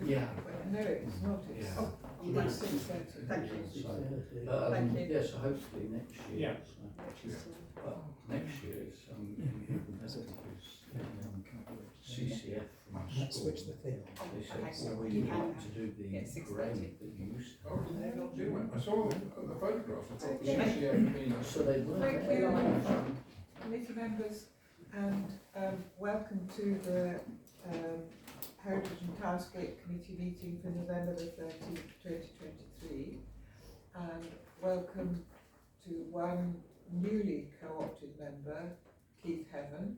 Yeah. No, it's not. It's, Yeah. it's 6:30. Thank you. Thank you. Yeah, so hopefully next year. Yeah. Well, next year's CCF from Let's school. switch the thing on. They said, Okay. well, we want to do the Yeah, 6:30. grade that you used to. Oh, did they not do it? I saw the photograph. I thought the Yeah. CCF being So they were. Thank you. Committee members, and welcome to the Heritage and Townscape Committee meeting for November the 13th, 2023, and welcome to one newly co-opted member, Keith Heaven,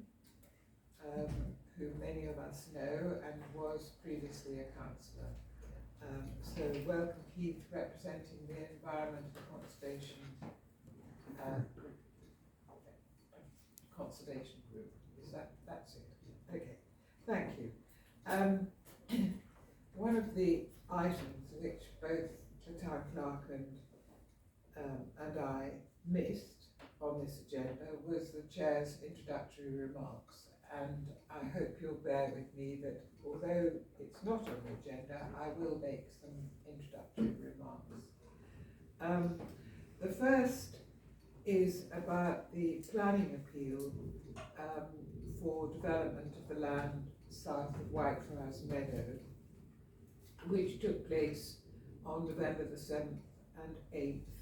who many of us know and was previously a councillor. So welcome Keith, representing the Environment and Conservation Group. That's it? Okay, thank you. One of the items which both the town clerk and I missed on this agenda was the chair's introductory remarks, and I hope you'll bear with me that although it's not on the agenda, I will make some introductory remarks. The first is about the planning appeal for development of the land south of Whitefriars Meadow, which took place on November the 7th and 8th,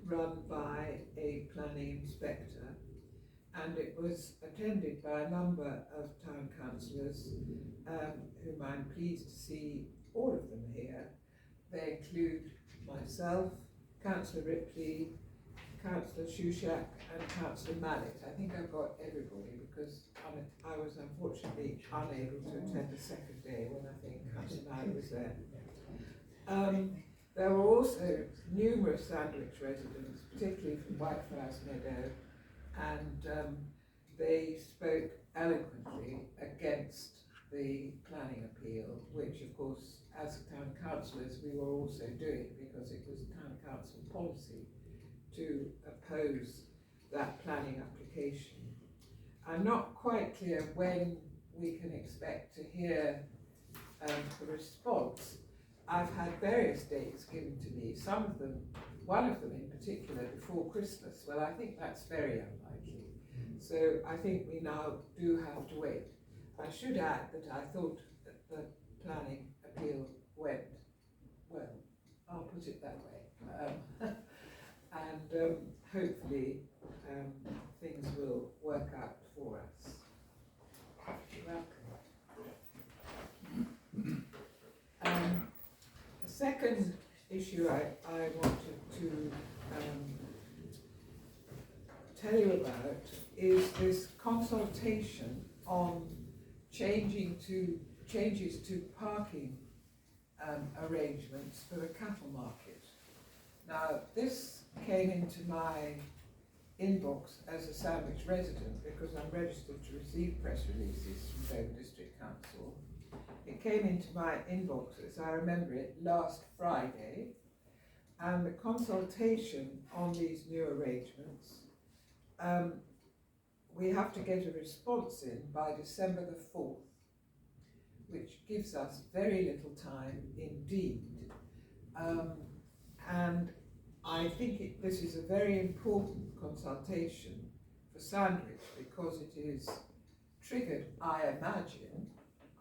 run by a planning inspector, and it was attended by a number of town councillors, whom I'm pleased to see all of them here. They include myself, Councillor Ripley, Councillor Shushak and Councillor Mallet. I think I've got everybody because I was unfortunately unable to attend the second day when I think Councillor Mallet was there. There were also numerous Sandwich residents, particularly from Whitefriars Meadow, and they spoke eloquently against the planning appeal, which of course as town councillors we were also doing because it was town council policy to oppose that planning application. I'm not quite clear when we can expect to hear the response. I've had various dates given to me, some of them, one of them in particular, before Christmas. Well, I think that's very unlikely. So I think we now do have to wait. I should add that I thought that the planning appeal went well. I'll put it that way. And hopefully things will work out for us. Welcome. The second issue I wanted to tell you about is this consultation on changes to parking arrangements for the cattle market. Now, this came into my inbox as a Sandwich resident because I'm registered to receive press releases from Dover District Council. It came into my inbox, as I remember it, last Friday, and the consultation on these new arrangements, we have to get a response in by December the 4th, which gives us very little time indeed. And I think this is a very important consultation for Sandwich because it is triggered, I imagine,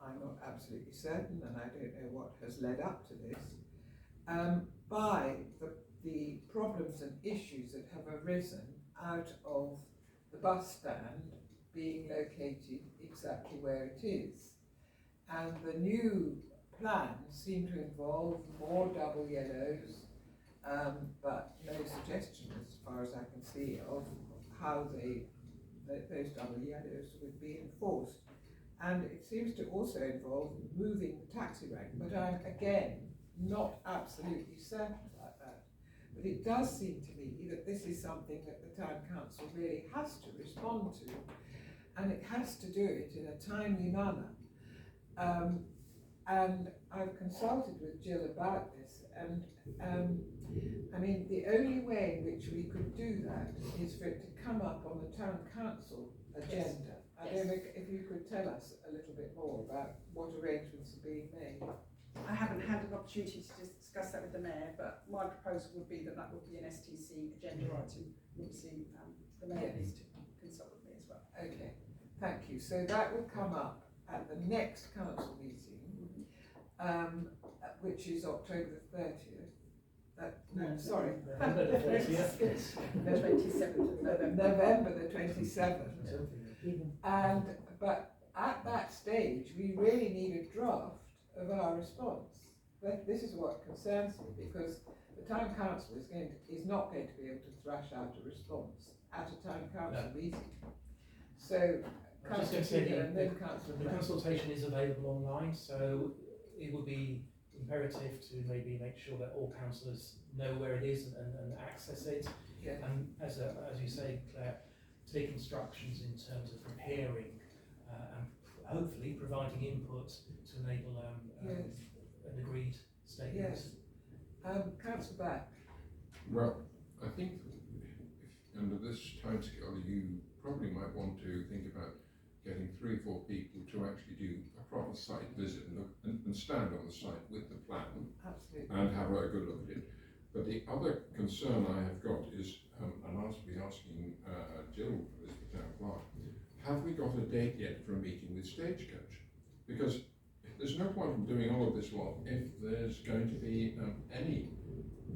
I'm not absolutely certain and I don't know what has led up to this, by the problems and issues that have arisen out of the bus stand being located exactly where it is. And the new plans seem to involve more double yellows, but no suggestion, as far as I can see, of how those double yellows would be enforced. And it seems to also involve moving the taxi rank, but I'm again not absolutely certain about that. But it does seem to me that this is something that the town council really has to respond to, and it has to do it in a timely manner. And I've consulted with Jill about this, and I mean, the only way in which we could do that is for it to come up on the town council agenda. I don't know if you could tell us a little bit more about what arrangements are being made. I haven't had an opportunity to discuss that with the mayor, but my proposal would be that would be an STC agenda item. Obviously, the mayor Yes. needs to consult with me as well. Okay, thank you. So that will come up at the next council meeting, which is October the 30th. Sorry. November the 30th. The 27th of November. November the 27th. But at that stage, we really need a draft of our response. But this is what concerns me, because the town council is not going to be able to thrash out a response at a town council meeting. So, I was just going to say the the consultation is available online, so it would be imperative to maybe make sure that all councillors know where it is and access it. Yeah. And as you say, Claire, take instructions in terms of preparing and hopefully providing input to enable an agreed statement. Yes. Councillor Back. Well, I think if under this timescale, you probably might want to think about getting 3 or 4 people to actually do a proper site visit and look and stand on the site with the plan. Absolutely. And have a good look at it. But the other concern I have got is, and I'll be asking Jill for this, the town clerk, have we got a date yet for a meeting with Stagecoach? Because there's no point in doing all of this lot if there's going to be any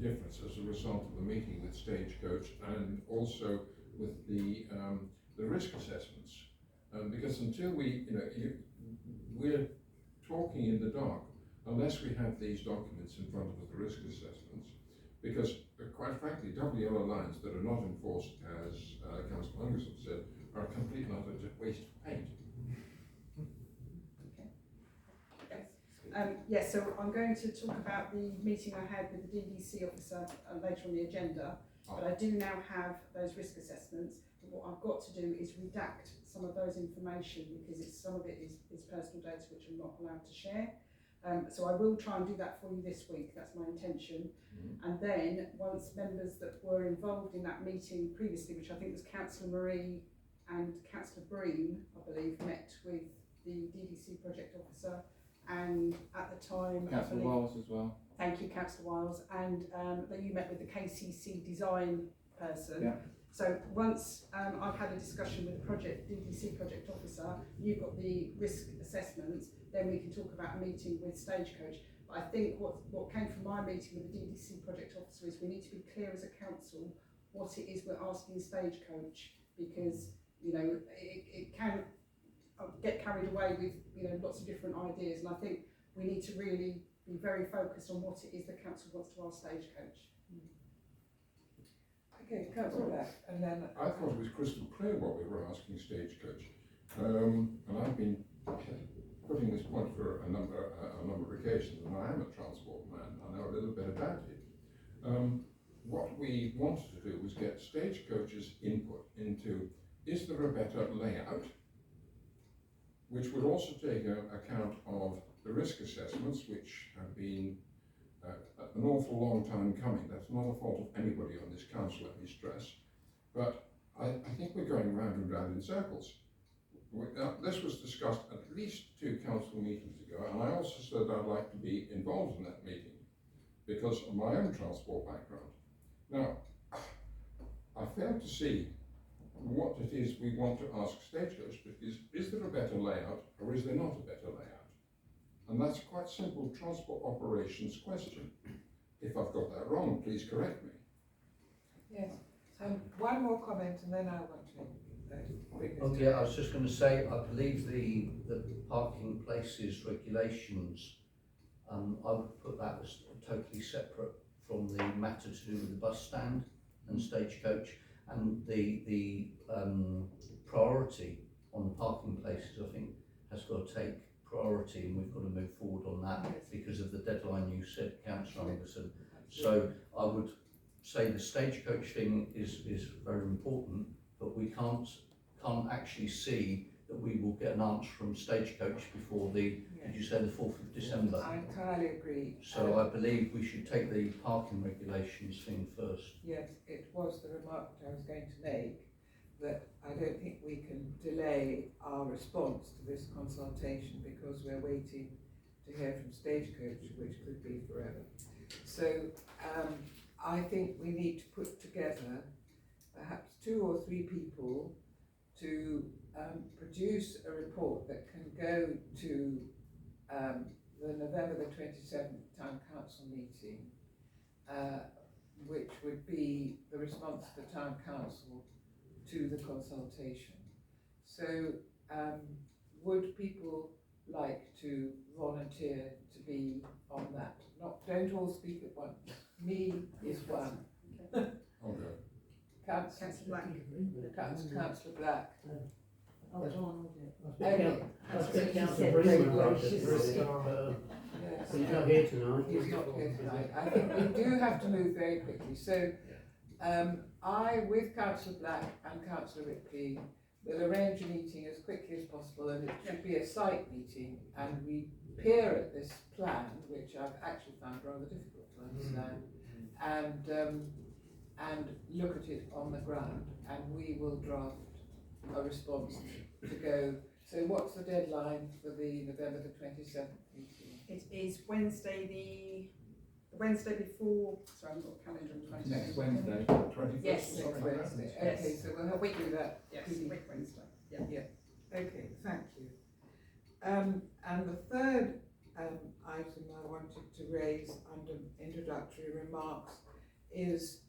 difference as a result of the meeting with Stagecoach and also with the risk assessments. Because until we're talking in the dark unless we have these documents in front of us, the risk assessments. Because quite frankly, double yellow lines that are not enforced, as Councillor Mungerson said, are a complete and utter waste of paint. Yes, so I'm going to talk about the meeting I had with the DDC officer later on the agenda, but I do now have those risk assessments. And what I've got to do is redact some of those information because some of it is personal data which I'm not allowed to share. So I will try and do that for you this week, that's my intention. And then once members that were involved in that meeting previously, which I think was Councillor Marie and Councillor Breen, I believe, met with the DDC project officer, and at the time Councillor Wiles as well. Thank you, Councillor Wiles, and that you met with the KCC design person. Yeah. So once I've had a discussion with the DDC project officer, you've got the risk assessments, then we can talk about a meeting with Stagecoach. But I think what came from my meeting with the DDC project officer is we need to be clear as a council what it is we're asking Stagecoach, because it can get carried away with lots of different ideas, and I think we need to really be very focused on what it is the council wants to ask Stagecoach. Okay, Councillor Back, and then I thought it was crystal clear what we were asking Stagecoach, and I've been putting this point for a number of occasions, and I am a transport man. I know a little bit about it. What we wanted to do was get Stagecoach's input into, is there a better layout, which would also take account of the risk assessments, which have been an awful long time coming. That's not a fault of anybody on this council, let me stress. But I think we're going round and round in circles. This was discussed at least 2 council meetings ago, and I also said I'd like to be involved in that meeting because of my own transport background. Now, I fail to see what it is we want to ask Stagecoach, because is there a better layout or is there not a better layout? And that's a quite simple transport operations question. If I've got that wrong, please correct me. yes, one more comment, and then I want to bring this Oh to- yeah, I was just going to say, I believe the parking places regulations, I would put that as totally separate from the matter to do with the bus stand and Stagecoach, and the priority on the parking places, I think, has got to take priority, and we've got to move forward on that because of the deadline you said, Councillor Anderson. So I would say the Stagecoach thing is very important, but we can't actually see that we will get an answer from Stagecoach before did you say the 4th of December? I entirely agree. So I believe we should take the parking regulations thing first. Yes, it was the remark that I was going to make, that I don't think we can delay our response to this consultation because we're waiting to hear from Stagecoach, which could be forever. So I think we need to put together perhaps 2 or 3 people to produce a report that can go to the November the 27th Town Council meeting, which would be the response of the Town Council to the consultation. So would people like to volunteer to be on that? Don't all speak at once. Me is one. Okay. Councillor Black. Councillor Black. I was on, was it? Okay. I was Councillor Councillor Freeman, Freeman, right, just for a start. Yes. Yes. He's not here tonight. He's not here tonight. I think we do have to move very quickly. So I, with Councillor Black and Councillor Ripley, will arrange a meeting as quickly as possible, and it should be a site meeting, and we peer at this plan, which I've actually found rather difficult to understand, and look at it on the ground, and we will draft a response to go. So what's the deadline for the November the 27th meeting? It is Wednesday, the Wednesday before, sorry, I've got a calendar in front of me. Next Wednesday. 21st. Yes. Next Wednesday. Yes. Okay, so we'll have to do that. Yes, pretty- week Wednesday, yeah. Okay, thank you. And the third item I wanted to raise under introductory remarks is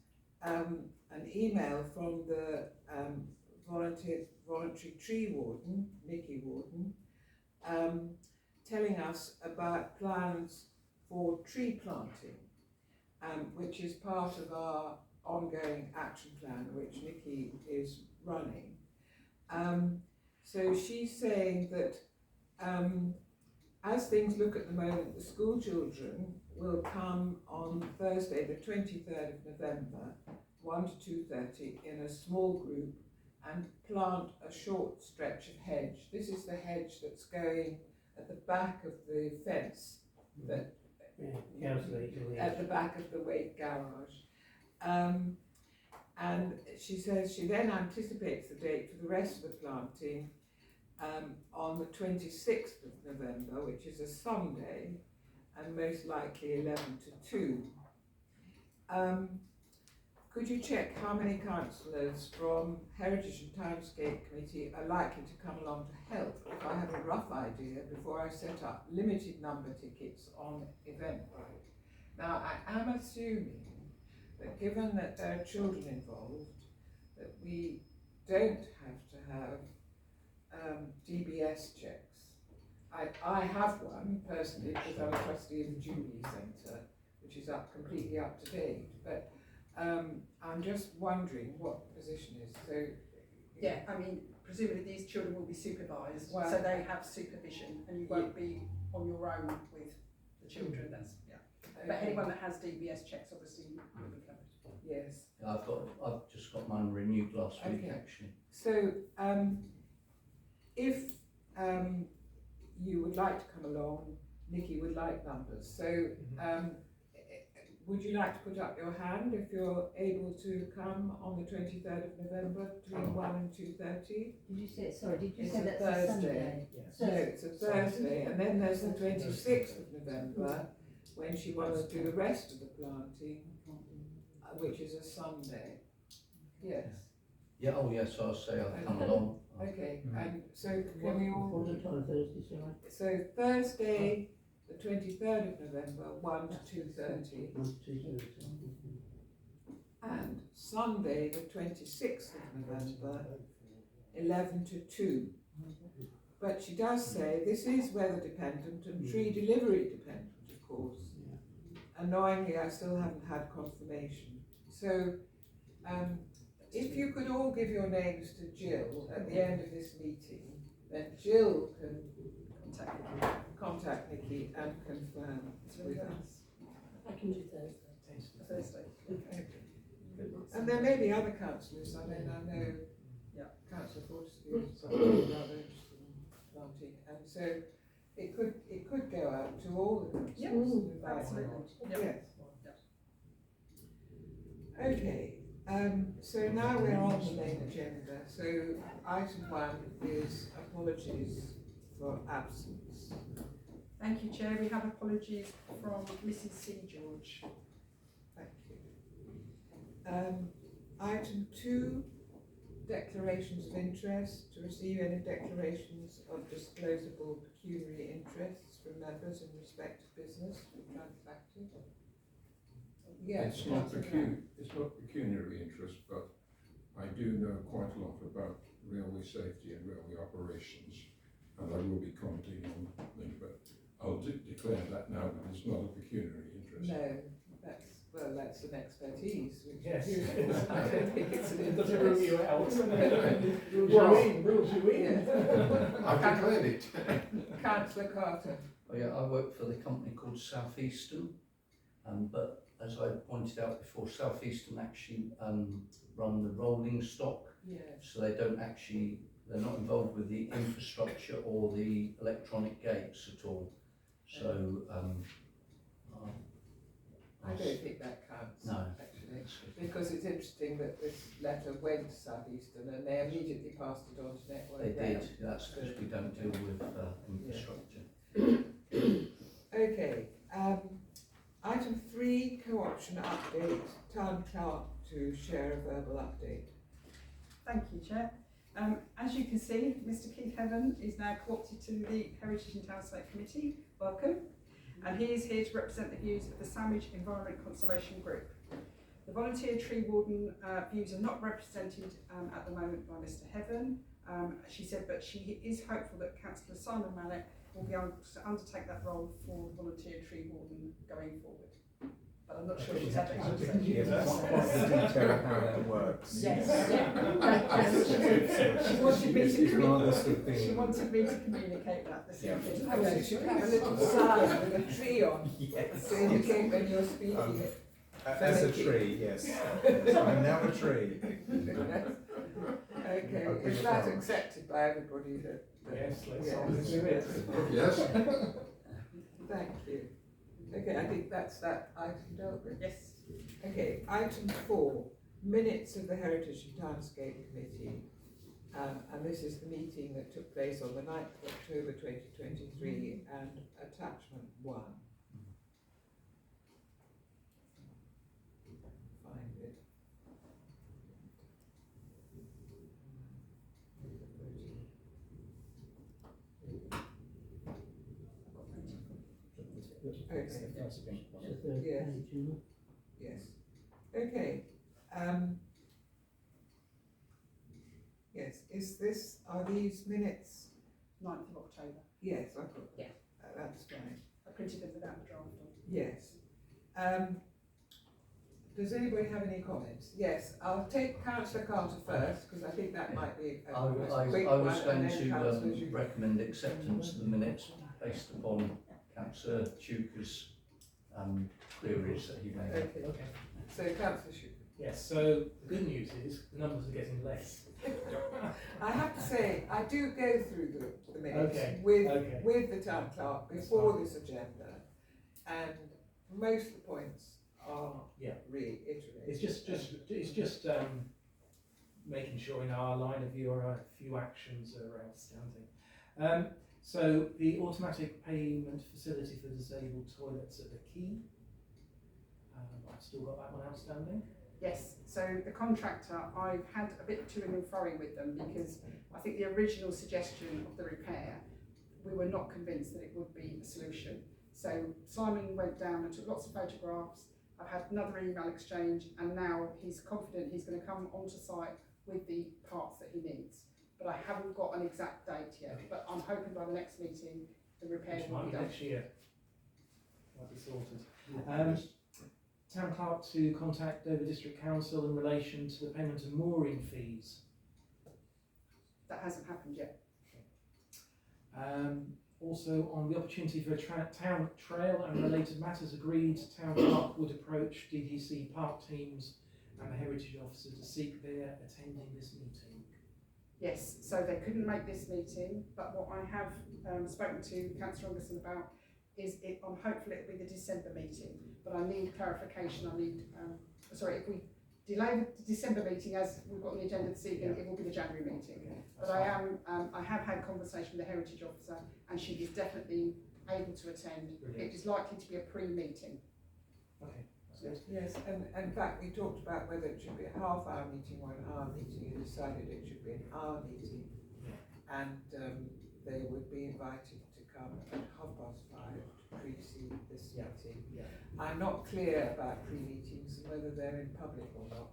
an email from the voluntary tree warden, Nikki Warden, telling us about plans for tree planting, which is part of our ongoing action plan, which Nikki is running. So she's saying that as things look at the moment, the school children will come on Thursday, the 23rd of November, 1 to 2:30, in a small group and plant a short stretch of hedge. This is the hedge that's going at the back of the fence, that at the back of the Wake garage. And she says she then anticipates the date for the rest of the planting on the 26th of November, which is a Sunday, and most likely 11 to 2. Could you check how many councillors from Heritage and Townscape Committee are likely to come along to help, if I have a rough idea, before I set up limited number tickets on Eventbrite? Now, I am assuming that given that there are children involved, that we don't have to have DBS checks. I have one personally because I'm a trustee of the Jubilee Centre, which is completely up to date, but I'm just wondering what the position is. So Yeah, I mean, presumably these children will be supervised, Well, so they have supervision, and you won't be on your own with the children, that's, yeah. But okay, anyone that has DBS checks obviously will be covered. yes. I've just got mine renewed last week Okay. actually. So if you would like to come along, Nikki would like numbers. So would you like to put up your hand if you're able to come on the 23rd of November between 1 and 2:30? Did you say, sorry, did you It's say a that's a Thursday. Sunday? No, it's a Thursday, and then there's the 26th of November, when she wants to do the rest of the planting, which is a Sunday. Yes, Yeah, oh yes, I'll say I'll come Okay. along. okay, and so can we all, What was the time Thursday, sorry? so Thursday, the 23rd of November, 1 to 2:30, 1 to 2:30. and Sunday, the 26th of November, 11 to 2. But she does say this is weather dependent and tree delivery dependent, of course. Annoyingly, I still haven't had confirmation. So, if you could all give your names to Jill at the end of this meeting, then Jill can contact Nikki and confirm with us. I can do Thursday. Thursday. Okay. And there may be other councillors. I mean, I know Yeah. Councillor Fortescue is probably rather interested in planting, and so it could go out to all the councillors. Yeah, and invite them. absolutely. Yeah. Yes. Okay. So now we're on the main agenda. So item 1 is apologies for absence. Thank you, Chair. We have apologies from Mrs. C. George. Thank you. Item 2, declarations of interest. To receive any declarations of disclosable pecuniary interests from members in respect of business to be transacted. Yes, It's not Councillor Grant. pecuniary interest, but I do know quite a lot about railway safety and railway operations, and I will be commenting on them, but I'll declare that now that it's not a pecuniary interest. No, that's an expertise, which Yes. I don't think it's an It doesn't rule you out. Rules you in. I've declared it. Councillor Carter. Oh yeah, I work for the company called Southeastern, but as I pointed out before, Southeastern actually run the rolling stock, Yes. so they're not involved with the infrastructure or the electronic gates at all. So I don't think that counts. No. Actually, because it's interesting that this letter went to Southeastern and they immediately passed it on to Network they Rail. did. That's because we don't deal with infrastructure. Okay. Item 3, co-option update. Town clerk to share a verbal update. Thank you, Chair. As you can see, Mr. Keith Heaven is now co-opted to the Heritage and Townscape Committee. Welcome. And he is here to represent the views of the Sandwich Environment Conservation Group. The volunteer tree warden views are not represented at the moment by Mr. Heaven. She said, but she is hopeful that Councillor Simon Mallet will be able to undertake that role for volunteer tree warden going forward. But I'm not sure she's had that conversation. Yeah, that's quite the detail of how that works. Yes, yeah. She wanted me to It's rather sort of she wanted me to communicate that this Yeah. evening. Oh, you should have a little sign with a tree on Yes. to indicate when you're speaking. As a tree, yes. I'm now a tree. Okay, Open is the that branch. accepted by everybody? Yes, let's Yes. all do it. Yes? Thank you. Okay, I think that's that item dealt with. Yes. Okay, item 4, minutes of the Heritage and Townscape Committee. And this is the meeting that took place on the 9th of October 2023 and attachment 1. Find it. Okay. It's the third Yes. page, isn't it? Yes. Okay. Yes. Are these minutes? 9th of October. Yes, I've got. Yeah. That's fine. I printed them without the draft on. Yes. Does anybody have any comments? Yes, I'll take Councillor Carter first because I think that might be a I quick was one, going and then Councillor to Duke. recommend acceptance of the minutes based upon Councillor Tuker's queries that he made. Okay. Okay. So Councillor Duke. Yes, so the good news is the numbers are getting less. I have to say, I do go through the minutes Okay, with okay. with the town clerk before this agenda, and most of the points are Yeah. reiterated. It's just making sure in our line of view a few actions are outstanding. So the automatic payment facility for disabled toilets at the quay. I've still got that one outstanding. Yes, so the contractor, I've had a bit to and froing with them because I think the original suggestion of the repair, we were not convinced that it would be a solution. So Simon went down and took lots of photographs. I've had another email exchange and now he's confident he's going to come onto site with the parts that he needs. But I haven't got an exact date yet, but I'm hoping by the next meeting the repair Which will might be be done. next year. Might be sorted. Town clerk to contact Dover District Council in relation to the payment of mooring fees. That hasn't happened yet. Also on the opportunity for a town trail and related matters agreed, town clerk would approach DDC park teams and the heritage officer to seek their attending this meeting. Yes, so they couldn't make this meeting, but what I have spoken to Councillor Anderson about is hopefully it'll be the December meeting, but I need clarification. I need, if we delay the December meeting as we've got on the agenda this evening, it will be the January meeting. But I have had conversation with the heritage officer and she is definitely able to attend. Brilliant. It is likely to be a pre-meeting. Okay, that's good. Yes, and in fact, we talked about whether it should be a half-hour meeting or an hour meeting, and decided it should be an hour meeting. And they would be invited to come at 5:30 to precede this meeting. Yeah. I'm not clear about pre-meetings and whether they're in public or not.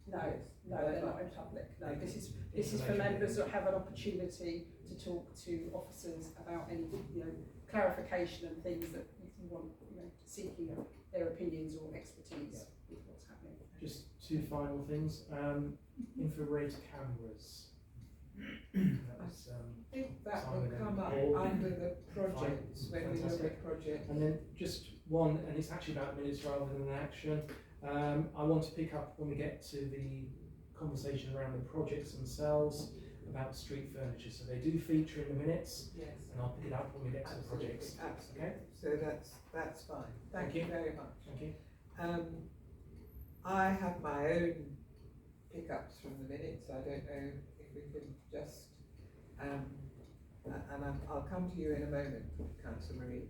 No, no, they're not in public. No, this is for Information. members that have an opportunity to talk to officers about any, clarification and things that you want, seeking their opinions or expertise with what's happening. Just two final things. Infrared cameras. That was, I think that Simon will come up and Paul. under the projects, when we look Fantastic. at projects. and then just one, and it's actually about minutes rather than an action. I want to pick up when we get to the conversation around the projects themselves about street furniture. So they do feature in the minutes, Yes. and I'll pick it up when we get to the Absolutely, projects. absolutely. Okay. So that's fine. Thank Thank you you. very much. Thank you. I have my own pickups from the minutes. I don't know if we can just, and I'll come to you in a moment, Councillor Marie.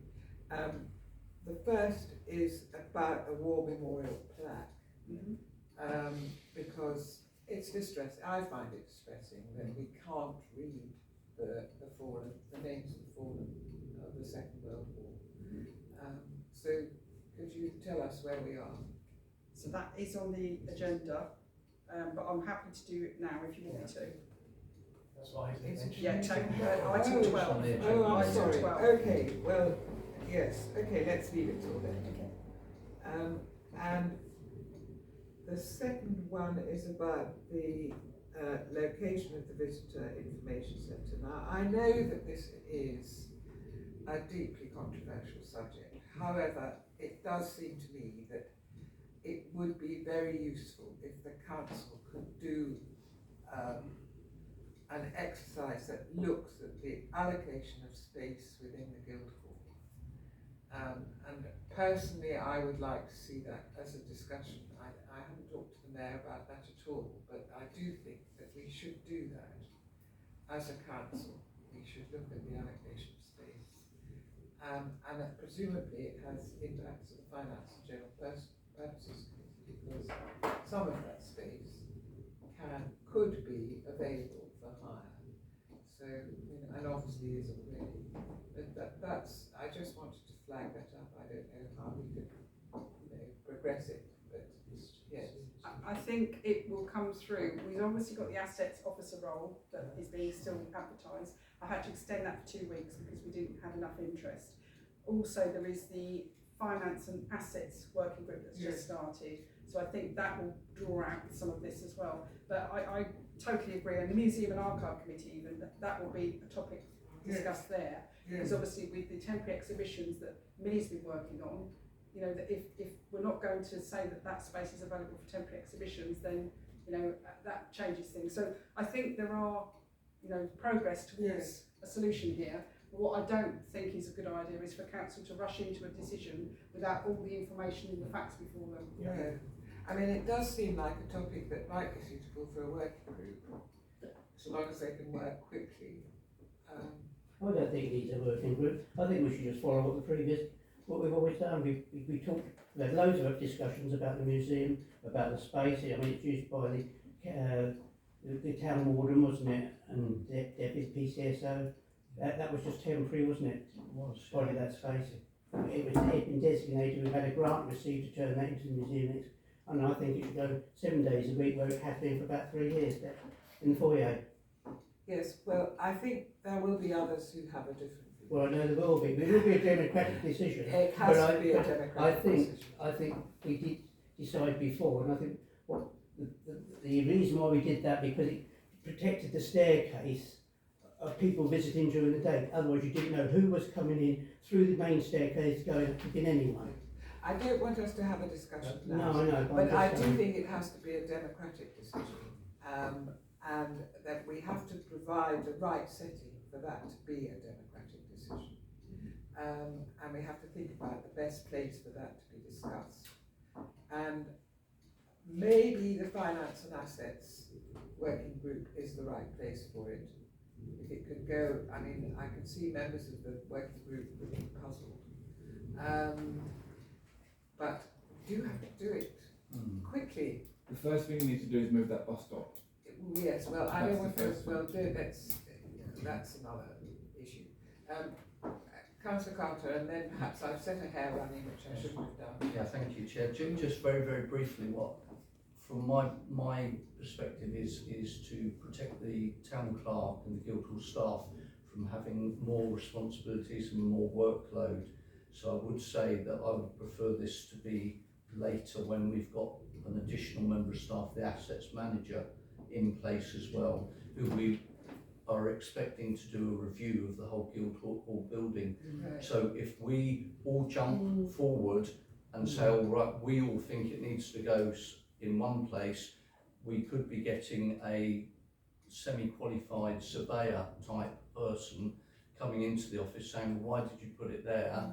The first is about a war memorial plaque, because it's distressing. I find it distressing that we can't read the fallen, the names of the fallen of the Second World War. So could you tell us where we are? So that is on the agenda, but I'm happy to do it now if you want me to. That's why I didn't It's- mention. Yeah, it. item Oh, 12. on the agenda. Oh, I'm Item sorry. 12. Okay, well, yes, okay, let's leave it till then. Okay. And the second one is about the location of the Visitor Information Centre. Now, I know that this is a deeply controversial subject. However, it does seem to me that it would be very useful if the council could do an exercise that looks at the allocation of space within the Guildhall. And personally, I would like to see that as a discussion. I haven't talked to the mayor about that at all, but I do think that we should do that as a council. We should look at the allocation of space. And that presumably it has impacts on the Finance and General Purposes Committee, because some of that space could be available for hire. So, and obviously is already. But that's, I just wanted to flag that up. I don't know how we could, progress it, but yes. I think it will come through. We've obviously got the assets officer role that is being still advertised. I had to extend that for 2 weeks because we didn't have enough interest. Also, there is the finance and assets working group that's just started. So I think that will draw out some of this as well. But I totally agree. And the Museum and Archive Committee, even, that will be a topic discussed there. Because obviously with the temporary exhibitions that Minnie's been working on, that if we're not going to say that space is available for temporary exhibitions, then, that changes things. So I think there are, progress towards a solution here. But what I don't think is a good idea is for council to rush into a decision without all the information and the facts before them. Yeah. I mean, it does seem like a topic that might be suitable for a working group, as long as they can work quickly. I don't think it needs a working group. I think we should just follow what we've always done. We talked, we had loads of discussions about the museum, about the space. I mean, it's used by the town warden, wasn't it? And the PCSO. That was just temporary, wasn't it? It was. Part of that space. It had been designated. We had a grant received to turn that into the museum. And I think it should go 7 days a week, where it has been for about 3 years in the foyer. Yes, well, I think there will be others who have a different view. Well, I know there will be, but it will be a democratic decision. It has But to be a democratic decision. I think we did decide before, and I think what the reason why we did that, because it protected the staircase of people visiting during the day. Otherwise, you didn't know who was coming in through the main staircase going up in anyway. I don't want us to have a discussion No, now. I know. But I do think it has to be a democratic decision, and that we have to provide the right setting for that to be a democratic decision. And we have to think about the best place for that to be discussed. And maybe the finance and assets working group is the right place for it. If it could go, I mean, I can see members of the working group looking puzzled. But you do have to do it quickly. The first thing you need to do is move that bus stop. Yes, well, I That's don't want the to, first well, do, that's another issue. Councillor Carter, and then perhaps I've set a hair running, which I shouldn't have done. Yeah, thank you, Chair. Just very, very briefly, what, from my perspective is to protect the town clerk and the Guildhall staff from having more responsibilities and more workload. So I would say that I would prefer this to be later when we've got an additional member of staff, the assets manager, in place as well, who we are expecting to do a review of the whole Guildhall building. Right. So if we all jump forward and say, all right, we all think it needs to go in one place, we could be getting a semi-qualified surveyor type person coming into the office saying, why did you put it there?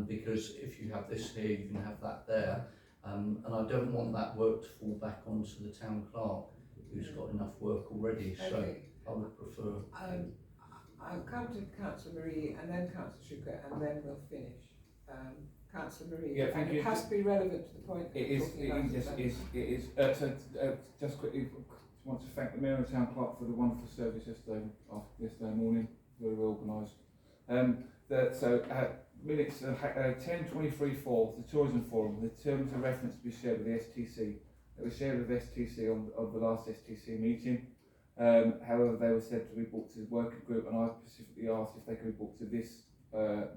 Because if you have this here, you can have that there. And I don't want that work to fall back onto the town clerk, who's got enough work already. So Okay. I would prefer. I'll come to Councillor Marie and then Councillor Schuker and then we'll finish. Councillor Marie, Yeah, thank and you. it has to be relevant to the point that It we're is, talking about. it is. So just quickly, want to thank the Mayor and Town Clerk for the wonderful service yesterday morning, very well organised. Minutes 10:23/4, the Tourism Forum, the terms of reference to be shared with the STC. It was shared with the STC on the last STC meeting. However, they were said to be brought to the working group, and I specifically asked if they could be brought to this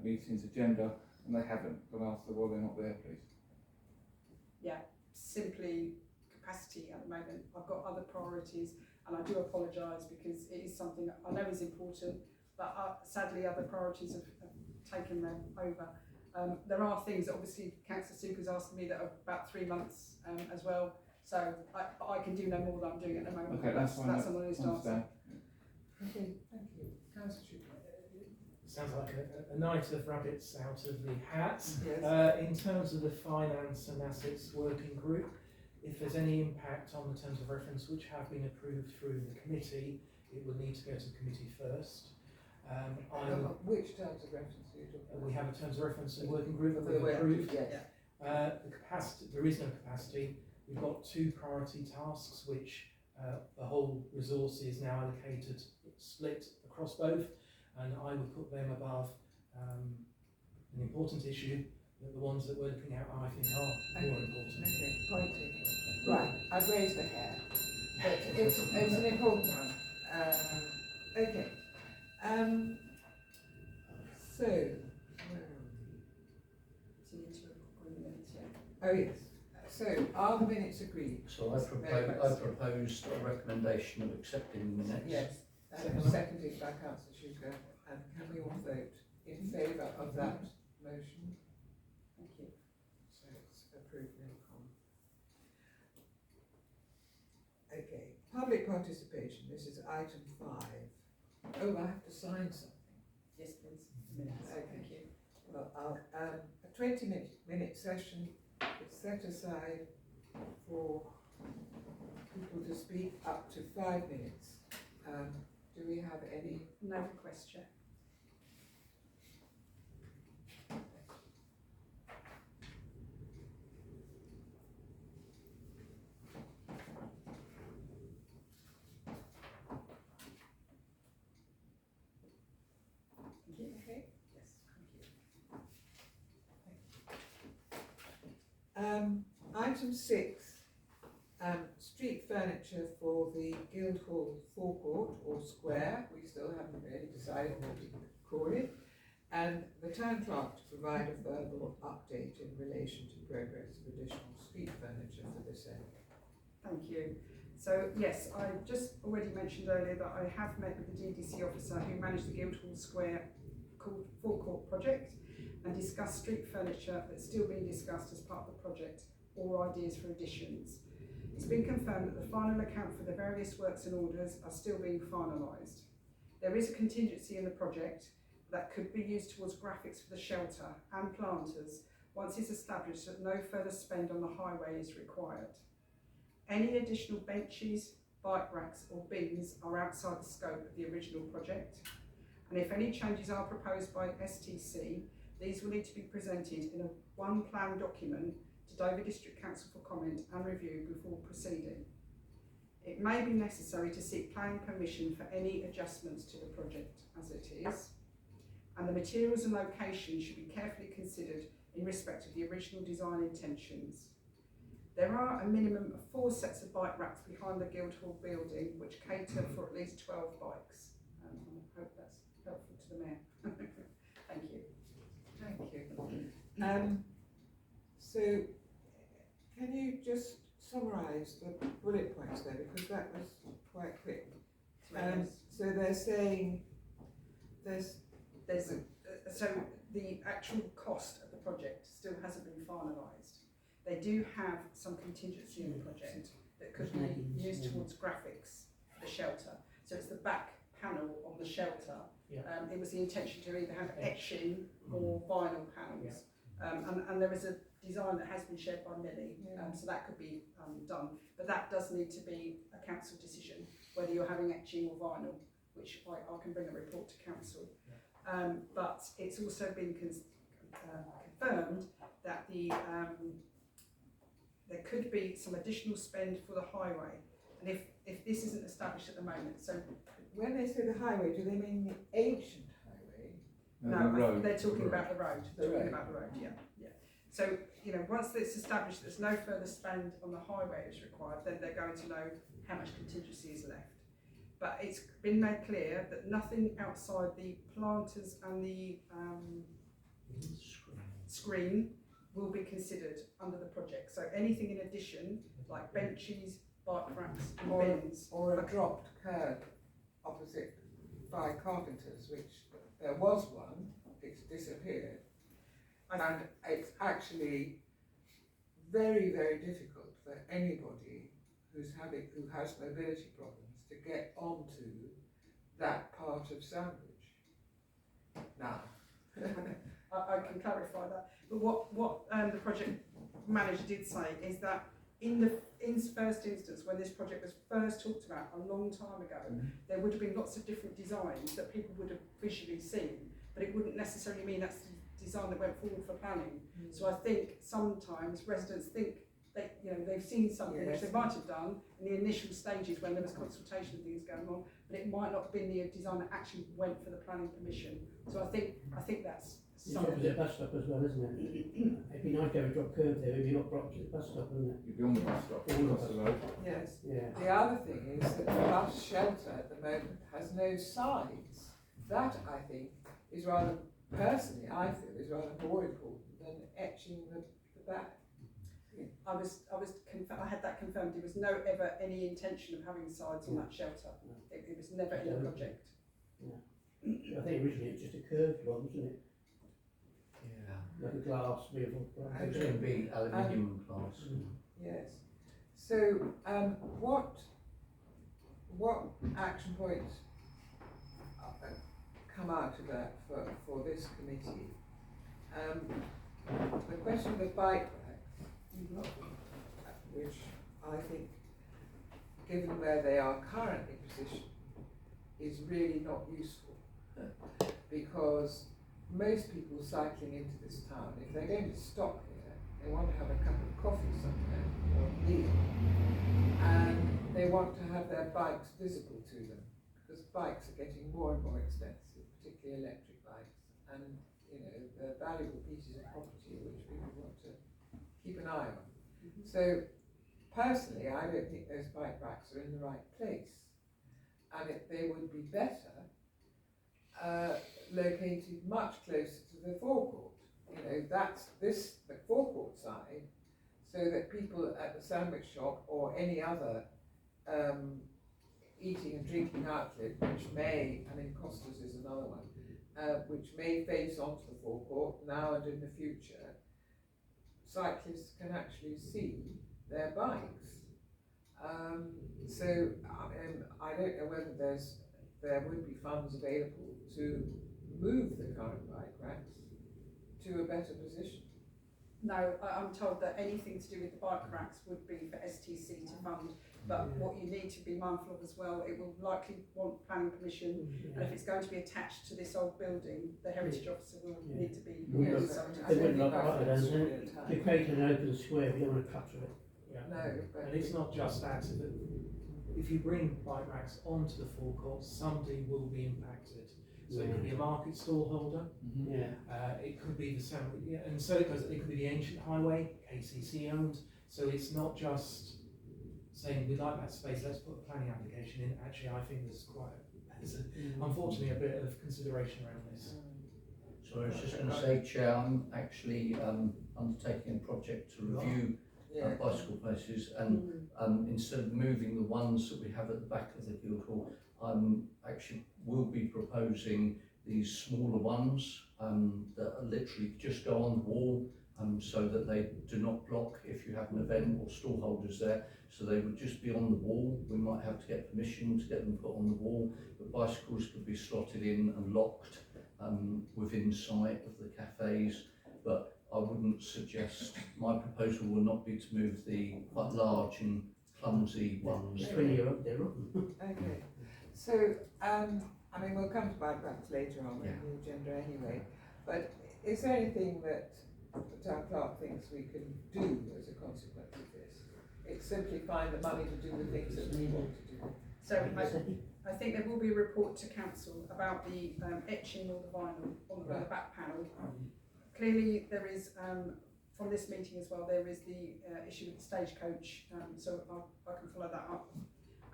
meeting's agenda, and they haven't. But I asked them why they're not there, please. Simply capacity at the moment. I've got other priorities, and I do apologise because it is something I know is important, but sadly other priorities have taken them over. There are things that obviously Councillor Suker's asked me that are about 3 months as well, so I can do no more than I'm doing at the moment. Okay, that's fine. That's an honest answer. Understand. Okay, thank you. Councillor Schuker. Sounds like a night of rabbits out of the hat. Yes. In terms of the finance and assets working group, if there's any impact on the terms of reference which have been approved through the committee, it will need to go to the committee first. Which terms of reference are you talking about? We have a terms of reference and working group that The we've work- approved. Yes. The capacity, there is no capacity. We've got 2 priority tasks which the whole resource is now allocated, split across both, and I would put them above an important issue that the ones that we're looking at I think are more important. Okay, point taken. Right, I've raised a hair, but it's an important one. Okay. So, where are we? So you need to agree the minutes, yeah. Oh, yes. So, are the minutes agreed? So I proposed a recommendation of accepting the minutes. Yes, seconded by Councillor Schuker, and can we all vote in favour of that motion? Thank you. So it's approved in common. Okay, public participation, this is item 5. Oh, I have to sign something. Yes, please. Minutes. Okay. Thank you. Well, a 20-minute session is set aside for people to speak up to 5 minutes. Do we have any? No request, Chair. Okay. Yes, thank you. Item 6, street furniture for the Guildhall forecourt or square. We still haven't really decided what to call it. And the town clerk to provide a verbal update in relation to progress of additional street furniture for this area. Thank you. So yes, I just already mentioned earlier that I have met with the DDC officer who managed the Guildhall Square forecourt project and discussed street furniture that's still being discussed as part of the project or ideas for additions. It's been confirmed that the final account for the various works and orders are still being finalised. There is a contingency in the project that could be used towards graphics for the shelter and planters, once it's established that no further spend on the highway is required. Any additional benches, bike racks or bins are outside the scope of the original project, and if any changes are proposed by STC, these will need to be presented in a one plan document to Dover District Council for comment and review before proceeding. It may be necessary to seek planning permission for any adjustments to the project as it is, and the materials and location should be carefully considered in respect of the original design intentions. There are a minimum of 4 sets of bike racks behind the Guildhall building which cater for at least 12 bikes. I hope that's helpful to the Mayor. Thank you. Thank you. So, can you just summarise the bullet points there, because that was quite quick. So they're saying So the actual cost of the project still hasn't been finalised. They do have some contingency in the project that could be used towards graphics for the shelter. So it's the back panel on the shelter. Yeah. It was the intention to either have etching or vinyl panels. And there is a design that has been shared by Millie, so that could be done. But that does need to be a council decision, whether you're having etching or vinyl, which I can bring a report to council. But it's also been confirmed that there could be some additional spend for the highway, and if this isn't established at the moment, so when they say the highway, do they mean the ancient highway? no, the road. they're talking about the road. The road. About the road, yeah. So once it's established there's no further spend on the highway is required, then they're going to know how much contingency is left. But it's been made clear that nothing outside the planters and the screen will be considered under the project. So anything in addition, like benches, bike racks, and bins, or a dropped curb opposite by Carpenters, which there was one, it's disappeared. And it's actually very, very difficult for anybody who has mobility problems to get onto that part of Sandwich. Now, I can clarify that. But what the project manager did say is that in first instance, when this project was first talked about a long time ago, there would have been lots of different designs that people would have visually seen, but it wouldn't necessarily mean that's the design that went forward for planning. So I think sometimes residents think they've seen something which they might have done in the initial stages when there was consultation and things going on, but it might not have been the design that actually went for the planning permission. So I think that's It's something. opposite a bus stop as well, isn't it? It'd be nice to have a drop curb there, if you're not opposite the bus stop, wouldn't it? You'd be on the bus stop, On the across bus the road. yes. Yeah. The other thing is that the bus shelter at the moment has no sides. That, I think, is rather, personally, I feel, is rather more important than etching the back. I had that confirmed. There was no ever any intention of having sides on that shelter. It was never in the project. I think originally it was just a curved one, wasn't it? Yeah. Like a glass vehicle. It's going to be aluminium glass. Yes. So, what action points come out of that for this committee? The question of the bike racks, which I think, given where they are currently positioned, is really not useful, because most people cycling into this town, if they're going to stop here, they want to have a cup of coffee somewhere or a meal, and they want to have their bikes visible to them, because bikes are getting more and more expensive, particularly electric bikes, and they're valuable pieces of property which people want to keep an eye on. So personally, I don't think those bike racks are in the right place, and they would be better located much closer to the forecourt. That's the forecourt side, so that people at the sandwich shop or any other eating and drinking outlet, which may, Costa's is another one, which may face onto the forecourt now and in the future, cyclists can actually see their bikes. So I don't know whether there would be funds available to move the current bike racks to a better position. No, I'm told that anything to do with the bike racks would be for STC to fund, but what you need to be mindful of as well, it will likely want planning permission, and if it's going to be attached to this old building, the heritage officer will need to be Yeah. consulted. They wouldn't like Right, that, that's don't really they? tight. To create an open square, we don't want to clutter it. Yeah. No, but And it's not just that, if you bring bike racks onto the forecourt, somebody will be impacted. So it could be a market stall holder, Yeah. it could be the sandwich, yeah, and so it goes, it could be the ancient highway, KCC owned, so it's not just saying we like that space, let's put a planning application in. Actually, I think there's unfortunately a bit of consideration around this. So I was just going to say, Chair, I'm actually undertaking a project to review yeah. bicycle places, and instead of moving the ones that we have at the back of the Guildhall, actually will be proposing these smaller ones that are literally just go on the wall, so that they do not block if you have an event or stall holders there. So they would just be on the wall. We might have to get permission to get them put on the wall, but bicycles could be slotted in and locked within sight of the cafes. But I wouldn't suggest, my proposal will not be to move the quite large and clumsy ones. It's when you're up there, rotten. Okay, so, I mean, we'll come to bike racks later on in the agenda anyway, but is there anything that the town clerk thinks we can do as a consequence of this? It's simply find the money to do the things that we want to do. So I think there will be a report to council about the etching or the vinyl on the back panel. Clearly there is, from this meeting as well, there is the issue with the stagecoach, so I can follow that up.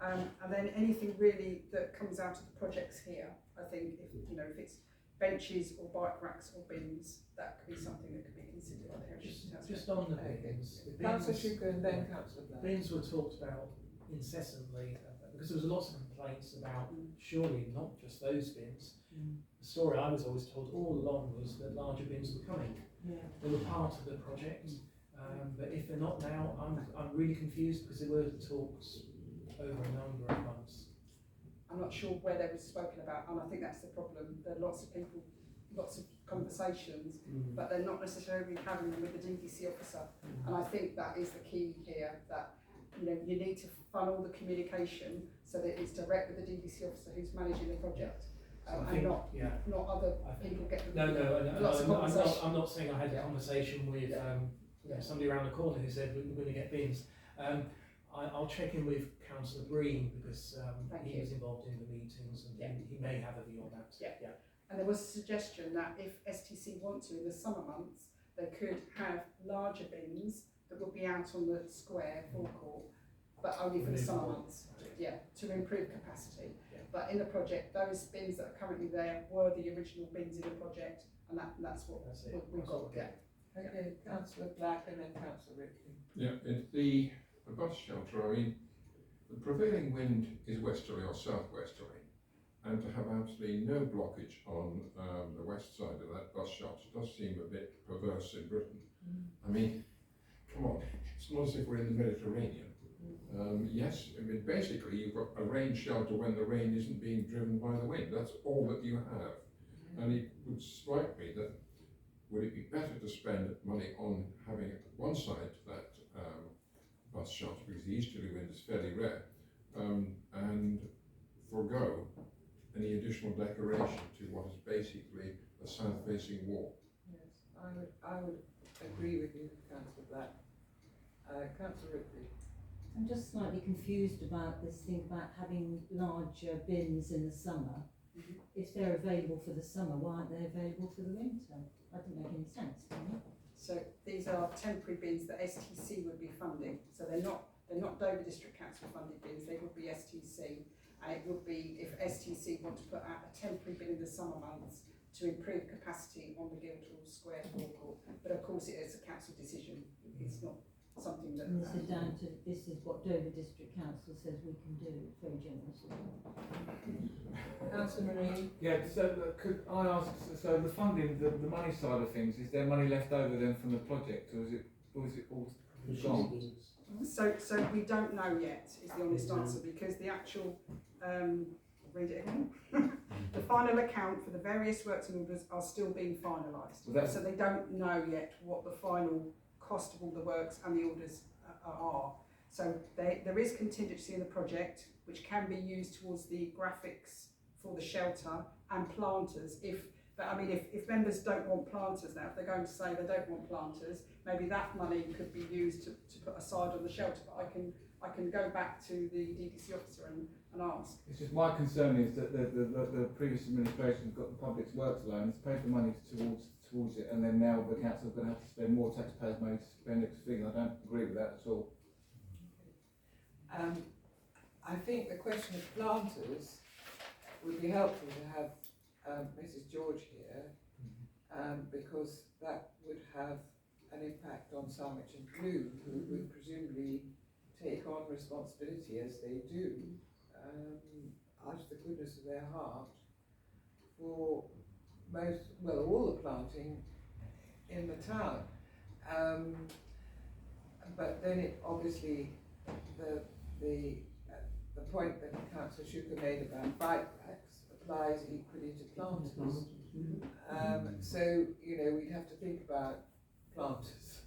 And then anything really that comes out of the projects here, I think if it's benches or bike racks or bins, that could be something that could be considered by the Heritage Townscape. Just on the bins, Councillor Shuker and then Councillor Black. bins were talked about incessantly, because there was lots of complaints about surely not just those bins. The story I was always told all along was that larger bins were coming. They were part of the project, but if they're not now, I'm really confused, because there were talks over a number of months. I'm not sure where they were spoken about, and I think that's the problem. There are lots of people, lots of conversations, but they're not necessarily having them with the DDC officer. And I think that is the key here, that you need to funnel the communication so that it's direct with the DDC officer who's managing the project, and not other people get them. I'm not saying I had a conversation with somebody around the corner who said we're going to get bins. I'll check in with Councillor Breen, because he was involved in the meetings, and he may have a view on that. And there was a suggestion that if STC want to, in the summer months, they could have larger bins that would be out on the square forecourt, but only for the summer months, to improve capacity. But in the project, those bins that are currently there were the original bins in the project, and that's what we've got. Okay, Councillor Black and then Councillor Ripley. Yeah, it's the bus shelter, I mean, the prevailing wind is westerly or southwesterly, and to have absolutely no blockage on the west side of that bus shelter does seem a bit perverse in Britain. I mean, come on, it's not as if we're in the Mediterranean. Yes, I mean, basically you've got a rain shelter when the rain isn't being driven by the wind. That's all that you have. And it would strike me that would it be better to spend money on having one side to that bus shelter, because the easterly wind is fairly rare, and forego any additional decoration to what is basically a south-facing wall. Yes, I would agree with you, Councillor Black. Councillor Ripley. I'm just slightly confused about this thing about having larger bins in the summer. If they're available for the summer, why aren't they available for the winter? That doesn't make any sense, does it? So these are temporary bins that STC would be funding. So they're not Dover District Council funded bins, they would be STC. And it would be if STC want to put out a temporary bin in the summer months to improve capacity on the Guildhall Square forecourt. But of course it is a council decision, it's not something that... And this is what Dover District Council says we can do, it's very generous. Councillor Marine. Yeah, so could I ask, so the funding, the money side of things, is there money left over then from the project, or is it all gone? So we don't know yet, is the honest answer, because the actual read it again. The final account for the various works and orders are still being finalised. Well, that's- So they don't know yet what the final cost of all the works and the orders are. So there is contingency in the project, which can be used towards the graphics for the shelter and planters. But I mean, if members don't want planters now, if they're going to say they don't want planters, maybe that money could be used to put aside on the shelter. But I can go back to the DDC officer and ask. It's just my concern is that the previous administration got the public works loan, it's paid the money towards it, and then now the council are going to have to spend more taxpayers' money to spend X figure. I don't agree with that at all. I think the question of planters would be helpful to have Mrs. George here, because that would have an impact on Sandwich and Blue, who would presumably take on responsibility, as they do, out of the goodness of their heart, for all the planting in the town. But then it obviously, the point that Councillor Shuker made about bike racks applies equally to planters. So, we'd have to think about planters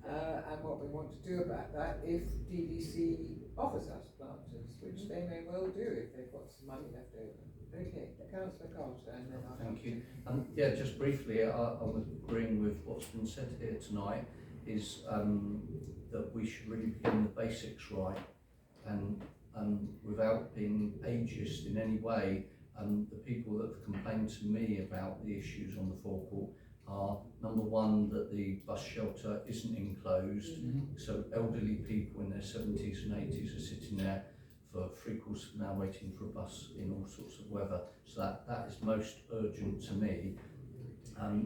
and what we want to do about that if DDC offers us planters, which they may well do if they've got some money left over. Okay, Councillor Carter, and then I'll Thank you. Yeah, just briefly, I'm agreeing with what's been said here tonight, is that we should really begin the basics right, and without being ageist in any way. The people that have complained to me about the issues on the forecourt are, number one, that the bus shelter isn't enclosed, so elderly people in their 70s and 80s are sitting there for 3/4 of an hour waiting for a bus in all sorts of weather. So that is most urgent to me.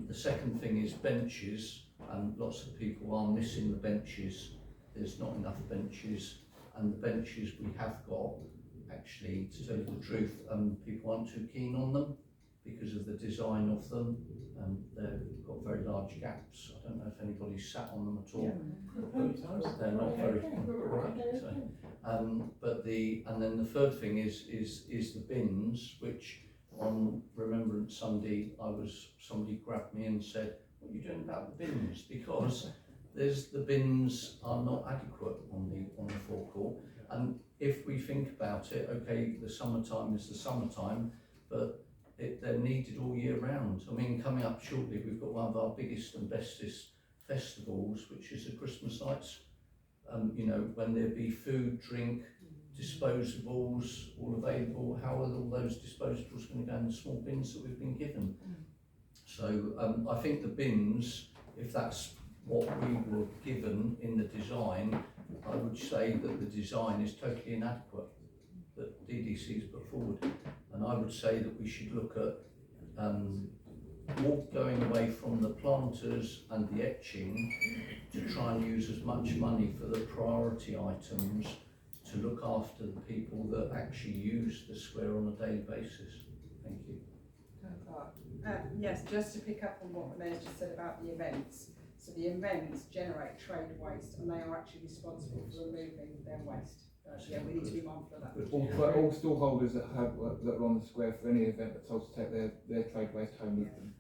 The second thing is benches, and lots of people are missing the benches. There's not enough benches, and the benches we have got, actually, to tell you the truth, people aren't too keen on them because of the design of them, and they've got very large gaps. I don't know if anybody's sat on them at all. But they're not very. And then the third thing is the bins, which on Remembrance Sunday somebody grabbed me and said, "What are you doing about the bins?" Because the bins are not adequate on the forecourt. And if we think about it, okay, the summertime is the summertime, but they're needed all year round. I mean, coming up shortly, we've got one of our biggest and bestest festivals, which is the Christmas lights. When there be food, drink, disposables all available, how are all those disposables going to go in the small bins that we've been given? So I think the bins, if that's what we were given in the design, I would say that the design is totally inadequate that DDC's put forward, and I would say that we should look at going away from the planters and the etching to try and use as much money for the priority items to look after the people that actually use the square on a daily basis. Thank you. Yes, just to pick up on what the Mayor's just said about the events. So the events generate trade waste, and they are actually responsible for removing their waste. We need to be mindful of that. All stallholders that are on the square for any event are told to take their trade waste home with them.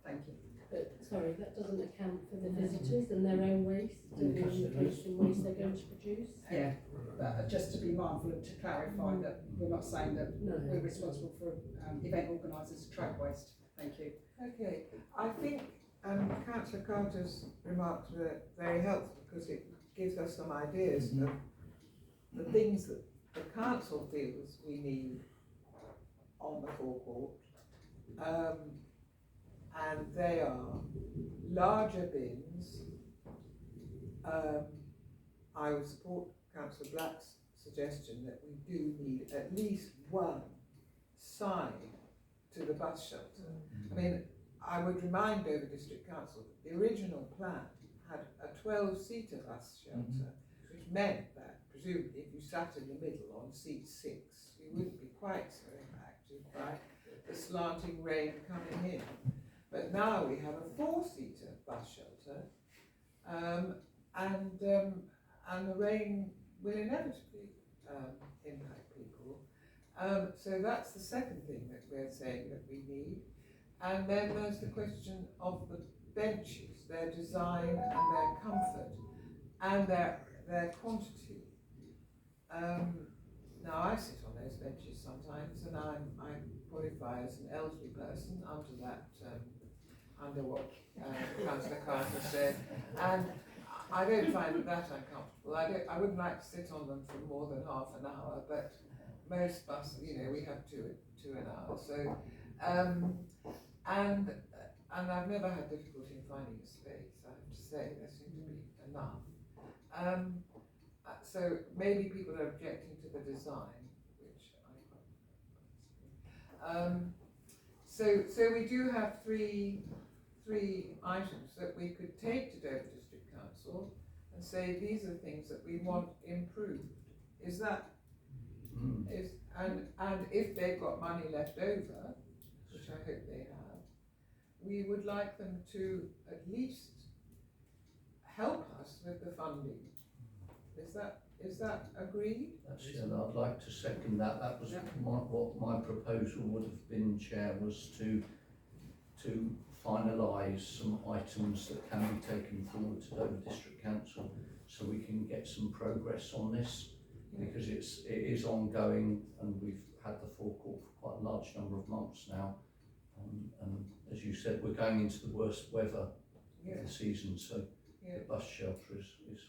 Thank you. But sorry, that doesn't account for the visitors and their own waste and the waste they're going to produce. Yeah, but just to be mindful and to clarify that we're not saying that we're responsible for event organisers' trade waste. Thank you. Okay, I think Councillor Carter's remarks were very helpful because it gives us some ideas of the things that the council feels we need on the forecourt, and they are larger bins. I would support Councillor Black's suggestion that we do need at least one side to the bus shelter. I mean, I would remind Dover District Council that the original plan had a 12-seater bus shelter, which meant that presumably if you sat in the middle on seat 6, you wouldn't be quite so impacted by the slanting rain coming in. But now we have a 4-seater bus shelter, and the rain will inevitably impact people. So that's the second thing that we're saying that we need. And then there's the question of the benches, their design and their comfort and their quantity. Now I sit on those benches sometimes, and I qualify as an elderly person under that, under what Councillor Carter said, and I don't find that uncomfortable. I wouldn't like to sit on them for more than half an hour, but most buses, you know, we have two an hour. So, and I've never had difficulty in finding a space. I have to say there seem to be enough. So maybe people are objecting to the design, which I quite. So we do have three items that we could take to Dover District Council and say these are things that we want improved. Is that and if they've got money left over, which I hope they have, we would like them to at least help us with the funding. Is that agreed? That's, I'd like to second that. That was what my proposal would have been, Chair, was to finalise some items that can be taken forward to Dover District Council, so we can get some progress on this, because it is ongoing, and we've had the forecourt for quite a large number of months now, and as you said, we're going into the worst weather of the season, so the bus shelter is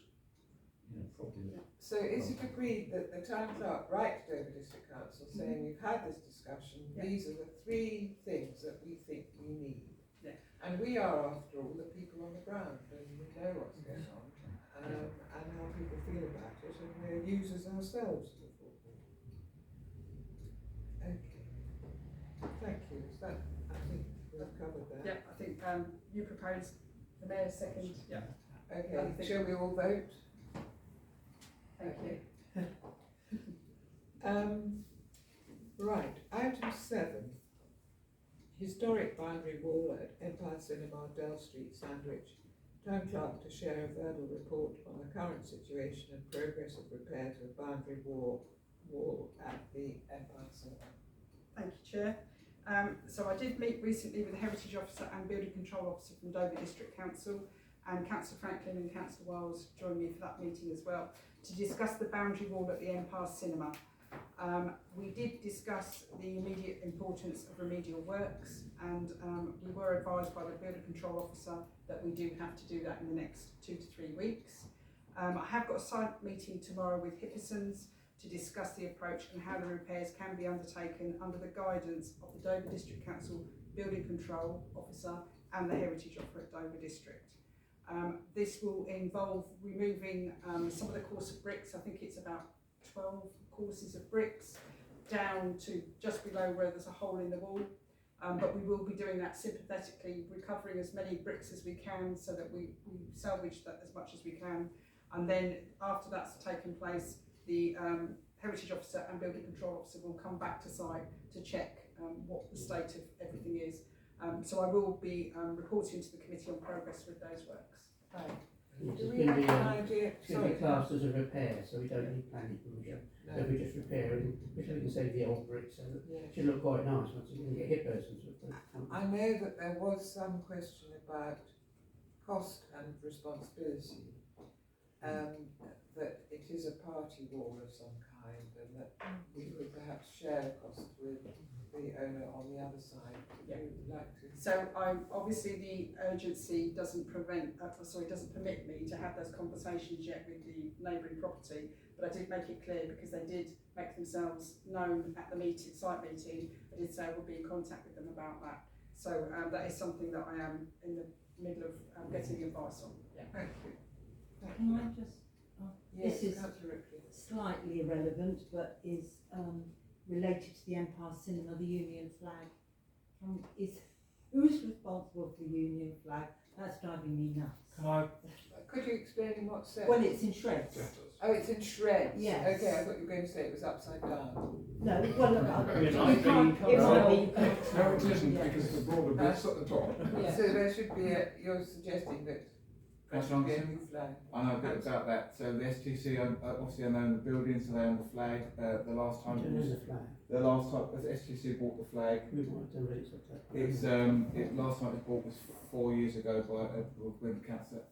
probably. So is it agreed that the town clerk write to Dover District Council saying we've had this discussion, these are the three things that we think we need? Yeah. And we are, after all, the people on the ground, and we know what's going on, and how people feel about it, and we're users ourselves of the forecourt. Okay. Thank you. Is that, I think we've covered that. Yeah, I think you proposed, the mayor second. Yeah. Okay, shall we all vote? Thank you. Right, item 7. Historic boundary wall at Empire Cinema, Dell Street, Sandwich. Town clerk to share a verbal report on the current situation and progress of repair to the boundary wall at the Empire Cinema. Thank you, Chair. So I did meet recently with the Heritage Officer and Building Control Officer from Dover District Council, and Councillor Franklin and Councillor Wiles joined me for that meeting as well, to discuss the boundary wall at the Empire Cinema. We did discuss the immediate importance of remedial works, and we were advised by the Building Control Officer that we do have to do that in the next 2 to 3 weeks. I have got a site meeting tomorrow with Hippersons to discuss the approach and how the repairs can be undertaken under the guidance of the Dover District Council Building Control Officer and the Heritage Officer at Dover District. This will involve removing some of the course of bricks. I think it's about 12 courses of bricks down to just below where there's a hole in the wall. But we will be doing that sympathetically, recovering as many bricks as we can so that we salvage that as much as we can. And then after that's taken place, the Heritage Officer and Building Control Officer will come back to site to check what the state of everything is. So I will be reporting to the Committee on Progress with those works. Right. It's Do we going have to be, an idea? it's going to be classed as a repair, so we don't need planning permission. No. So we just repair it, which we can save the old bricks, so it Yeah. should look quite nice once we can get hit persons with them. I know that there was some question about cost and responsibility, that it is a party wall of some kind, and that we could perhaps share the cost with the owner on the other side. Yeah. Would you like to? So obviously the urgency doesn't doesn't permit me to have those conversations yet with the neighbouring property, but I did make it clear, because they did make themselves known at the site meeting. I did say I would be in contact with them about that. So that is something that I am in the middle of getting advice on. Yeah. Thank you. Thank Can you. I just, Yes, this is Councillor Ripley. slightly irrelevant, but is related to the Empire Cinema, the Union flag. Who is responsible for the Union flag? That's driving me nuts. Can I? Could you explain in what sense? Well, it's in shreds. Oh, it's in shreds? Yes. Okay, I thought you were going to say it was upside down. No, well, look, It you might be, can't, it might be, you can't. No, it isn't, Yeah. because the broader bits at the top. Yeah. So there should be you're suggesting that Councillor Be a Anderson? new flag. I know a bit about that. So the STC, obviously I know the building, so they own the flag. The last time I it don't know was, the flag. the last time the STC bought the flag, We might have done it like that. it's last time it was bought was 4 years ago by when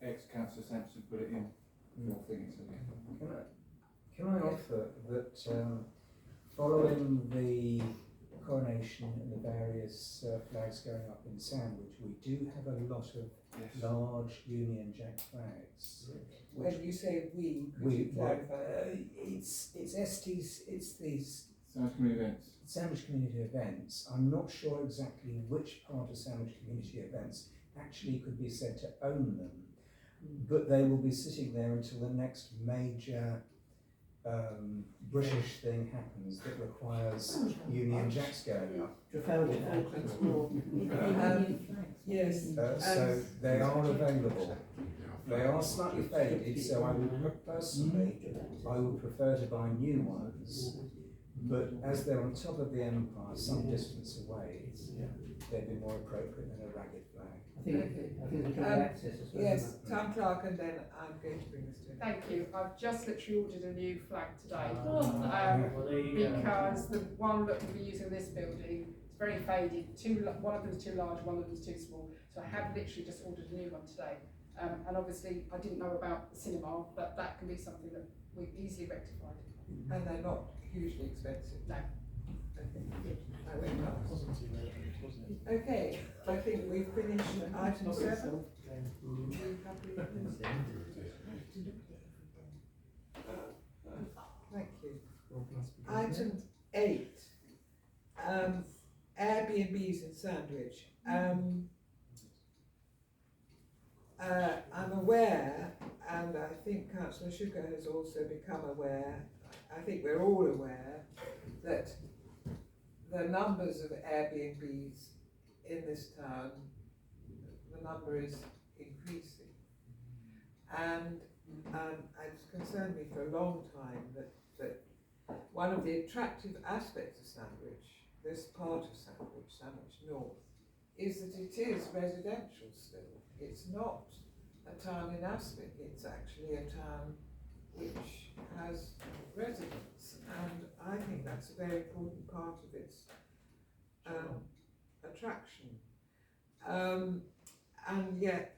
ex-councillor Sampson put it in. Your thing, so yeah. Can I offer that following the coronation and the various flags going up in Sandwich, we do have a lot of Yes. large Union Jack flags. When you say we, could We, you clarify? it's ST's, it's these Sounds community events. Sandwich Community Events. I'm not sure exactly which part of Sandwich Community Events actually could be said to own them, but they will be sitting there until the next major British thing happens that requires Union Jacks going up. Trafalgar Day. Yes. So they are available. They are slightly faded, so I would personally, I would prefer to buy new ones. But as they're on top of the Empire, some distance away, they'd be more appropriate than a ragged flag. I think we can have access as well. Yes, Town Clerk, and then I'm going to bring this to. Thank you. I've just literally ordered a new flag today. Well, there you go. Because the one that we'll be using in this building is very faded. One of them is too large, one of them is too small. So I have literally just ordered a new one today. And obviously I didn't know about the cinema, but that can be something that we've easily rectified. And they're not hugely expensive. No. Okay. I went It past. wasn't too relevant, wasn't it? Okay, I think we've finished item 7. Okay. Are you happy with this? Thank you. Item 8, Airbnbs in Sandwich. I'm aware, and I think Councillor Sugar has also become aware, I think we're all aware, that the numbers of Airbnbs in this town, the number is increasing. And it's concerned me for a long time that one of the attractive aspects of Sandwich, this part of Sandwich North, is that it is residential still. It's not a town in aspect, it's actually a town which has residents, and I think that's a very important part of its attraction. And yet,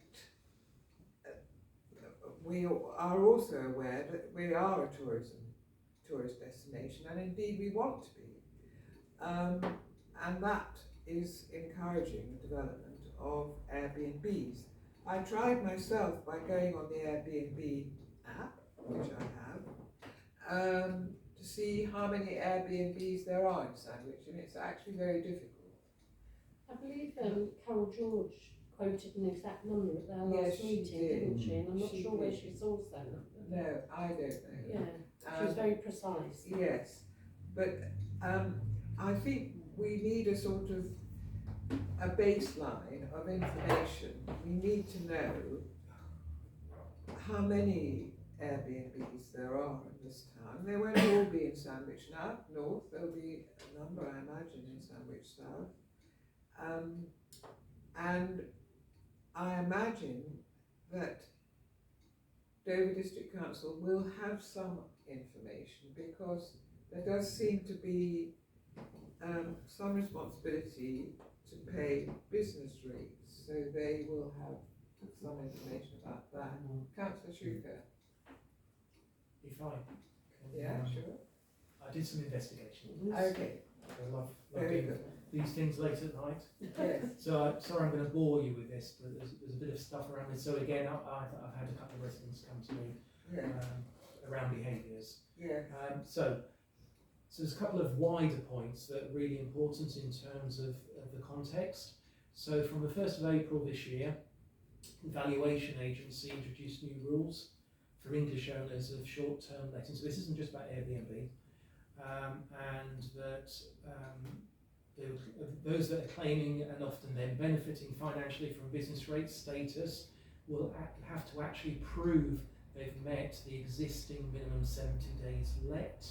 we are also aware that we are a tourist destination, and indeed we want to be. And that is encouraging the development of Airbnbs. I tried myself by going on the Airbnb app, which I have, to see how many Airbnbs there are in Sandwich, and it's actually very difficult. I believe Carol George quoted an exact number at their Yes, last she meeting, did. didn't she? And I'm not She sure where did. she sourced that number. No, I don't know. Yeah, she was very precise. Yes, but I think we need a sort of a baseline of information. We need to know how many Airbnbs there are in this town. They won't all be in Sandwich North. There'll be a number, I imagine, in Sandwich South. And I imagine that Dover District Council will have some information, because there does seem to be some responsibility to pay business rates, so they will have some information about that. Councillor Schuker? If I can, Yeah, sure. I did some investigation. Okay, I love very doing good. these things late at night. Yes, So I'm sorry I'm going to bore you with this, but there's a bit of stuff around it. So again, I've had a couple of residents come to me yeah, around behaviours. yeah. So there's a couple of wider points that are really important in terms of the context. So from the 1st of April this year, the Valuation Agency introduced new rules for English owners of short-term lettings. So this isn't just about Airbnb, and that those that are claiming and often then benefiting financially from business rate status will have to actually prove they've met the existing minimum 70 days let.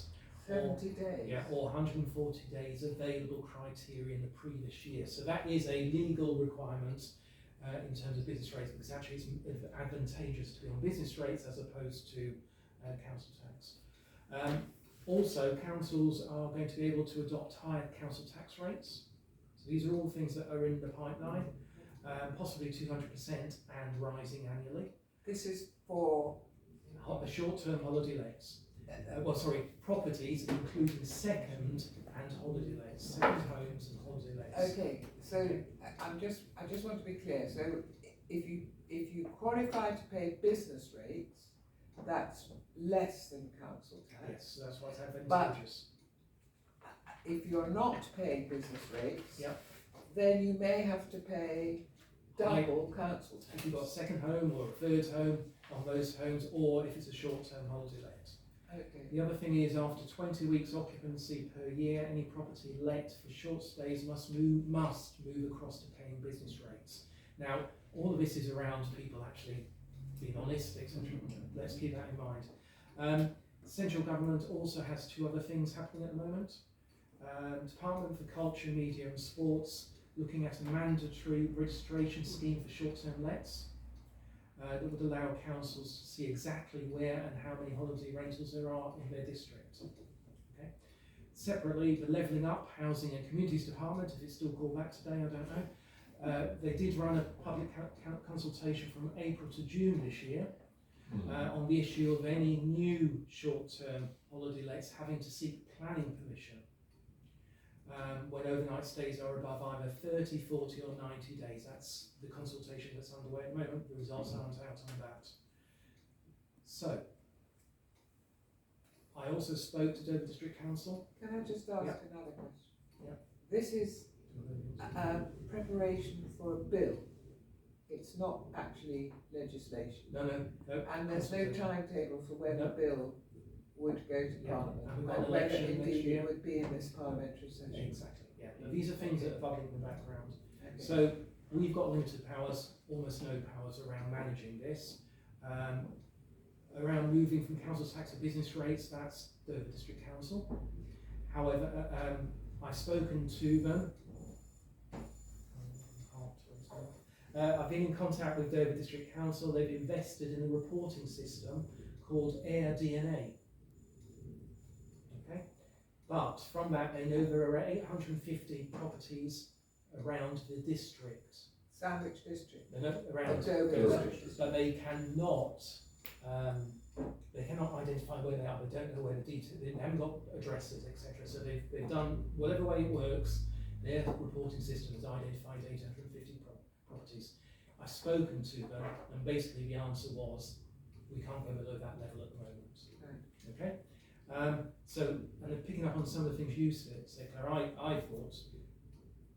70 days. Yeah, or 140 days available criteria in the previous year. So that is a legal requirement in terms of business rates, because actually it's advantageous to be on business rates as opposed to council tax. Also, councils are going to be able to adopt higher council tax rates. So these are all things that are in the pipeline, possibly 200% and rising annually. This is for Short-term holiday lets. Properties including second and holiday lets, second homes and holiday lets. okay. So I just want to be clear. So if you qualify to pay business rates, that's less than council tax. Yes, that's what's But- advantageous. If you're not paying business rates, Yep. then you may have to pay double council If tax. you've got a second home or a third home on those homes, or if it's a short-term holiday let. Okay. The other thing is, after 20 weeks occupancy per year, any property let for short stays must move across to paying business rates. Now, all of this is around people actually being honest, etc. Let's keep that in mind. Central government also has two other things happening at the moment. Department for Culture, Media and Sports looking at a mandatory registration scheme for short-term lets that would allow councils to see exactly where and how many holiday rentals there are in their district. Okay. Separately, the Levelling Up Housing and Communities Department, if it's still called that today, I don't know. They did run a public consultation from April to June this year on the issue of any new short-term holiday lets having to seek planning permission when overnight stays are above either 30, 40 or 90 days. That's the consultation that's underway at the moment. The results aren't out on that. So, I also spoke to Dover District Council. Can I just ask Yep. another question? Yep. This is preparation for a bill. It's not actually legislation. No. And there's no consultation. timetable for when No. the bill would go to Yeah, Parliament, and we've got and an whether election next indeed year. it would be in this parliamentary session. Exactly, yeah. Now, these are things that are bubbling in the background. Okay. So we've got limited powers, almost no powers around managing this. Around moving from council tax to business rates, that's the District Council. However, I've spoken to them. I've been in contact with Dover District Council. They've invested in a reporting system called Air DNA. Okay, but from that they know there are 850 properties around the district. Sandwich District. Around, Dover. but they cannot identify where they are. They don't know where the detail. They haven't got addresses, etc. So they've done whatever way it works. Their reporting system has identified 850 properties. I've spoken to them, and basically the answer was we can't go below that level at the moment. Right. Okay. So, and then picking up on some of the things you said, Claire, I thought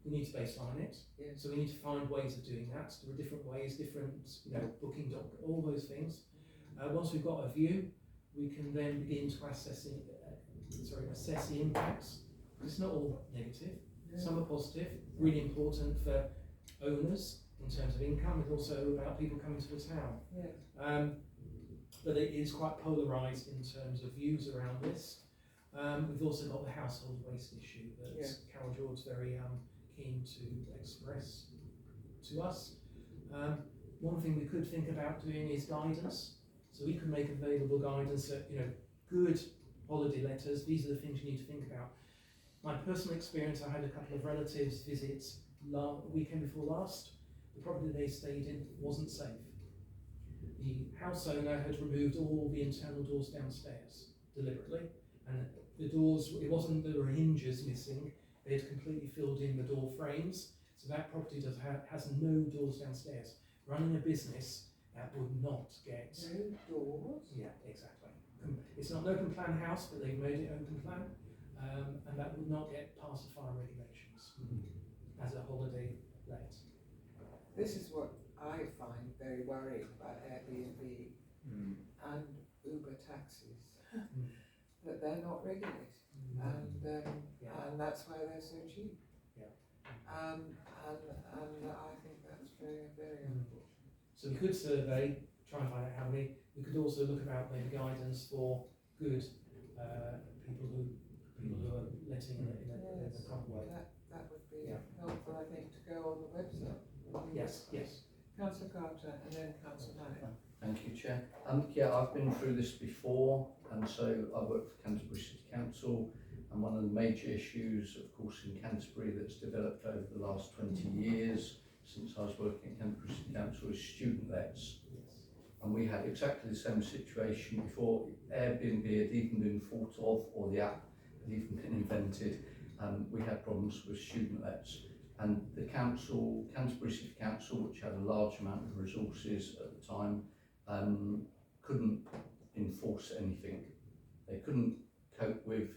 we need to baseline it. Yes. So we need to find ways of doing that. There are different ways, different, booking doc, all those things. Once we've got a view, we can then begin to assess the impacts. It's not all negative. Yeah. Some are positive, really important for owners in terms of income, and also about people coming to the town. Yes. But it is quite polarised in terms of views around this. We've also got the household waste issue that Carol George's very keen to express to us. One thing we could think about doing is guidance. So we could make available guidance that, good holiday letters, these are the things you need to think about. My personal experience, I had a couple of relatives visit weekend before last. The property they stayed in wasn't safe. The house owner had removed all the internal doors downstairs deliberately, and the doors, it wasn't there were hinges missing, they had completely filled in the door frames, so that property has no doors downstairs. Running a business, that would not get... No doors? Yeah, exactly. It's not an open plan house, but they've made it open plan, and that would not get past the fire regulations as a holiday let. This is what I find very worrying about Airbnb and Uber taxis, that they're not regulated, and that's why they're so cheap. Yeah. And I think that's very, very unfortunate. So we could survey, try and find out how many. We could also look about maybe guidance for good people who are letting in a proper way. That would be helpful, I think, to go on the website. Yes. Councillor Carter and then Councillor Malik. Thank you, Chair. Yeah, I've been through this before, and so I work for Canterbury City Council, and one of the major issues, of course, in Canterbury that's developed over the last 20 years since I was working at Canterbury City Council is student lets. And we had exactly the same situation before Airbnb had even been thought of, or the app had even been invented. We had problems with student lets. And the council, Canterbury City Council, which had a large amount of resources at the time, couldn't enforce anything. They couldn't cope with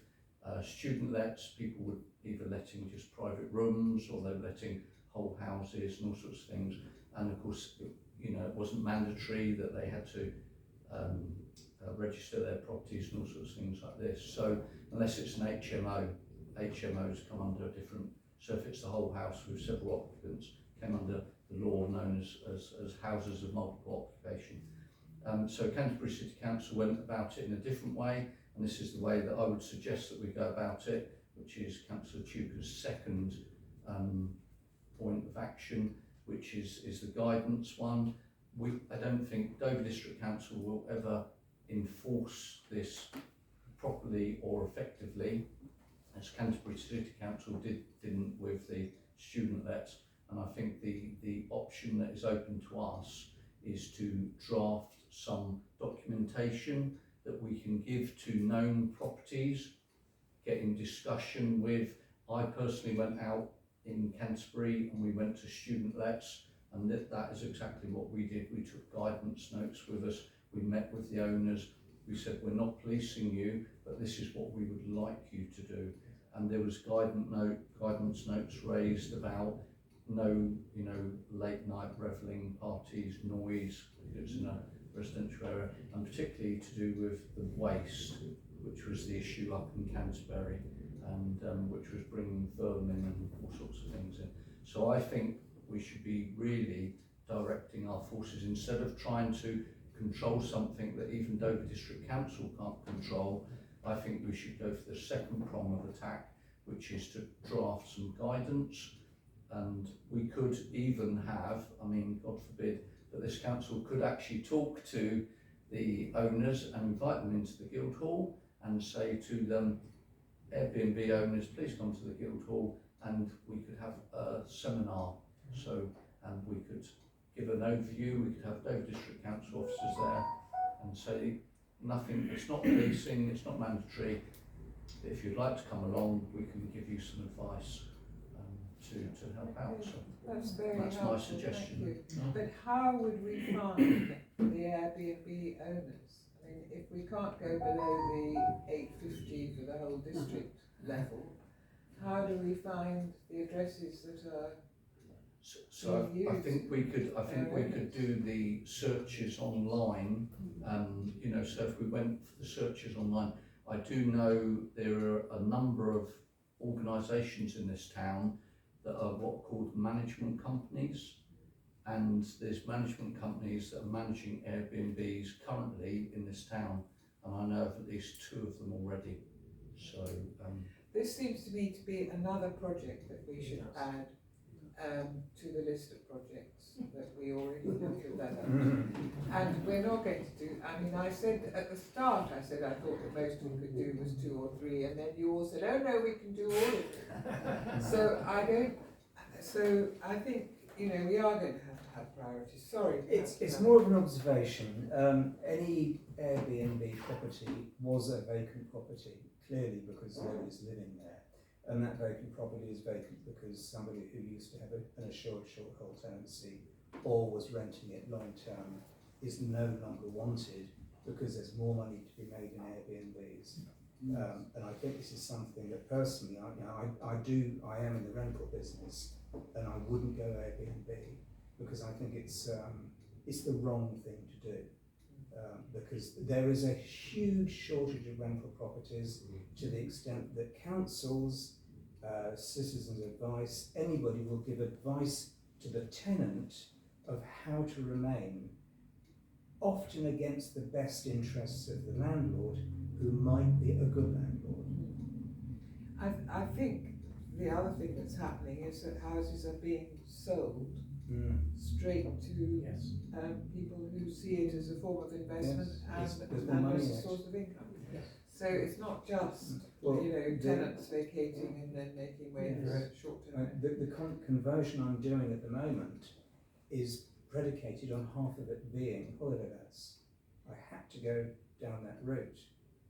student lets. People were either letting just private rooms, or they were letting whole houses and all sorts of things. And of course, you know, it wasn't mandatory that they had to register their properties and all sorts of things like this. So unless it's an HMO, HMOs come under a different. So if it's the whole house with several occupants, came under the law known as houses of multiple occupation. So Canterbury City Council went about it in a different way, and this is the way that I would suggest that we go about it, which is Councillor Tuker's second point of action, which is the guidance one. I don't think Dover District Council will ever enforce this properly or effectively, as Canterbury City Council didn't with the student lets. And I think the option that is open to us is to draft some documentation that we can give to known properties, get in discussion with. I personally went out in Canterbury and we went to student lets, and that is exactly what we did. We took guidance notes with us, we met with the owners, we said we're not policing you, but this is what we would like you to do. And there was guidance notes raised about no, late night revelling, parties, noise, because it's in a residential area, and particularly to do with the waste, which was the issue up in Canterbury, and which was bringing vermin and all sorts of things in. So I think we should be really directing our forces, instead of trying to control something that even Dover District Council can't control. I think we should go for the second prong of attack, which is to draft some guidance. And we could even have, God forbid, that this council could actually talk to the owners and invite them into the Guildhall and say to them, Airbnb owners, please come to the Guildhall, and we could have a seminar. So, and we could give an overview, we could have Dover District Council officers there and say, nothing, it's not policing, it's not mandatory. If you'd like to come along, we can give you some advice to help out. So that's very that's helpful, my suggestion. But how would we find the Airbnb owners? If we can't go below the 850 for the whole district level, how do we find the addresses that are? So I think we could do the searches online. So if we went for the searches online, I do know there are a number of organisations in this town that are what are called management companies, and there's management companies that are managing Airbnbs currently in this town, and I know of at least 2 of them already. So this seems to me to be another project that we should add to the list of projects that we already have developed. And we're not going to do, I said at the start, I thought the most we could do was 2 or 3, and then you all said, oh no, we can do all of it. So I think, we are going to have priorities. Sorry. It's more of an observation. Any Airbnb property was a vacant property, clearly because nobody's living there. And that vacant property is vacant because somebody who used to have an assured short-hold tenancy or was renting it long-term is no longer wanted because there's more money to be made in Airbnbs. And I think this is something that personally, I am in the rental business, and I wouldn't go Airbnb because I think it's the wrong thing to do. Because there is a huge shortage of rental properties to the extent that councils, citizens' advice, anybody will give advice to the tenant of how to remain, often against the best interests of the landlord, who might be a good landlord. I think the other thing that's happening is that houses are being sold straight to Yes. people who see it as a form of investment Yes, and, there's more and money as in a it. source of income. Yes. So it's not just, Well, you know, the- tenants vacating and then making way for a short-term rent. The conversion I'm doing at the moment is predicated on half of it being holiday lets. I had to go down that route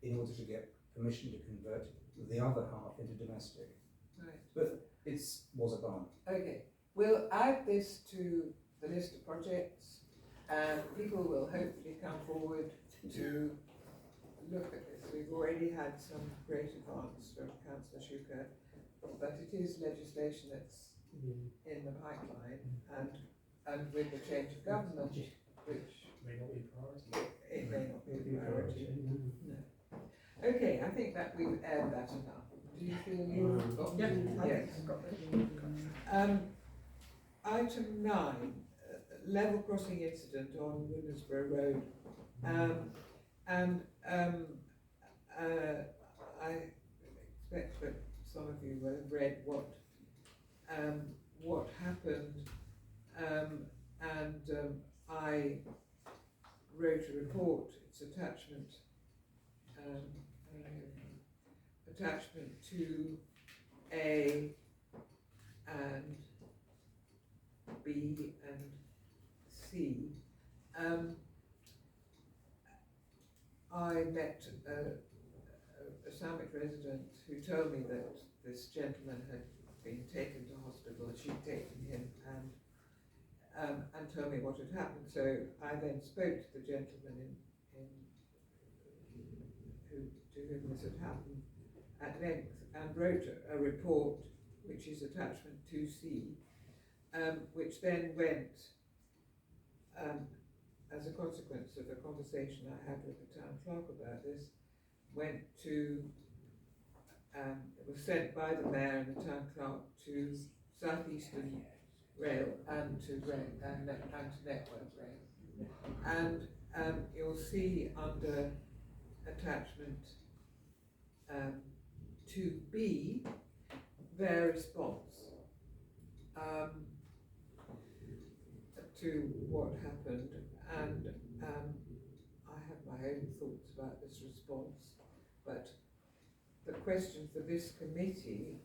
in order to get permission to convert the other half into domestic. Right. But it was a barn. Okay, we'll add this to the list of projects and people will hopefully come forward to look at this. We've already had some great advance from Councillor Schuker, but it is legislation that's in the pipeline and with the change of government, which May not be a priority. it may not be a priority. No. Okay, I think that we've aired that enough. Do you feel you've got? Yeah, Yes. I've got it. Item 9, level crossing incident on Woodlandsborough Road. I expect that some of you will have read what happened, I wrote a report. It's attachment 2A and B and C. I met a Sandwich resident who told me that this gentleman had been taken to hospital, she'd taken him, and told me what had happened. So I then spoke to the gentleman to whom this had happened at length and wrote a report, which is attachment 2C, which then went, as a consequence of a conversation I had with the town clerk about this, went to, it was sent by the mayor and the town clerk to South Eastern Rail and to Network Rail. And you'll see under attachment 2B their response to what happened, and I have my own thoughts about this response, but the question for this committee,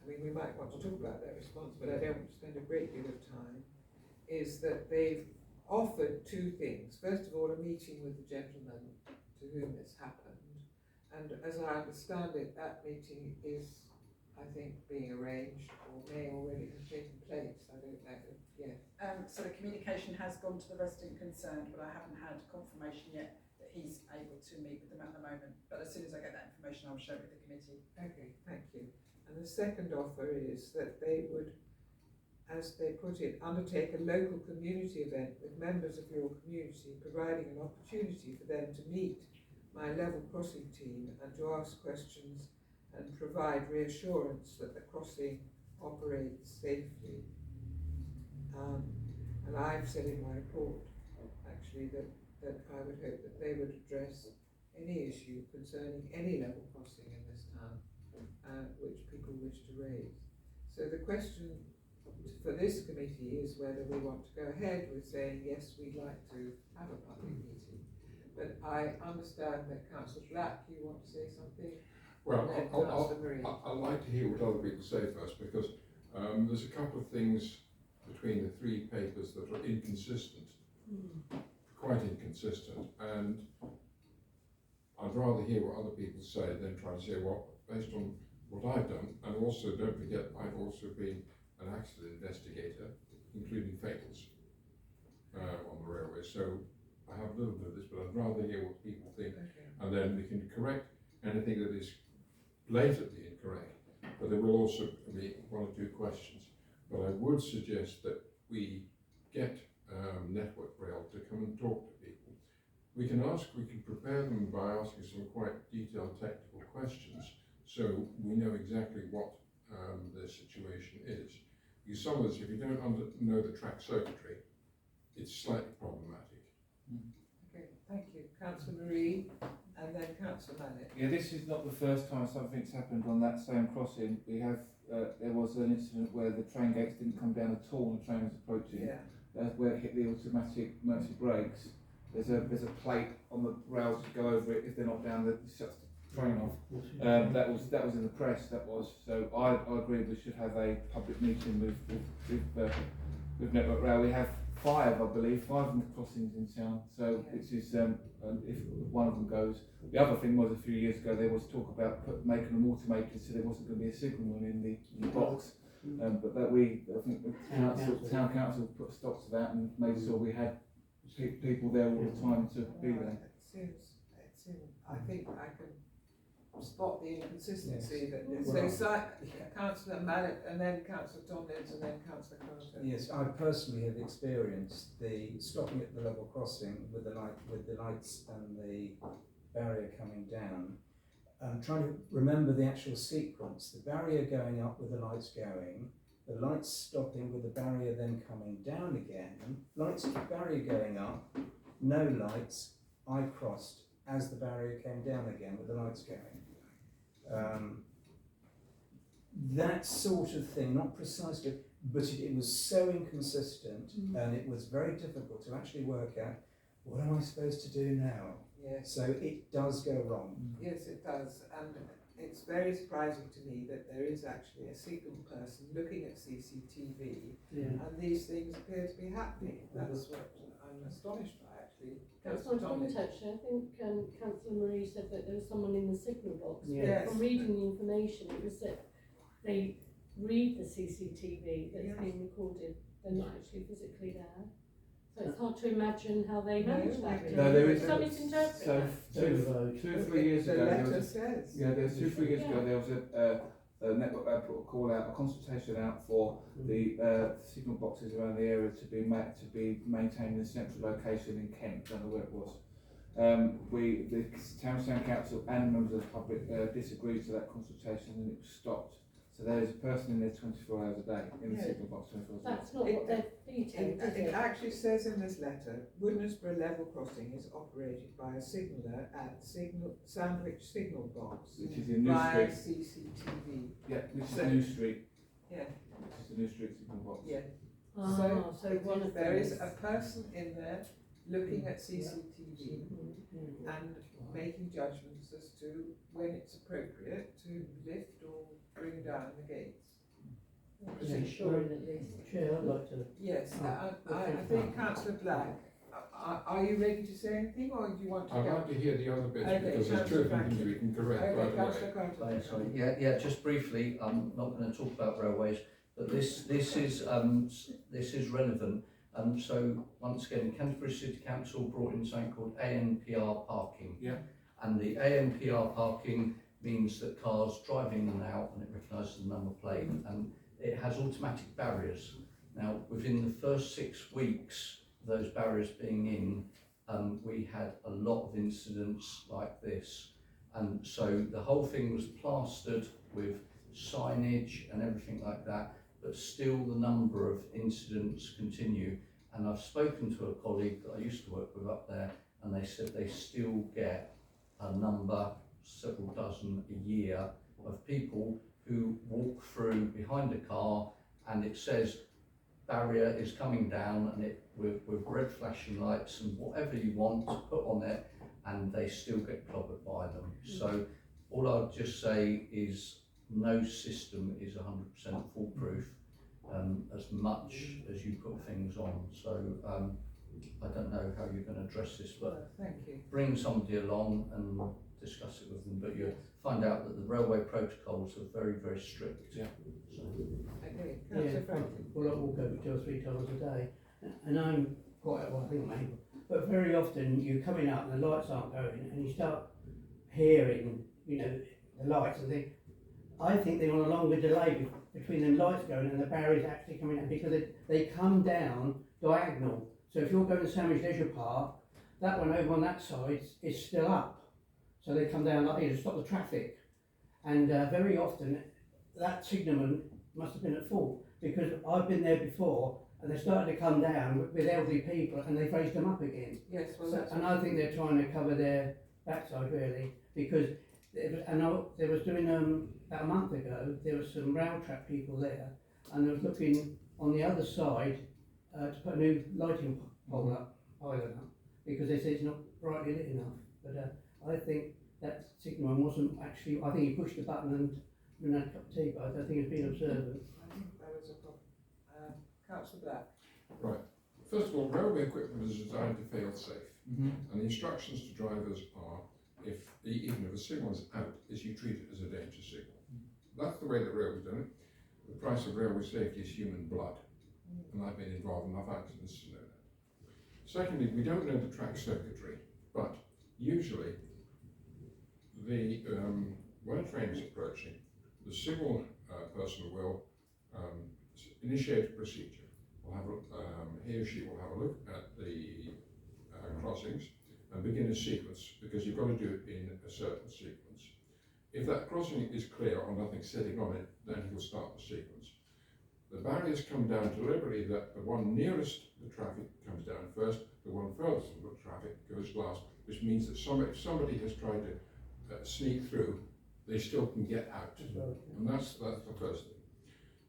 I mean, we might want to talk about their response, but I don't want to spend a great deal of time, is that they've offered 2 things. First of all, a meeting with the gentleman to whom this happened, and as I understand it, that meeting is, I think, being arranged or may already have taken place. I don't know. Yes. So the communication has gone to the resident concerned, but I haven't had confirmation yet that he's able to meet with them at the moment. But as soon as I get that information, I'll share it with the committee. Okay, thank you. And the second offer is that they would, as they put it, undertake a local community event with members of your community, providing an opportunity for them to meet my level crossing team and to ask questions and provide reassurance that the crossing operates safely. And I've said in my report, actually, that I would hope that they would address any issue concerning any level crossing in this town, which people wish to raise. So the question for this committee is whether we want to go ahead with saying, yes, we'd like to have a public meeting. But I understand that Councillor Black, you want to say something? Well, And then Councillor Marie. I'd like to hear what other people say first, because there's a couple of things between the 3 papers that are inconsistent, quite inconsistent, and I'd rather hear what other people say than try to say, well, based on what I've done, and also don't forget, I've also been an accident investigator, including fatals on the railway, so I have a little bit of this, but I'd rather hear what people think, Okay. and then we can correct anything that is blatantly incorrect, but there will also be 1 or 2 questions. But I would suggest that we get Network Rail to come and talk to people. We can prepare them by asking some quite detailed technical questions, so we know exactly what their situation is. Because some of this, if you don't know the track circuitry, it's slightly problematic. Okay, thank you. Councillor Marie and then Councillor Mallet. Yeah, this is not the first time something's happened on that same crossing. We have there was an incident where the train gates didn't come down at all and the train was approaching. Yeah. Where it hit the automatic emergency brakes. There's a plate on the rails to go over it. If they're not down, it shuts the train off. That was in the press. That was so. I agree. We should have a public meeting with Network Rail. We have 5, I believe, 5 of the crossings in town. So which is if one of them goes. The other thing was a few years ago there was talk about making them automated, so there wasn't going to be a signalman in the box. But that I think the town council put a stop to that and made sure we had people there all the time to be there. It seems, I think I can spot the inconsistency that there's Councillor Mallet and then Councillor Tomlins and then Councillor Carter. Yes, I personally have experienced the stopping at the level crossing with the lights and the barrier coming down. I'm trying to remember the actual sequence. The barrier going up with the lights going, the lights stopping with the barrier then coming down again, barrier going up, no lights, I crossed as the barrier came down again with the lights going. That sort of thing, not precisely, but it was so inconsistent and it was very difficult to actually work out, what am I supposed to do now? Yes. So it does go wrong. Yes, it does, and it's very surprising to me that there is actually a signal person looking at CCTV, and these things appear to be happening. That's what I'm astonished by, actually. That's my point, actually. I think Councillor Marie said that there was someone in the signal box. Yes. From reading the information, it was that they read the CCTV that's being recorded. They're not actually physically there. So it's hard to imagine how they manage that. No, there is Some misinterpret so that. 2 or 3 years The ago, letter says. there was 2 or 3 years ago there was a network that put a call out, a consultation out for the signal boxes around the area to be maintained in a central location in Kent. I don't know where it was. The town council and members of the public disagreed to that consultation and it was stopped. So there is a person in there 24 hours a day in the signal box 24 hours a day. That's not what they've detailed, is It it? actually says in this letter, Woodnesborough level crossing is operated by a signaller at Sandwich Signal Box Which is in New via Street. CCTV. Yeah, which is New Street. Yeah. Which is the New Street signal box. Yeah. So one of there them is a person in there looking at CCTV and making judgments as to when it's appropriate to lift or bring down the gates. Ensuring at least. Chair, I'd like to. Yes, I think Councillor Black, are you ready to say anything or do you want to I'd go? like to hear the other bits Okay, because there's 2 of them Councillor we can correct Okay, right away. Councillor Carter. Sorry, yeah, just briefly, I'm not going to talk about railways, but this is relevant. So once again, Canterbury City Council brought in something called ANPR parking. Yeah. And the ANPR parking means that cars driving in and out, and it recognises the number plate, and it has automatic barriers. Now, within the first 6 weeks, those barriers being in, we had a lot of incidents like this. And so the whole thing was plastered with signage and everything like that, but still the number of incidents continue. And I've spoken to a colleague that I used to work with up there, and they said they still get a number, several dozen a year, of people who walk through behind a car and it says barrier is coming down, and it with red flashing lights and whatever you want to put on it, and they still get clobbered by them. So all I'd just say is no system is 100% foolproof, as much as you put things on. So I don't know how you're going to address this, but Thank you. bring somebody along and discuss it with them. But you find out that the railway protocols are very, very strict. Yeah. So. Okay, Yeah, Councillor Franklin. well, I walk over 2 or 3 times a day, and I'm quite, well, I think I'm able, but very often you're coming up and the lights aren't going, and you start hearing, the lights, and I think they're on a longer delay between them lights going and the barriers actually coming out, because they come down diagonal. So if you're going to Sandwich Leisure Park, that one over on that side is still up. So they come down like here to stop the traffic. And very often that signalman must have been at fault, because I've been there before and they started to come down with elderly people and they've raised them up again. Yes, well, So, that's and I think they're trying to cover their backside really, because there was doing about a month ago, there were some rail track people there, and they were looking on the other side to put a new lighting pole up, island up, because they said it's not brightly lit enough. But I think that signalman wasn't actually, I think he pushed the button and had a cup of tea, but I don't think it's been observant. I think there was a problem. Councillor Black. Right. First of all, railway equipment is designed to fail safe. Mm-hmm. And the instructions to drivers are, even if a signal is out, is you treat it as a danger signal. That's the way the railway's done it. The price of railway safety is human blood. And I've been involved in enough accidents to know that. Secondly, we don't know the track circuitry, but usually when a train is approaching, the signal person will initiate a procedure. Will have he or she will have a look at the crossings and begin a sequence, because you've got to do it in a certain sequence. If that crossing is clear or nothing sitting on it, then he will start the sequence. The barriers come down deliberately that the one nearest the traffic comes down first, the one furthest from the traffic goes last, which means that if somebody has tried to sneak through, they still can get out. And that's the first thing.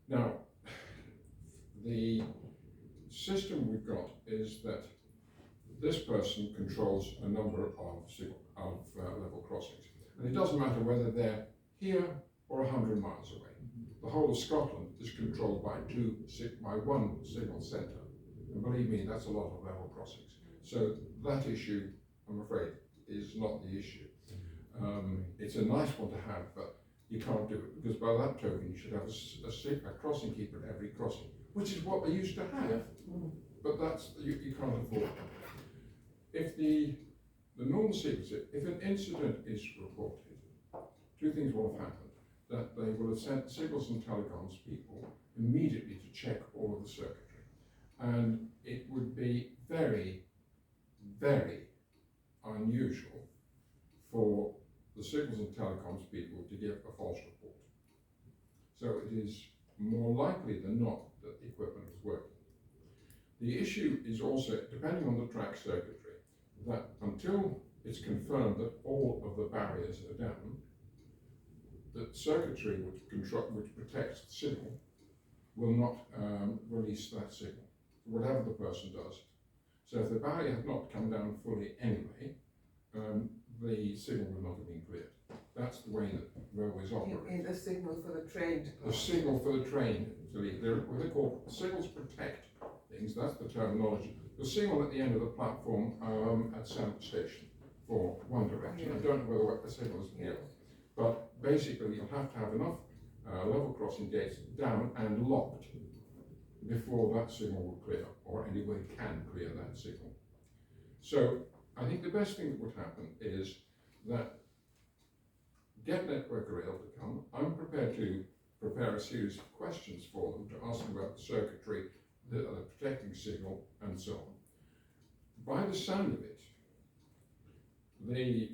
Now, the system we've got is that this person controls a number of level crossings. And it doesn't matter whether they're here or 100 miles away. The whole of Scotland is controlled by one signal centre. And believe me, that's a lot of level crossings. So that issue, I'm afraid, is not the issue. It's a nice one to have, but you can't do it, because by that token you should have a crossing keeper at every crossing, which is what they used to have, but that's you can't afford it. If the normal sequence, if an incident is reported, two things will have happened. That they will have sent signals and telecoms people immediately to check all of the circuitry, and it would be very, very unusual for the signals and telecoms people to give a false report. So it is more likely than not that the equipment is working. The issue is also, depending on the track circuitry, that until it's confirmed that all of the barriers are down, the circuitry which protects the signal will not release that signal, whatever the person does. So if the barrier had not come down fully anyway, the signal would not have been cleared. That's the way that railways operate. In the signal for the train to pass. The signal for the train to leave. What they call signals protect things, that's the terminology. The signal at the end of the platform at Sandwich Station for one direction. I don't know whether the signal is here. But basically, you'll have to have enough level crossing gates down and locked before that signal will clear, or anybody can clear that signal. So I think the best thing that would happen is that get Network Rail to come. I'm prepared to prepare a series of questions for them to ask them about the circuitry, the protecting signal, and so on. By the sound of it,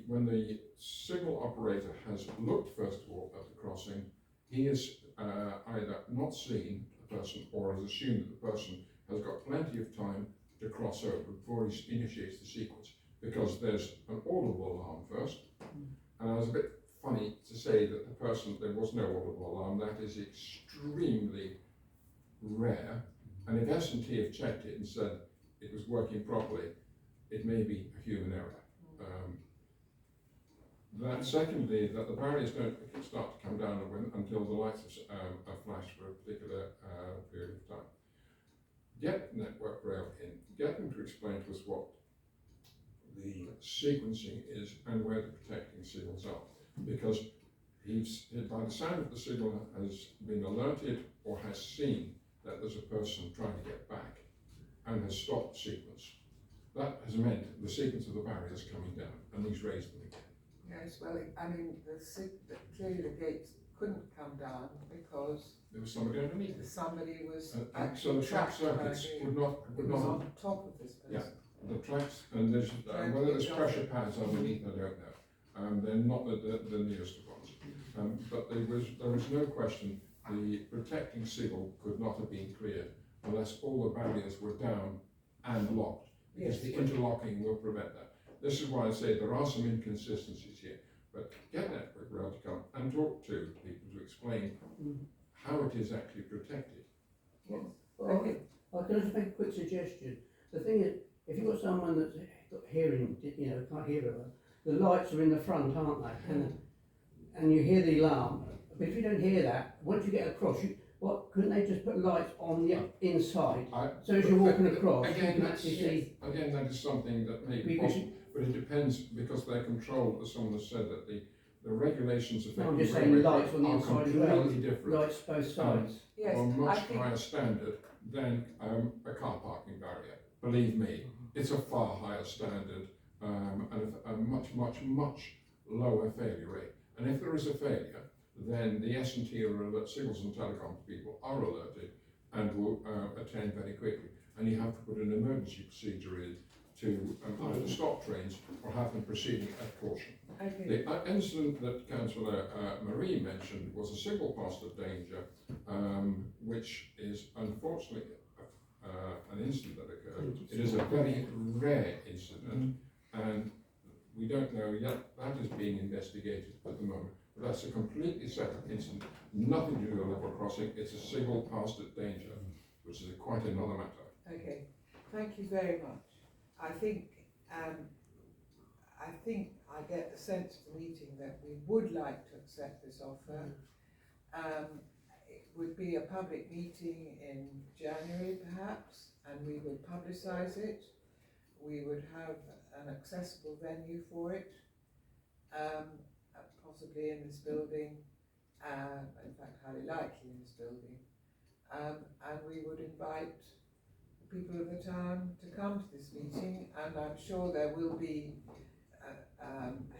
when the signal operator has looked first of all at the crossing, he has either not seen the person or has assumed that the person has got plenty of time to cross over before he initiates the sequence, because there's an audible alarm first. And I was a bit funny to say that there was no audible alarm. That is extremely rare. And if S&T have checked it and said it was working properly, it may be a human error. Secondly, that the barriers don't start to come down until the lights are flashed for a particular period of time. Get Network Rail in, get them to explain to us what the sequencing is and where the protecting signals are, because by the sound of the signal has been alerted or has seen that there's a person trying to get back and has stopped the sequence. That has meant the sequence of the barriers coming down, and he's raised them again. Yes, well, clearly the gates couldn't come down because there was somebody underneath it. Somebody was So actually the track trapped circuits would not. on top of this person. Yeah, the tracks, and there's whether there's pressure pads underneath, I don't know. They're not the nearest ones. But there was no question the protecting signal could not have been cleared unless all the barriers were down and locked, because the interlocking will prevent that. This is why I say there are some inconsistencies here. But get Network Rail to come and talk to people to explain how it is actually protected. Yes. Well, I can just make a quick suggestion. The thing is, if you've got someone that's got hearing, can't hear very well, the lights are in the front, aren't they? And you hear the alarm. But if you don't hear that, once you get across, couldn't they just put lights on the inside? So as you're walking across, you can actually see. Again, that is something that may be possible, but it depends because they're controlled, as someone has said, that the regulations affecting I'm just saying lights on the are inside as well. completely different. Lights both sides. Yes, Are I much think, higher standard than a car parking barrier. Believe me, it's a far higher standard and a much lower failure rate. And if there is a failure, then the S&T Signals and Telecoms people are alerted and will attend very quickly. And you have to put an emergency procedure in to either stop trains or have them proceeding at caution. okay, The incident that Councillor Marie mentioned was a signal past of danger, which is unfortunately an incident that occurred. It is a very rare incident, and we don't know yet. That is being investigated at the moment. But that's a completely separate incident, nothing to do with a level crossing. It's a signal past of danger, which is quite another matter. okay. Thank you very much. I think I get the sense of the meeting that we would like to accept this offer. It would be a public meeting in January perhaps, and we would publicise it. We would have an accessible venue for it, possibly in this building, in fact highly likely in this building, and we would invite the people of the town to come to this meeting, and I'm sure there will be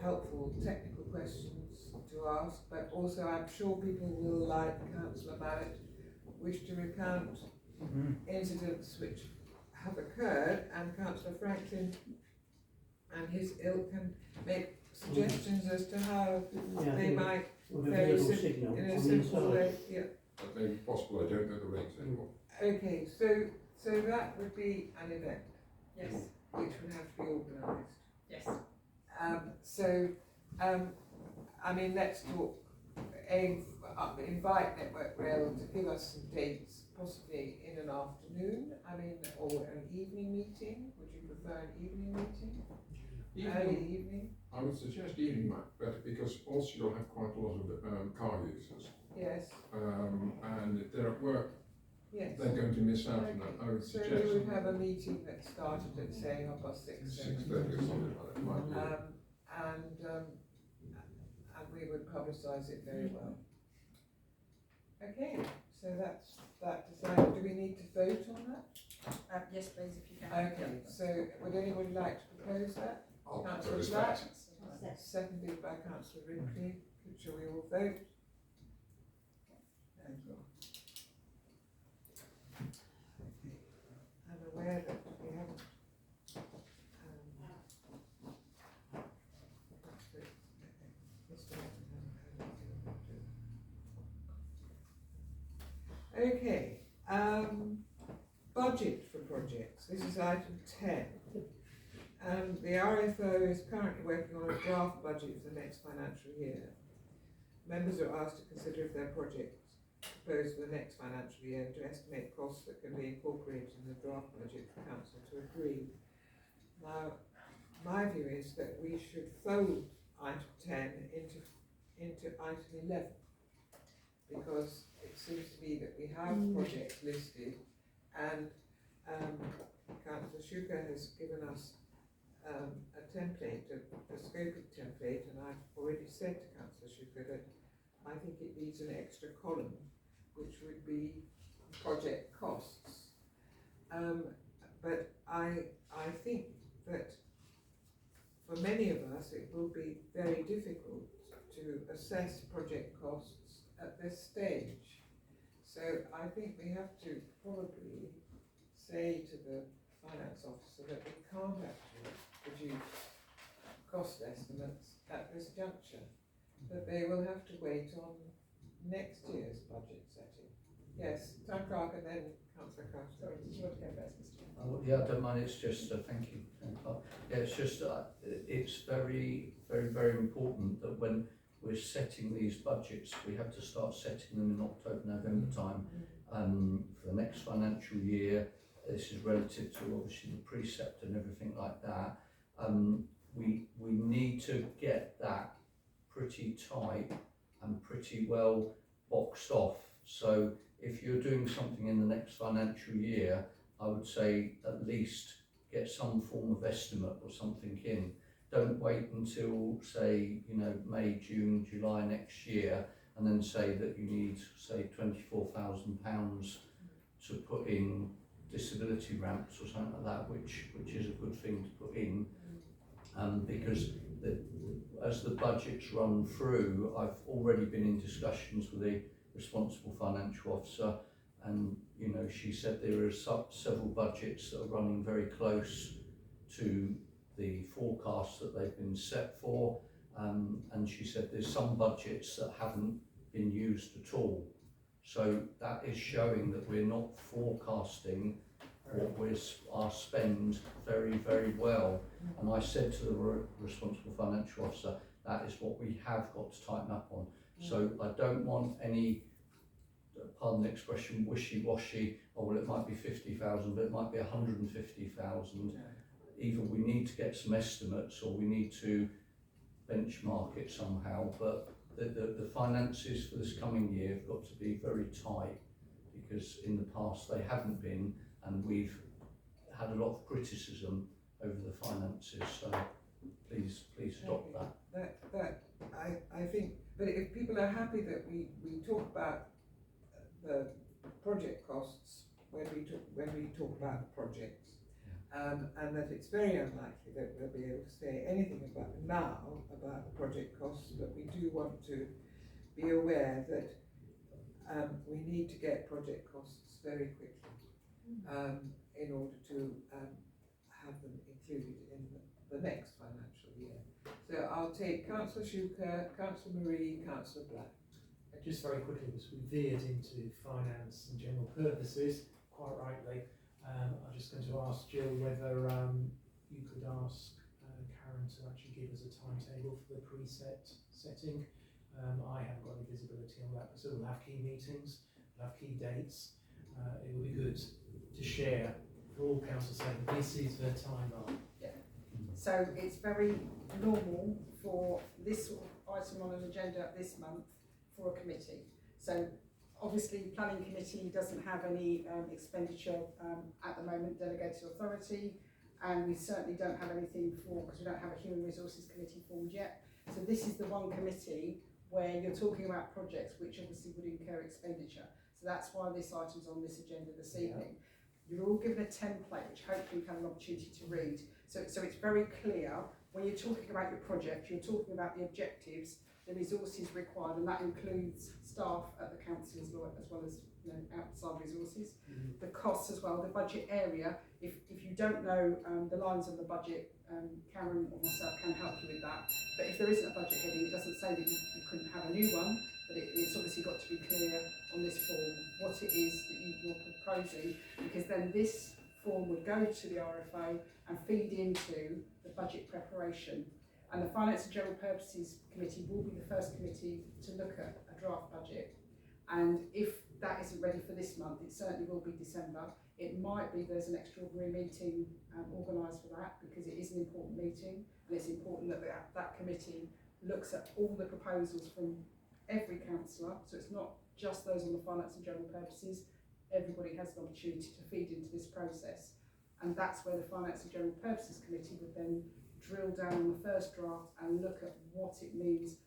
helpful technical questions to ask, but also I'm sure people will, like Councillor Mallet, wish to recount incidents which have occurred, and Councillor Franklin and his ilk can make suggestions as to how they might very signal in a on the simple inside. way. Yeah. That may be possible. I don't know the regs anymore. Okay, so that would be an event. Yes. Which would have to be organised. Yes. I mean, let's talk, invite Network Rail to give us some dates, possibly in an afternoon, or an evening meeting. Would you prefer an evening meeting? Early evening? I would suggest evening might be better because also you'll have quite a lot of car users. Yes. And if they're at work, Yes. they're going to miss out on that. I would So suggest we would have a meeting that started at say 6:30. 6:30 or something like that. Might be. And we would publicise it very well. Okay, so that's that decided. Do we need to vote on that? Yes, please, if you can. Okay, so would anybody like to propose that? I'll Councillor propose Black, that. seconded by Councillor Ripley. Shall we all vote? Thank you. Okay. I'm aware that we haven't. Okay, budget for projects. This is item 10. The RFO is currently working on a draft budget for the next financial year. Members are asked to consider if their projects proposed for the next financial year and to estimate costs that can be incorporated in the draft budget for council to agree. Now, my view is that we should fold item 10 into item 11, because it seems to me that we have projects listed, and Councillor Shuker has given us a template, a scoping template, and I've already said to Councillor Shuker that I think it needs an extra column, which would be project costs. But I think that for many of us it will be very difficult to assess project costs at this stage. So I think we have to probably say to the finance officer that we can't actually produce cost estimates at this juncture, that they will have to wait on next year's budget setting. Yes, Town Clerk and then Councillor Carter. Sorry, did you want to go first, Mr. Chairman? Oh, yeah, I don't mind, it's just, thank you. Yeah, it's just, it's very, very, very important that when we're setting these budgets, we have to start setting them in October, November time, for the next financial year. This is relative to obviously the precept and everything like that. We need to get that pretty tight and pretty well boxed off. So if you're doing something in the next financial year, I would say at least get some form of estimate or something in. Don't wait until, say, you know, May, June, July next year and then say that you need, say, £24,000 to put in disability ramps or something like that, which is a good thing to put in, because as the budgets run through, I've already been in discussions with the responsible financial officer, and you know, she said there are several budgets that are running very close to the forecasts that they've been set for, and she said there's some budgets that haven't been used at all. So that is showing that we're not forecasting our spend very, very well. And I said to the responsible financial officer, that is what we have got to tighten up on. So I don't want any, pardon the expression, wishy-washy, oh well it might be 50,000 but it might be 150,000. Either we need to get some estimates or we need to benchmark it somehow, but the finances for this coming year have got to be very tight, because in the past they haven't been, and we've had a lot of criticism over the finances, so please stop that. I think, but if people are happy that we talk about the project costs when we talk about the projects, and that it's very unlikely that we'll be able to say anything about the project costs, but we do want to be aware that we need to get project costs very quickly in order to have them included in the next financial year. So I'll take Councillor Shuker, Councillor Marie, Councillor Black. Just very quickly, because we veered into finance and general purposes, quite rightly. I'm just going to ask Jill whether you could ask Karen to actually give us a timetable for the preset setting. I haven't got any visibility on that, so we'll have key meetings, we'll have key dates. It would be good to share for all councils saying this is the timeline. Yeah. So it's very normal for this sort of item on an agenda this month for a committee. So obviously planning committee doesn't have any expenditure at the moment, delegated authority, and we certainly don't have anything for, because we don't have a human resources committee formed yet. So this is the one committee where you're talking about projects which obviously would incur expenditure. So that's why this item's on this agenda this evening. You're all given a template which hopefully you've had an opportunity to read. So it's very clear when you're talking about your project, you're talking about the objectives, the resources required, and that includes staff at the council as well as outside resources, the costs as well, the budget area. If you don't know the lines on the budget, Karen or myself can help you with that. But if there isn't a budget heading, it doesn't say that you couldn't have a new one, but it's obviously got to be clear on this form what it is that you're proposing, because then this form would go to the RFO and feed into the budget preparation. And the Finance and General Purposes Committee will be the first committee to look at a draft budget. And if that isn't ready for this month, it certainly will be December. It might be there's an extraordinary meeting organised for that, because it is an important meeting, and it's important that that committee looks at all the proposals from every councillor. So it's not just those on the Finance and General Purposes. Everybody has an opportunity to feed into this process. And that's where the Finance and General Purposes Committee would then drill down on the first draft and look at what it means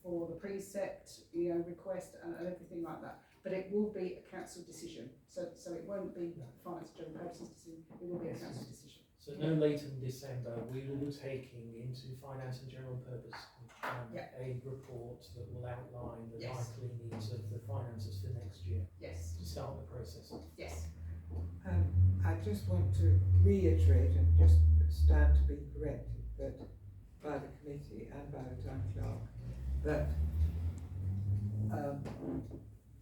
for the precept, request and everything like that. But it will be a council decision. So it won't be Finance and General Purposes decision, it will be a council decision. So no later than December, we will be taking into Finance and General Purpose a report that will outline the likely needs of the finances for next year. Yes. To start the process. Yes. I just want to reiterate and just stand to be corrected that by the committee and by the town clerk that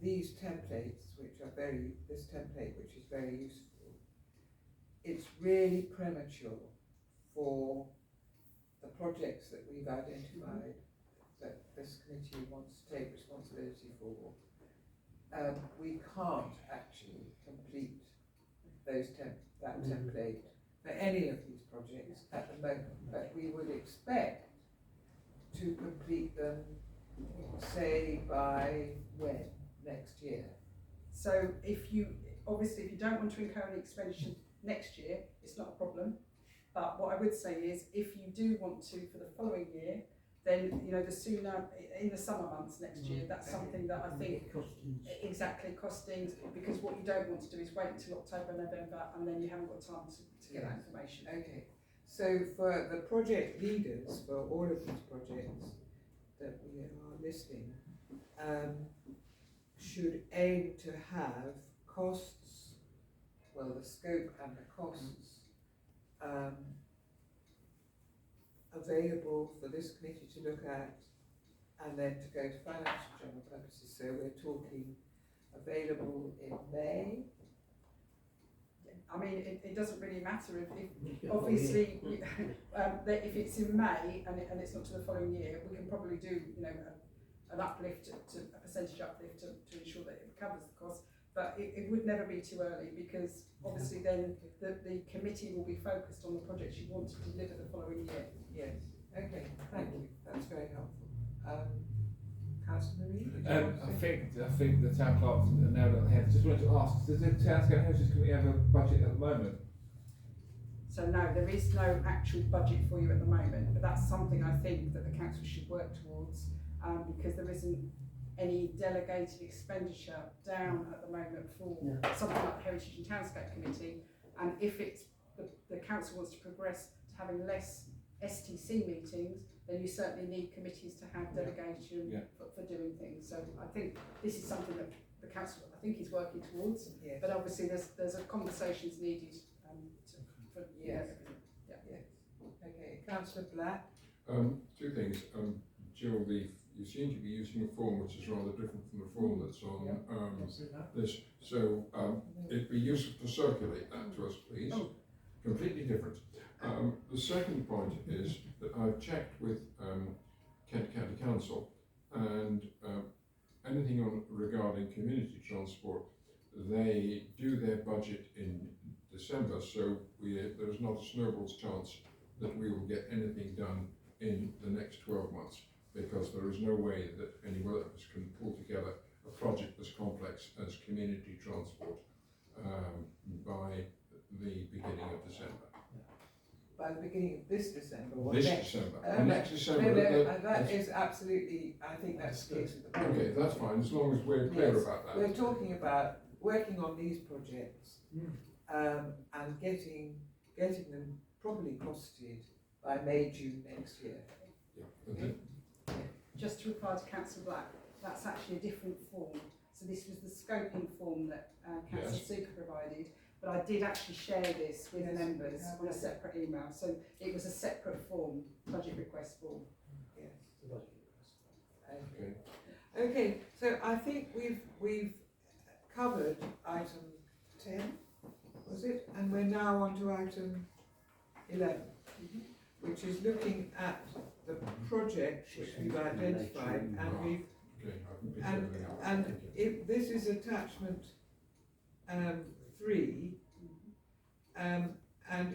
these templates, this template which is very useful, it's really premature for the projects that we've identified that this committee wants to take responsibility for. We can't actually complete that template for any of these projects at the moment, but we would expect to complete them, say, by when? Next year? So if you don't want to incur any expenditure next year, it's not a problem. But what I would say is, if you do want to for the following year, then the sooner, in the summer months next year, that's something that I think exactly costings, because what you don't want to do is wait until October, November, and then you haven't got time to get that information. Okay, so for the project leaders for all of these projects that we are listing, should aim to have costs, well, the scope and the costs, available for this committee to look at, and then to go to financial general purposes. So we're talking available in May. I mean, it doesn't really matter if obviously, if it's in May and it's not to the following year, we can probably do, an uplift, a percentage uplift to ensure that it covers the cost. But it would never be too early, because obviously then the committee will be focused on the projects you want to deliver the following year. Yes. Okay. Thank you. That's very helpful. Councillor Marie, did you I want to say? think the town clerks are now that they have. Just wanted to ask, does the Townscape Heritage Committee have a budget at the moment? So no, there is no actual budget for you at the moment, but that's something I think that the council should work towards, because there isn't any delegated expenditure down at the moment for something like the Heritage and Townscape Committee. And if it's the council wants to progress to having less STC meetings, then you certainly need committees to have delegation for doing things. So I think this is something that the council, I think, is working towards. Yes. But obviously there's a conversations needed for Yes. everything. Yeah. Yes. Okay. Councillor Black. Two things. Jill, you seem to be using a form which is rather different from the form that's on this. So it'd be useful to circulate that to us, please. Oh. Completely different. The second point is that I've checked with Kent County Council, and anything regarding community transport, they do their budget in December, so there's not a snowball's chance that we will get anything done in the next 12 months, because there is no way that any one of us can pull together a project as complex as community transport by the beginning of December. By the beginning of this December, or This next? December. Next December. That is absolutely, I think that's the case with the project. Okay, that's fine, as long as we're clear about that. We're talking about working on these projects and getting them properly costed by May, June next year. Yeah, okay. Just to reply to Councillor Black, that's actually a different form. So this was the scoping form that Councillor Super provided, but I did actually share this with members on a separate email. So it was a separate form, budget request form. Yes. Okay. Okay. So I think we've covered item 10, was it? And we're now on to item 11, which is looking at the project which we've identified, and we've if this is attachment 3, and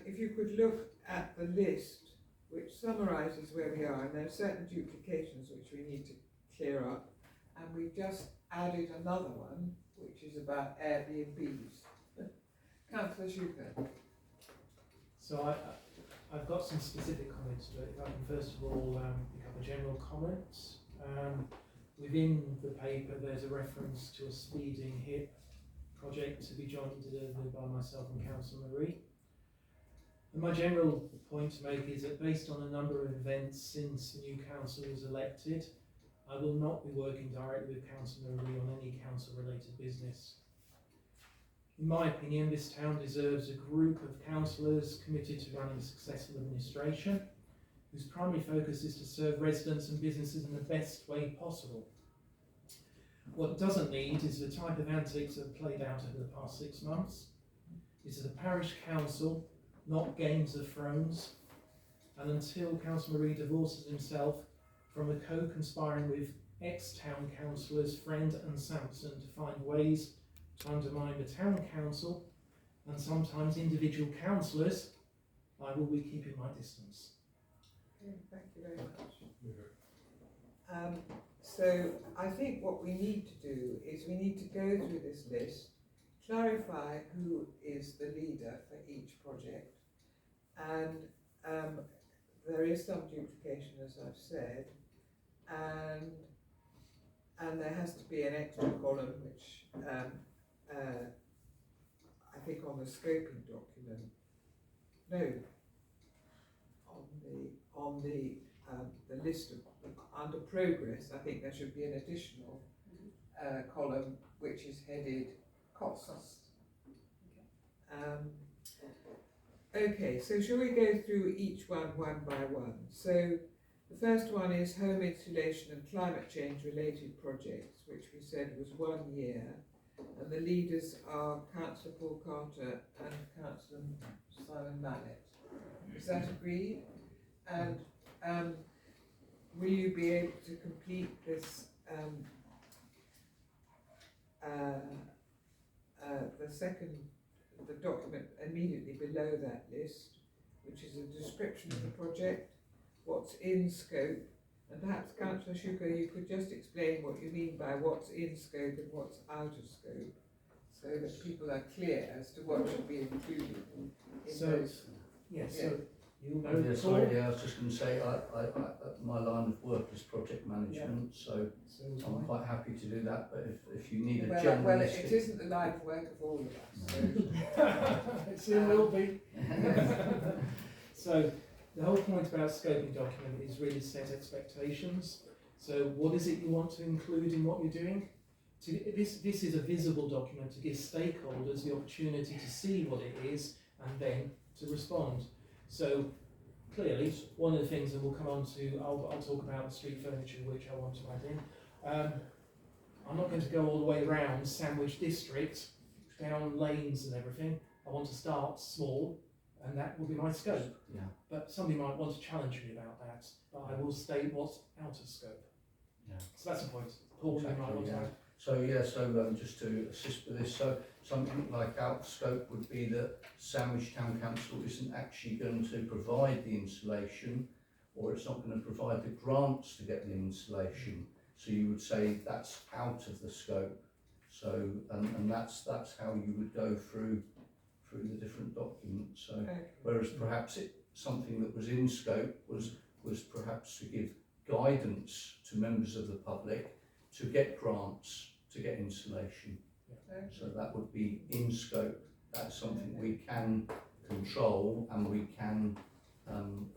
if you could look at the list which summarises where we are, and there are certain duplications which we need to clear up, and we've just added another one which is about Airbnbs. Councillor Schuker. So I've got some specific comments, but if I can first of all pick up a general comment. Within the paper there's a reference to a speeding hip project to be jointly delivered by myself and Councillor Marie. And my general point to make is that based on a number of events since the new council was elected, I will not be working directly with Councillor Marie on any council related business. In my opinion, this town deserves a group of councillors committed to running a successful administration, whose primary focus is to serve residents and businesses in the best way possible. What it doesn't need is the type of antics that have played out over the past 6 months. It is a parish council, not Games of Thrones. And until Councillor Marie divorces himself from a co-conspiring with ex-town councillors Friend and Sampson to find ways to undermine the town council and sometimes individual councillors, I will be keeping my distance. Okay, thank you very much. So I think what we need to do is we need to go through this list, clarify who is the leader for each project, and there is some duplication, as I've said, and there has to be an extra column which I think on the scoping document, no, on the list of under progress, I think there should be an additional column which is headed costs. Okay, so shall we go through each one by one? So the first one is home insulation and climate change related projects, which we said was 1 year, and the leaders are Councillor Paul Carter and Councillor Simon Mallet. Is that agreed? And will you be able to complete this, the document immediately below that list, which is a description of the project, what's in scope, and perhaps Councillor Sugar, you could just explain what you mean by what's in scope and what's out of scope, so that people are clear as to what should be included in those. Yes, Yeah. so you know, Yeah, sorry, yeah, I was just going to say, my line of work is project management, so I'm quite happy to do that, but if you need a general Well, list. it isn't the line of work of all of us. So. It soon will be. So the whole point about scoping document is really set expectations. So what is it you want to include in what you're doing? This is a visible document to give stakeholders the opportunity to see what it is and then to respond. So clearly, one of the things that we'll come on to, I'll talk about the street furniture which I want to add in. I'm not going to go all the way around Sandwich District, down lanes and everything. I want to start small, and that will be my scope. Yeah. But somebody might want to challenge me about that, but I will state what's out of scope. Yeah. So that's the point. Paul, you might want to add. So just to assist with this, so something like out of scope would be that Sandwich Town Council isn't actually going to provide the insulation, or it's not going to provide the grants to get the insulation. So you would say that's out of the scope. So and that's how you would go through the different documents. So whereas perhaps something that was in scope was perhaps to give guidance to members of the public to get grants, to get insulation. So that would be in scope. That's something we can control and we can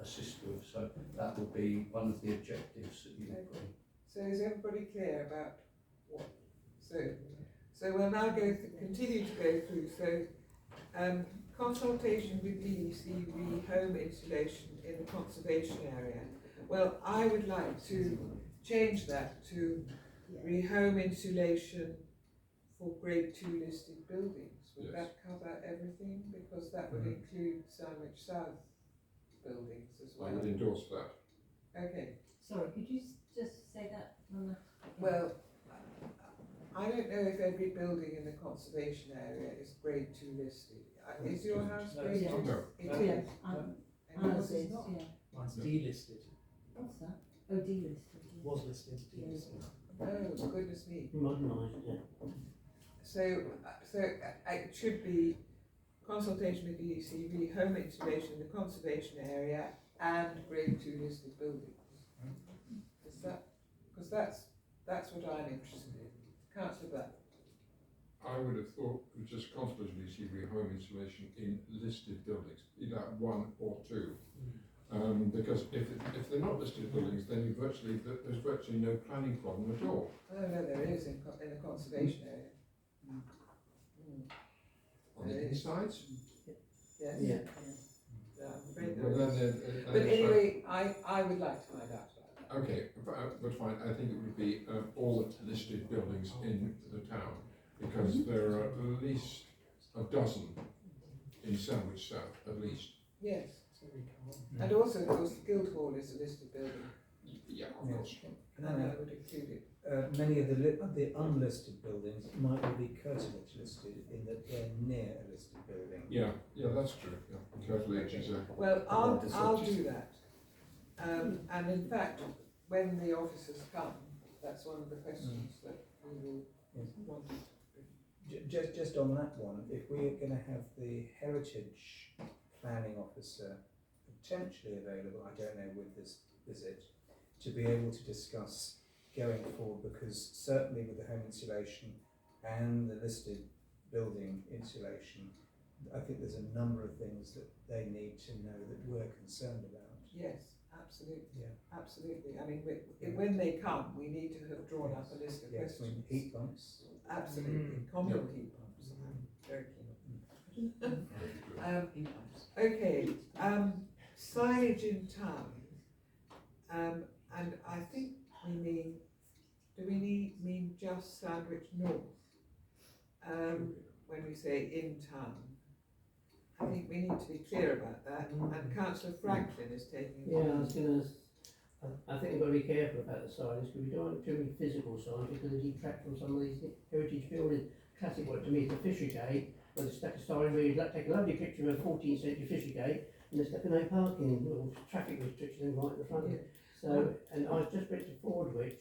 assist with. So that would be one of the objectives that you would bring. So is everybody clear about what? So we'll now continue to go through. So consultation with DEC home insulation in the conservation area. Well, I would like to change that to home insulation for grade 2 listed buildings. Would that cover everything? Because that would include Sandwich South buildings as well. I would endorse that. Okay. Sorry, could you just say that on the... Well, I don't know if every building in the conservation area is grade 2 listed. Is your house No, grade it's 2? not. It Yeah, is. um, And yours ours is is, not. yeah. Mine's delisted. What's that? Oh, delisted. Yeah. Was listed, delisted. Oh, goodness me. Modernised, yeah. So it should be consultation with DEC, home insulation in the conservation area and grade 2 listed buildings. Is that, because that's what I'm interested in. Councillor Black. I would have thought it was just constantly CV home insulation in listed buildings, either 1 or 2. Because if they're not listed buildings, then there's virtually no planning problem at all. Oh no, there is in the conservation area. On the insides? Yes. Yeah. Yeah, I'm afraid there Well, is. then, But anyway, I would like to find out about that. okay, but fine. I think it would be all listed buildings in the town, because there are at least a dozen in Sandwich South, at least. Yes, So we can't. and also, of course, the Guildhall is a listed building, Yeah, of course. and I would include it. Many of the unlisted buildings might well be curtilage listed in that they're near a listed building. Yeah, that's true, yeah. Curtilage is a, Well, I'll disadvantage. do that. And in fact, when the officers come, that's one of the questions that we will Yes. want. Just on that one, if we're going to have the heritage planning officer potentially available, I don't know with this visit, to be able to discuss going forward, because certainly with the home insulation and the listed building insulation, I think there's a number of things that they need to know that we're concerned about. Yes, absolutely. Yeah. Absolutely. I mean, when they come, we need to have drawn up a list of Yes, I mean, questions. heat pumps. Absolutely. Communal heat pumps. I'm very keen. very good. Okay, signage in town. And I think do we mean just Sandwich North? When we say in town. I think we need to be clear about that, and Councillor Franklin is taking. Yeah, I think we've got to be careful about the signs, because we don't want too many physical signs, because they detract from some of these heritage buildings. Classic one to me is the fisher gate, where they stuck a sign where you'd take a lovely picture of a 14th century fisher gate, and they stuck a no parking, or traffic restriction right in the front. Yeah. So, and I just went to Fordwich,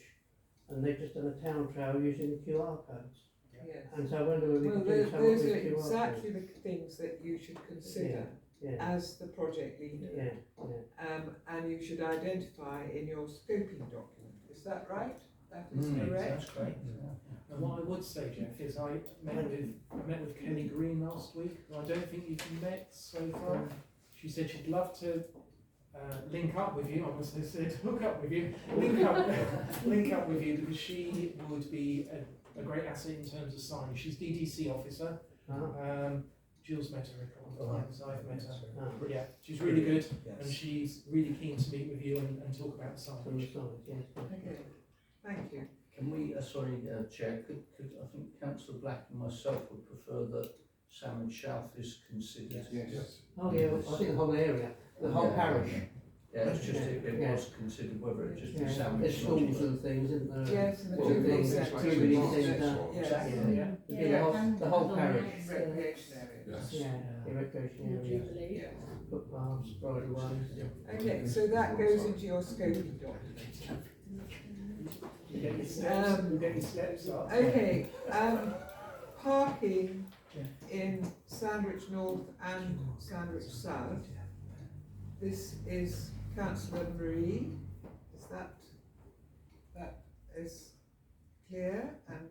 and they've just done a town trail using the QR codes. Yes. And so I wonder whether we Well, could do something those with are QR codes. exactly the things that you should consider Yeah, as the project leader. yeah. And you should identify in your scoping document. Is that right? That is That's correct. great. And what I would say, Jeff, is I met with Kelly Green last week, who I don't think you've met so far. She said she'd love to link up with you. I almost said hook up with you. Link up with you, because she would be a great asset in terms of signage. She's DDC officer. Jules met her a couple of times. I've met her. Yeah, she's really good, and Yes. she's really keen to meet with you and talk about the signage. Okay, thank you. Can we, Chair, could I think Councillor Black and myself would prefer that Sandwich South is considered. Yes. Oh yeah, well, I think the whole area, the whole parish. Yeah, it's just, it Yeah. was considered whether it just be Yeah, Sandwich. there's schools and things, isn't there? Yes, and the Well, jubilee things, centre. jubilee Yes. centre. Yes. Yeah. Yeah, the whole parish. Recreation area. Yes. Yeah, the recreation area, Jubilee. Yes. footpaths, bridleways. Okay, so that goes into your scoping document. You get your steps. You get your steps up. Okay, parking in Sandwich North and Sandwich South. This is Councillor Marie. Is that is clear? And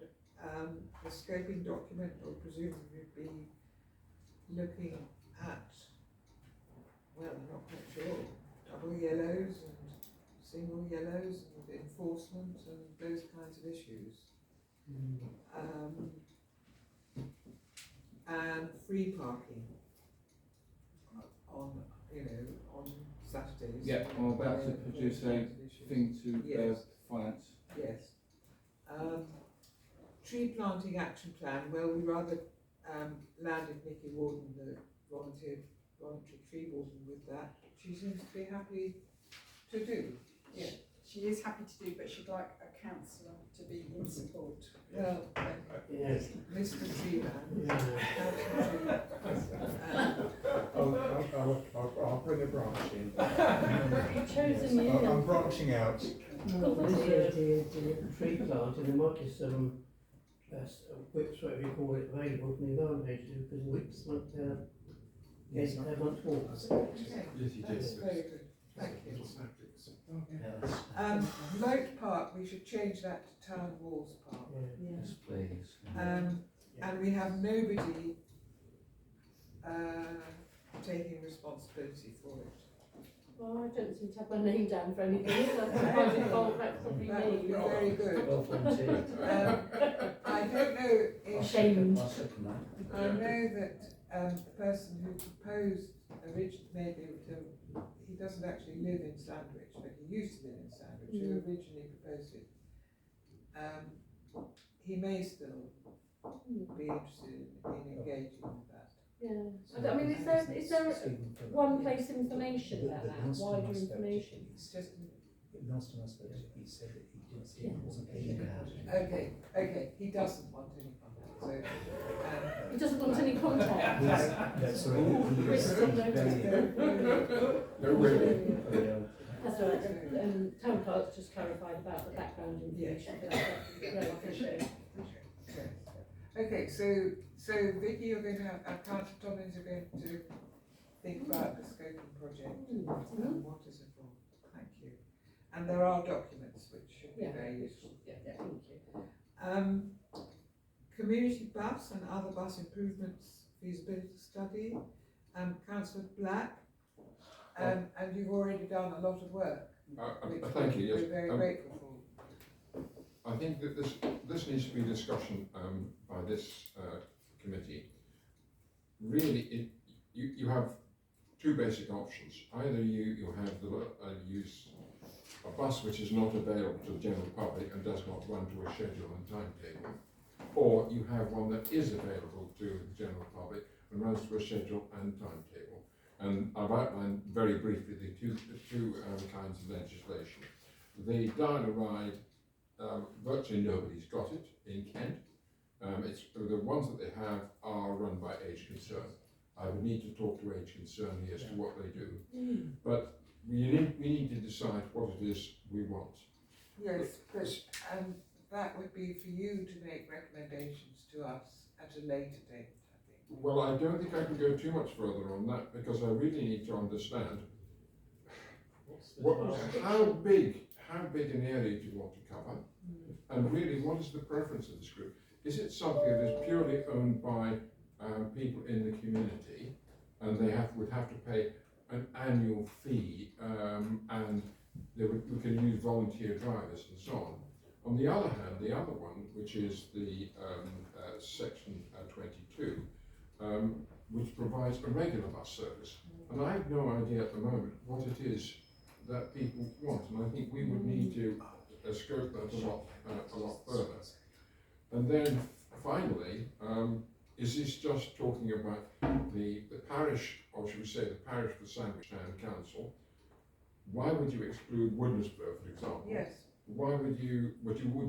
the scoping document will presumably be looking at, well, I'm not quite sure, double yellows and single yellows and enforcement and those kinds of issues. And free parking on Saturdays. Yeah, I'm about to produce a thing to Yes. finance. Yes. Tree planting action plan, well, we rather landed Nikki Warden, the voluntary tree warden, with that. She seems to be happy to do. Yeah. She is happy to do, but she'd like a councillor to be in support. Well, Yes. Mr. Tree Man, Yeah. I'll bring a branch in. You've chosen you. I'm branching out. The tree planting, there might be some whips, whatever you call it, available from the environment agency, because whips might months walk. Okay, Yes, he did. that's very good. Thank you. Yes, Moat Park, we should change that to Town Walls Park. yes, please. And we have nobody taking responsibility for it. Well, I don't seem to have my name down for anything, so by default that's probably That would be me. very good. Well volunteered. I don't know if, Shamed. I'll second that. I know that the person who proposed originally, he doesn't actually live in Sandwich, but he used to live in Sandwich, who originally proposed it. He may still be interested in engaging with that. Yeah. I mean, is there one place information about that, wider information? It's just, Last time I spoke to him, he said that he didn't see it wasn't okay, he doesn't want any contact, so, He doesn't want any contact. That's right. Risk of notice. No way. That's all right. Town clerk's just clarified about the background information. But that's great, thank you. Okay, so Vicky, you're going to, Councillor Tommins are going to think about the scoping project and what is involved. Thank you. And there are documents which should be very useful. Yeah, thank you. Community bus and other bus improvements feasibility study, Councillor Black, and you've already done a lot of work, which Thank you, yes. we're very grateful for. I think that this needs to be discussion by this committee. Really, you have two basic options. Either you have use a bus which is not available to the general public and does not run to a schedule and timetable, or you have one that is available to the general public and runs to a schedule and timetable. And I've outlined very briefly the two kinds of legislation. The dial-a-ride, virtually nobody's got it in Kent. It's the ones that they have are run by Age Concern. I would need to talk to Age Concern here as to what they do. But we need to decide what it is we want. Yes, but that would be for you to make recommendations to us at a later date, I think. Well, I don't think I can go too much further on that because I really need to understand how big an area do you want to cover, and really what is the preference of this group? Is it something that is purely owned by people in the community, and they would have to pay an annual fee, and we can use volunteer drivers and so on? On the other hand, the other one, which is the section 22, which provides a regular bus service, and I have no idea at the moment what it is that people want, and I think we would need to scope that a lot further. And then finally, is this just talking about the parish, or should we say the parish for Sandwich Town Council? Why would you exclude Woodensborough, for example? Yes. Why would you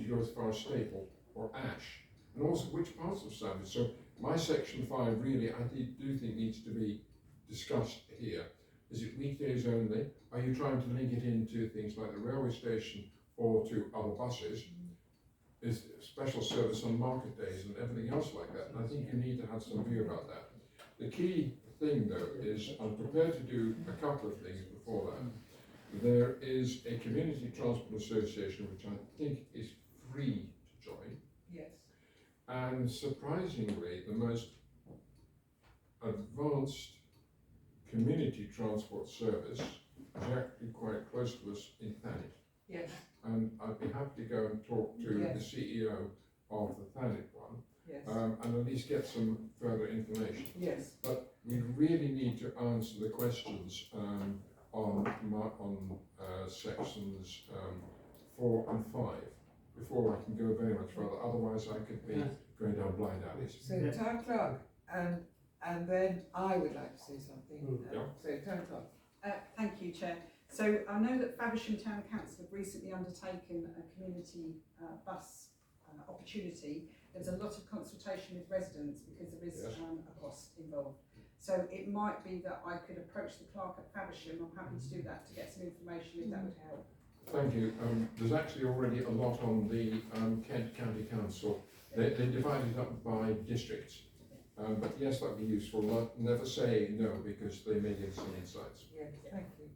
go as far as Staple or Ash? And also which parts of Sandwich? So my section 5 really, I do think needs to be discussed here. Is it weekdays only? Are you trying to link it into things like the railway station or to other buses? Is special service on market days and everything else like that? And I think you need to have some view about that. The key thing though is I'm prepared to do a couple of things before that. There is a community transport association which I think is free to join. Yes. And surprisingly, the most advanced community transport service is actually quite close to us in Thanet. Yes. And I'd be happy to go and talk to the CEO of the Thanet one, Yes. and at least get some further information. Yes. But we really need to answer the questions on sections 4 and 5 before I can go very much further. Otherwise, I could be going down blind alleys. So Town Clerk, and then I would like to say something. So Town Clerk. Thank you, Chair. So I know that Faversham Town Council have recently undertaken a community bus opportunity. There's a lot of consultation with residents because there is a cost involved. So it might be that I could approach the clerk at Faversham. I'm happy to do that to get some information if that would help. Thank you. There's actually already a lot on the Kent County Council. They divide it up by districts. But yes, that would be useful. Never say no because they may give some insights. Yes, thank you.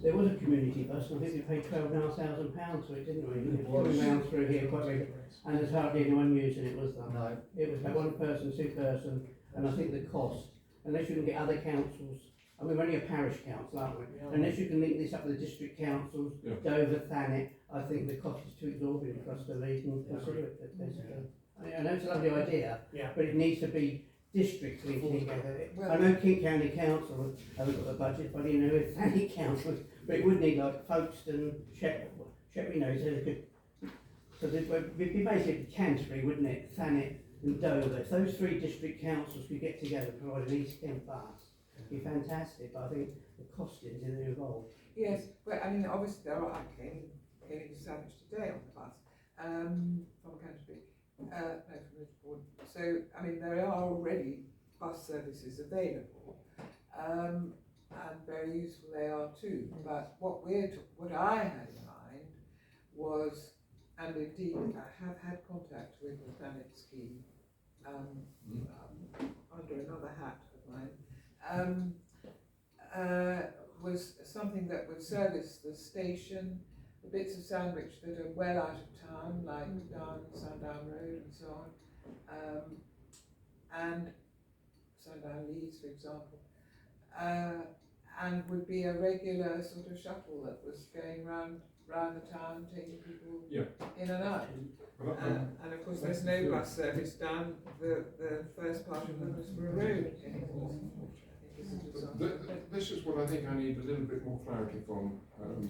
There was a community bus, and I think we paid £12,500 for it, didn't we? It was coming round through here quite regularly, and there's hardly anyone using it, was there? No. It was like one person, two person, and I think the cost, unless you can get other councils, I mean, we're only a parish council, aren't we? Unless you can link this up with the district councils, Dover, Thanet, I think the cost is too exorbitant for us to even consider it, basically. I know it's a lovely idea, but it needs to be districts linked together. I know King County Council haven't got a budget, but you know, if Thanet Council, but it would need like Folkestone, Shep, you know, so it would be basically Canterbury, wouldn't it? Thanet, and Dover. If those three district councils could get together and provide an East Kent bus, it'd be fantastic. But I think the costings involved. Yes, but I mean, obviously there are, I came to Sandwich today on the bus, from Canterbury, no, from Liverpool. So, I mean, there are already bus services available, and very useful they are too. But what I had in mind was, and indeed I have had contact with the Planet scheme, under another hat of mine, was something that would service the station, the bits of Sandwich that are well out of town, like down Sandown Road and so on, and Sandown Leeds, for example, and would be a regular sort of shuttle that was going round the town, taking people in and out. And of course, there's no bus service down the first part of Middlesbrough Road anymore. This is what I think I need a little bit more clarity from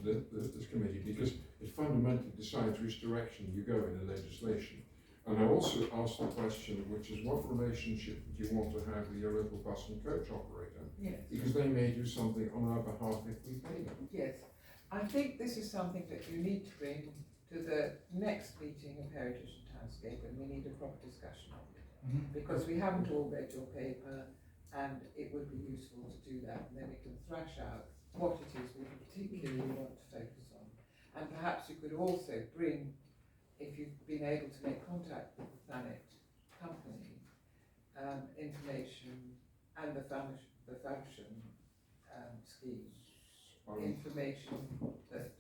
this committee, because it fundamentally decides which direction you go in the legislation. And I also asked the question, which is what relationship do you want to have with your local bus and coach operator? Yes. Because they may do something on our behalf if we pay them. Yes. I think this is something that you need to bring to the next meeting of Heritage Townscape, and we need a proper discussion on it. Because we haven't all read your paper, and it would be useful to do that, and then we can thrash out what it is we particularly want to focus on. And perhaps you could also bring, if you've been able to make contact with the Planet company, information, and the function scheme, information that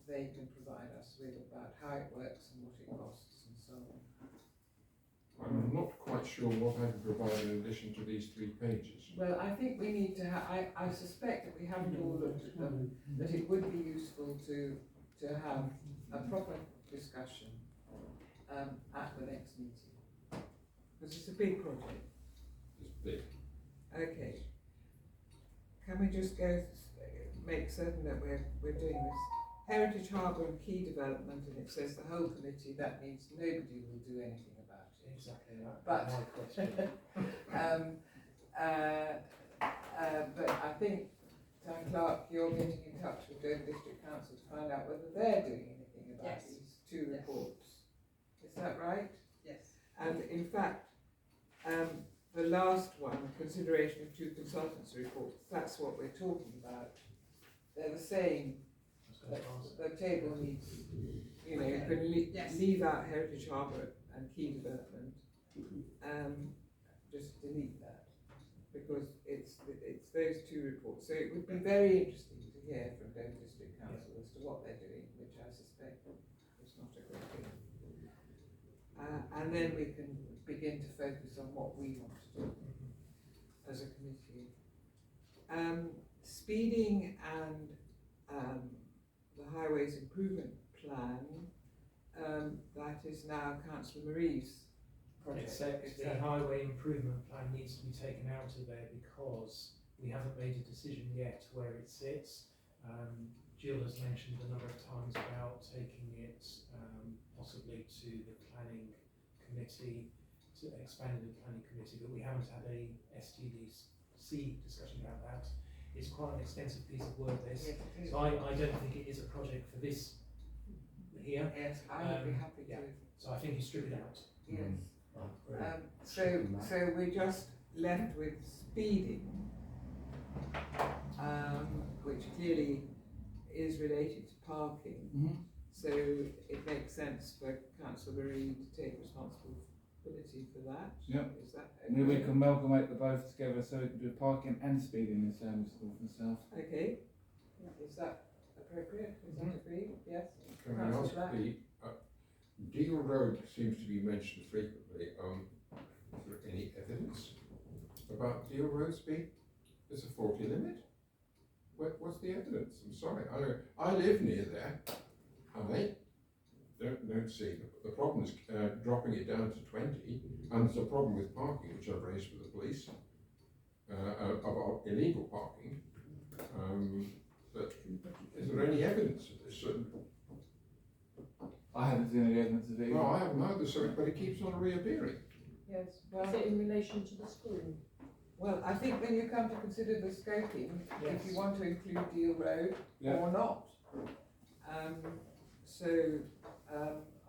they can provide us with about how it works and what it costs and so on. I'm not quite sure what I can provide in addition to these 3 pages. Well, I think we need to I suspect that we haven't all looked at them, that it would be useful to have a proper discussion at the next meeting. Because it's a big project. It's big. Okay. Can we just make certain that we're doing this? Heritage Harbour and Quay Development, and it says the whole committee, that means nobody will do anything about it. Exactly that. But My question. but I think, Town Clerk, you're getting in touch with Dover District Council to find out whether they're doing anything about Yes. these 2 reports. Is that right? Yes. And in fact, the last one, consideration of 2 consultants' reports, that's what we're talking about. They're the same. The table needs, you know, you can leave out Heritage Harbour and Quay Development, just delete that, because it's those 2 reports. So it would be very interesting to hear from Dover District Council as to what they're doing, which I suspect is not a great deal. And then we can begin to focus on what we want to do as a committee. Speeding and the Highways Improvement Plan, that is now Councillor Marie's project. Except the highway improvement plan needs to be taken out of there because we haven't made a decision yet where it sits. Jill has mentioned a number of times about taking it possibly to the planning committee, to expand the planning committee, but we haven't had a STC discussion about that. It's quite an extensive piece of work, this. Yes, So I don't think it is a project for this here. yes, I would be happy to. So I think you strip it out. Yes. Stripping that. So we're just left with speeding, which clearly is related to parking. So it makes sense for Councillor Marie to take responsibility for that. Yep. Is that Maybe we okay? can amalgamate the both together so we can do parking and speeding in Sam's north and south. Okay. Is that appropriate? Is that agreed? Yes. Can I ask the, Deal Road seems to be mentioned frequently. Is there any evidence about Deal Road speed? There's a 40 limit? What's the evidence? I'm sorry, I live near there. I don't see. The problem is dropping it down to 20, and there's a problem with parking, which I've raised with the police, about illegal parking. But is there any evidence of this? I haven't seen any evidence of it. No, I haven't either, but it keeps on reappearing. Yes, Is well, it in relation to the school? well, I think when you come to consider the scoping, if you want to include Deal Road Yeah. or not.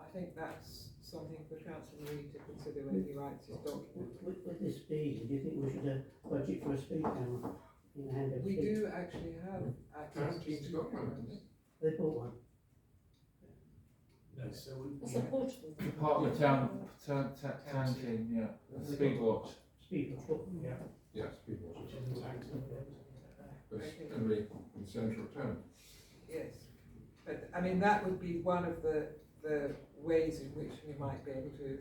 I think that's something for Councillor Reid to consider when he writes his document. With this speed, do you think we should budget for a speed camera in the hand of We speed? do actually have access to Canteens speed got one. cameras. They bought one. No, so It's a portable. Part of the canteen, yeah. Speed watch. Speed watch. yeah, Yes, people. which isn't taxable. It's only in the centre of town. Yes, but I mean, that would be one of the ways in which we might be able to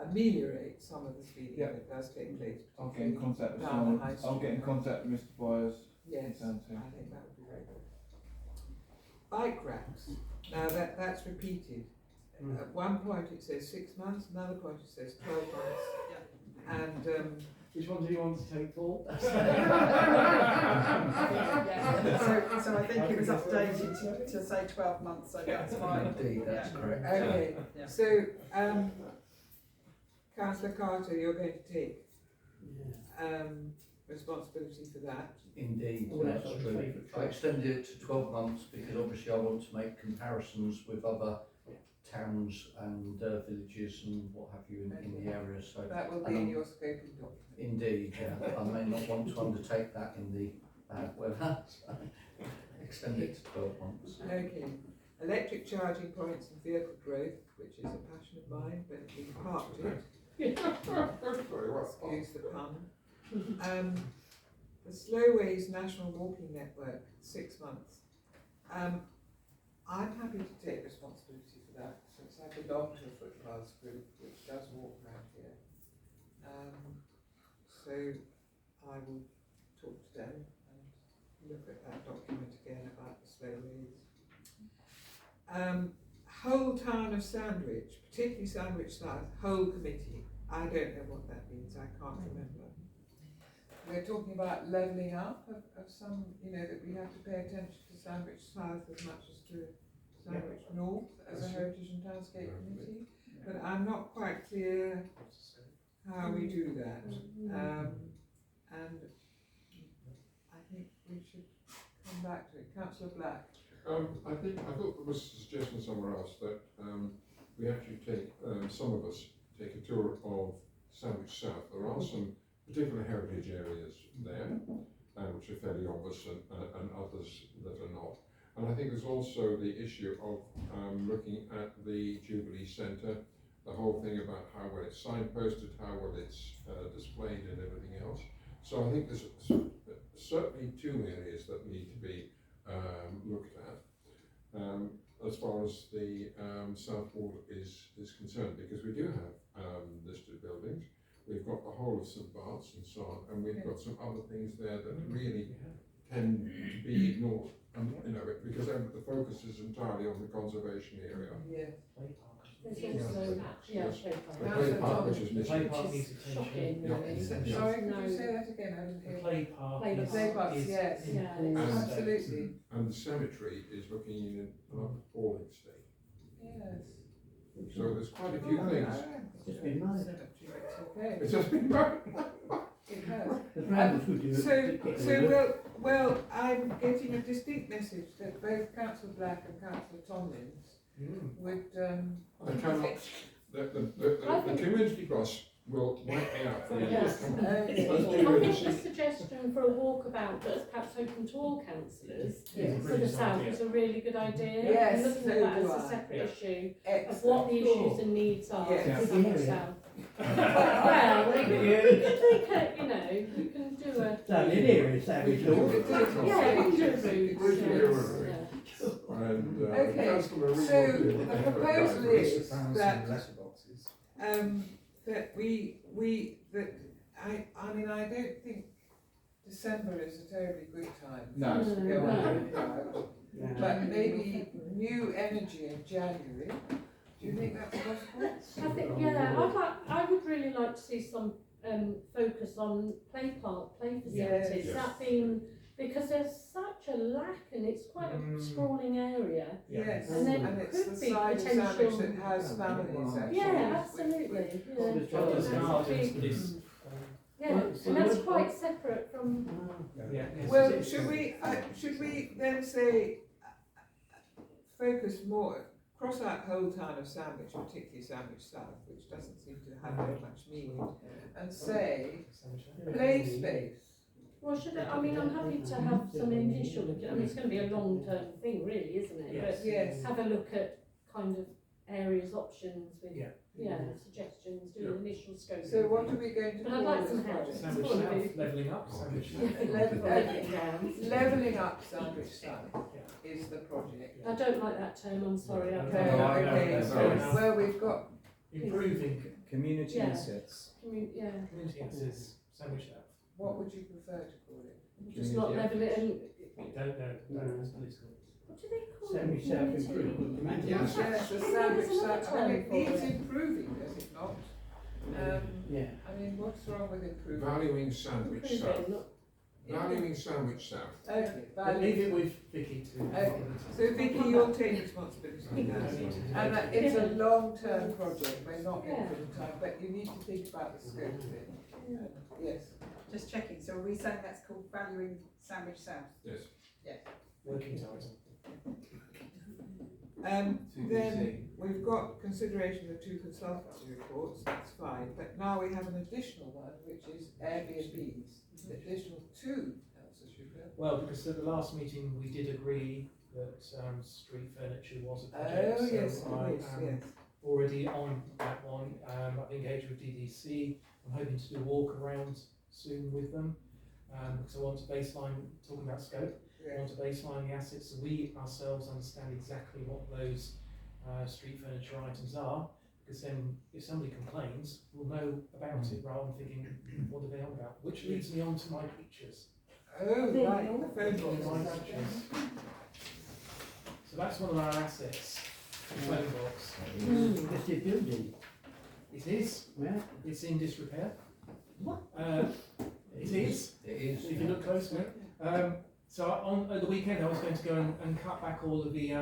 ameliorate some of the speeding Yeah. that does take place. I'll get in contact with Down someone. the high I'll get in street. contact with Mr. Byers. Yes, I Canteen. think that would be very good. Bike racks, now that's repeated. Mm. At one point it says 6 months, another point it says 12 months. And Which one do you want to take, Paul? So I think it was updated to say 12 months, so that's fine. Indeed, that's Yeah. correct. okay, Yeah. so Councillor Carter, you're going to take Yeah. responsibility for that. Indeed, Oh, that's that's our true. favourite I extended it to 12 months because obviously I want to make comparisons with other towns and villages and what have you in the area. So That will be in your scoping document. indeed, I may not want to undertake that in the bad weather. So extend it to 12 months. Okay, electric charging points and vehicle growth, which is a passion of mine, but we parked it. Very well. Excuse the pun. The Slowways National Walking Network, 6 months. I'm happy to take responsibility for that, since I belong to a footpaths group which does walk around here. So I will talk to them and look at that document again about the Slowways. Whole town of Sandwich, particularly Sandwich South, whole committee. I don't know what that means, I can't remember. We're talking about levelling up of some, that we have to pay attention to Sandwich South as much as to Sandwich North as a Heritage and Townscape committee. But I'm not quite clear how we do that. And I think we should come back to it. Councillor Black. I thought there was a suggestion somewhere else that we actually take, some of us take a tour of Sandwich South. There are some particular heritage areas there, which are fairly obvious, and others that are not. And I think there's also the issue of looking at the Jubilee Centre, the whole thing about how well it's signposted, how well it's displayed and everything else. So I think there's certainly 2 areas that need to be looked at as far as the South Wall is concerned, because we do have listed buildings. We've got the whole of St Bart's and so on, and we've got some other things there that really tend to be ignored. Because the focus is entirely on the conservation area. Yes. There's also, Yes. play The park. play park, which is The play missing. park needs Which is attention. shocking, Yeah. really. Yeah. Sorry, could No. you say that again? I didn't The hear. play park Play is, Play parks, is yes. Yeah. important. Absolutely. And the cemetery is looking in an appalling state. Yes. So there's quite a few things. It's been nice. Okay. It's just been done. It has. The Brambles would do it. Well, I'm getting a distinct message that both Councillor Black and Councillor Tomlins would, I cannot, the community bus will wipe me out for years. Yes. Okay. I think the suggestion for a walkabout that's perhaps open to all councillors Yes. for the south is a really good idea. Yes, And looking so at that do as I. a separate issue of excellent. what the issues and needs are Yes. for Sandwich South. Well, you can take a, you can do a. Down in here in Savage North. Yeah, you can do a We can do a route. route. Yeah. And Okay, Councillor Reid so will do the it. proposal is that, letterboxes. that I mean, I don't think December is a terribly good time. No. to go out. Yeah. But maybe new energy in January. Do you think that's possible? I think, I would really like to see some focus on play park, play facilities. Yes. That being, because there's such such a lack, and it's quite a sprawling area. Yes, And then and it's could the be side of Sandwich potential- that has families actually. Yeah, with- absolutely. Yeah. Well, And There's that's a gardens, big- but it's, yeah, Well, so and that's what- quite separate from. yeah. it's- Well, it's- should we then say, focus more, cross out whole town of Sandwich, particularly Sandwich South, which doesn't seem to have very much meaning, and say, play space. Well, should I mean, I'm happy to have some initial look at. I mean, it's going to be a long-term thing, really, isn't it? Yes. But Yes. have a look at kind of areas, options with Yeah. suggestions, do an initial scoping. So what are we going to But I'd call like this some help. project? Sandwich It's South, probably- levelling up, Sandwich South. Levelling down. Levelling up Sandwich South is the project. I don't like that term. I'm sorry. I Okay, can't. okay, no. well, we've got, Improving Community Yeah. assets. Yeah, community access, Sandwich South. what would you prefer to call it? just not level it. And Don't know, it's political. what do they call Sandwich it? South Community- improvement. Community Yes. Yes, the Yeah, Sandwich there's another South, I mean, it term needs for it. improving, does it not? Yeah. I mean, what's wrong with improving? Valuing Sandwich South. Improving, not. Valuing Sandwich South. Okay, But leave value. it with Vicky to. Okay. So Vicky, you'll take responsibility for that. And that it's a long-term project, we're not in for the time, but you need to think about the scope of it. Yes, Just checking, so are we saying that's called Valuing Sandwich South? Yes. Working title. then we've got consideration of 2 consultancy reports, that's fine, but now we have an additional one, which is Airbnbs, additional 2, Councillor Sugar. Well, because at the last meeting, we did agree that street furniture was a project. Oh, yes, so I it is, am yes. already on that one. I've engaged with DDC. I'm hoping to do a walk around soon with them, because I want to baseline, talking about scope, I want to baseline the assets so we ourselves understand exactly what those street furniture items are, because then if somebody complains, we'll know about it rather than thinking, what are they on about? Which leads me on to my pictures. Oh, right, the phone My box. pictures. So that's one of our assets, the phone box. It's a building. It is, Where? it's in disrepair. What? It is, It is. if you look closely. So at the weekend I was going to go and cut back all of the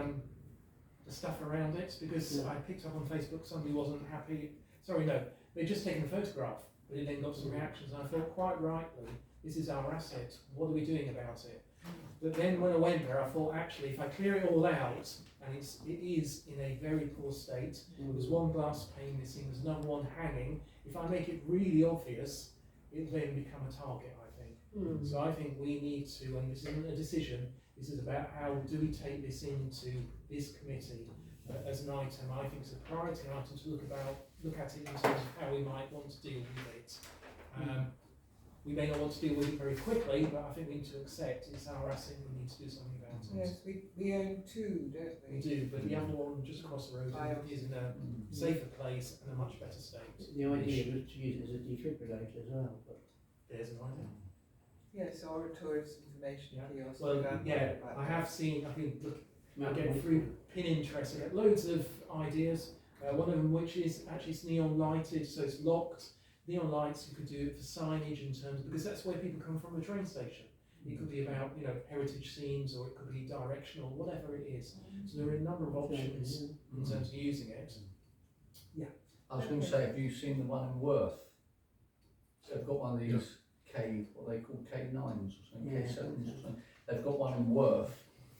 stuff around it, because I picked up on Facebook somebody wasn't happy. Sorry, no, they'd just taken a photograph, but it then got some reactions, and I thought quite rightly, this is our asset, what are we doing about it? But then when I went there, I thought actually if I clear it all out, and it is in a very poor state, there's one glass pane missing, there's another one hanging, if I make it really obvious, it'll then become a target, I think. So I think we need to, and this isn't a decision, this is about how do we take this into this committee as an item. I think it's a priority item to look at it in terms of how we might want to deal with it. We may not want to deal with it very quickly, but I think we need to accept it's our asset and we need to do something about it. Yes, we own 2, don't we? We do, but the other one just across the road is in a safer place and a much better state. The idea was to use it as a defibrillator as well, but There's an idea. Yes, or a tourist information kiosk. Well, around yeah, about I that. have seen, I've been looking through Pinterest, I get loads of ideas. One of them which is actually it's neon lighted, so it's locked. Neon lights, you could do it for signage in terms, because that's where people come from the train station. It could be about, heritage scenes, or it could be directional, whatever it is. So there are a number of options in terms of using it. I was going to say, have you seen the one in Worth? So they've got one of these what they call K9s or something, Yeah. K7s or something. They've got one in Worth,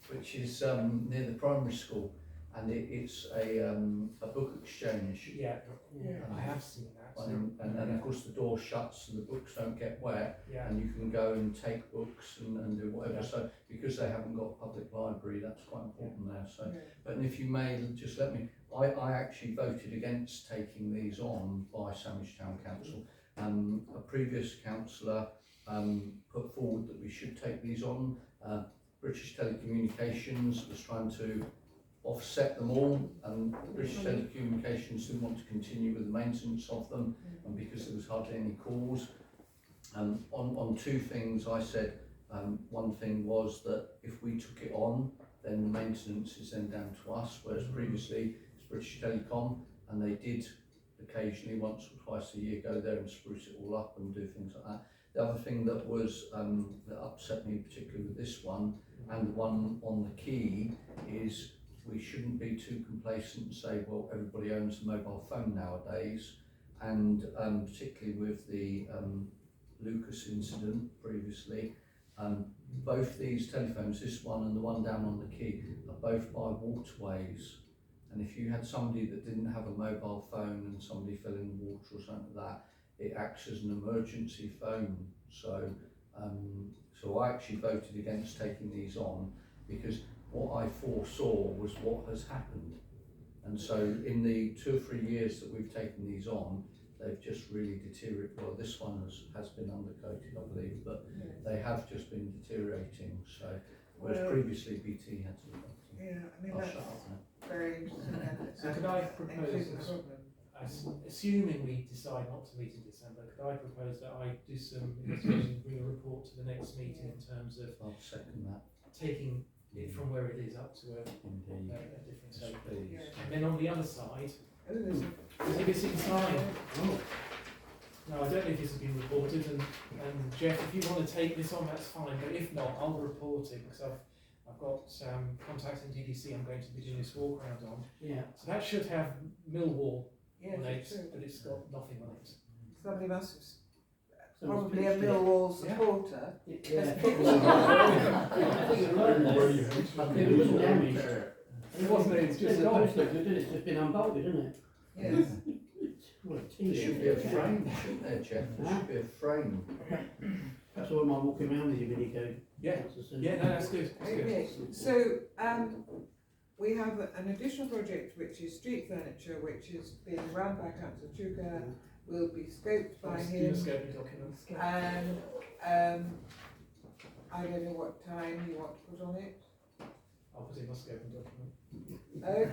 which is near the primary school, and it's a book exchange. Yeah, yeah. I have seen that. And of course the door shuts so the books don't get wet, Yeah, and you can go and take books and do whatever. Yeah. So because they haven't got a public library, that's quite important there. So, Yeah. but if you may just let me, I actually voted against taking these on by Sandwich Town Council. A previous councillor put forward that we should take these on. British Telecommunications was trying to offset them all, and British Telecommunications didn't want to continue with the maintenance of them, and because there was hardly any calls. On 2 things I said, one thing was that if we took it on, then the maintenance is then down to us, whereas previously it's British Telecom, and they did occasionally once or twice a year go there and spruce it all up and do things like that. The other thing that was that upset me particularly with this one and the one on the quay is we shouldn't be too complacent and say, well, everybody owns a mobile phone nowadays, and particularly with the Lucas incident previously, both these telephones, this one and the one down on the quay, are both by waterways. And if you had somebody that didn't have a mobile phone and somebody fell in the water or something like that, it acts as an emergency phone. So, so I actually voted against taking these on because what I foresaw was what has happened. And so in the 2 or 3 years that we've taken these on, they've just really deteriorated. Well, this one has been undercoated, I believe, but they have just been deteriorating. So, whereas previously BT had to look after them. Yeah, I mean, I'll that's shut up now. very interesting. So could I propose, assuming we decide not to meet in December, could I propose that I do some investigation, bring a report to the next meeting in terms of I'll second that. taking it from where it is up to a Indeed. different state. Please. And then on the other side, Oh, there's exhibit sign. Now, I don't know if this has been reported, and Jeff, if you want to take this on, that's fine, but if not, I'll report it, because I've got contacts in DDC I'm going to be doing this walk around on. Yeah. So that should have Millwall yes, on it's it, true. but it's got nothing on it. Somebody must have, Someone's probably a pitched it. Millwall supporter. Yeah. Has I pitched think you're right there. It wasn't damaged. It wasn't, it's just The a post looks good, it's just been unbolted, isn't it? Yes. What a There team. should be a frame, shouldn't there, Jeff? There should be a frame. That's why I'm walking around with you when you go. Yeah, yeah, no, that's good. That's good. Okay, so we have an additional project which is street furniture, which is being run by Councillor Chuka, will be scoped by Give him, a scoping document. and I don't know what time you want to put on it. I'll put in my scoping document. Okay,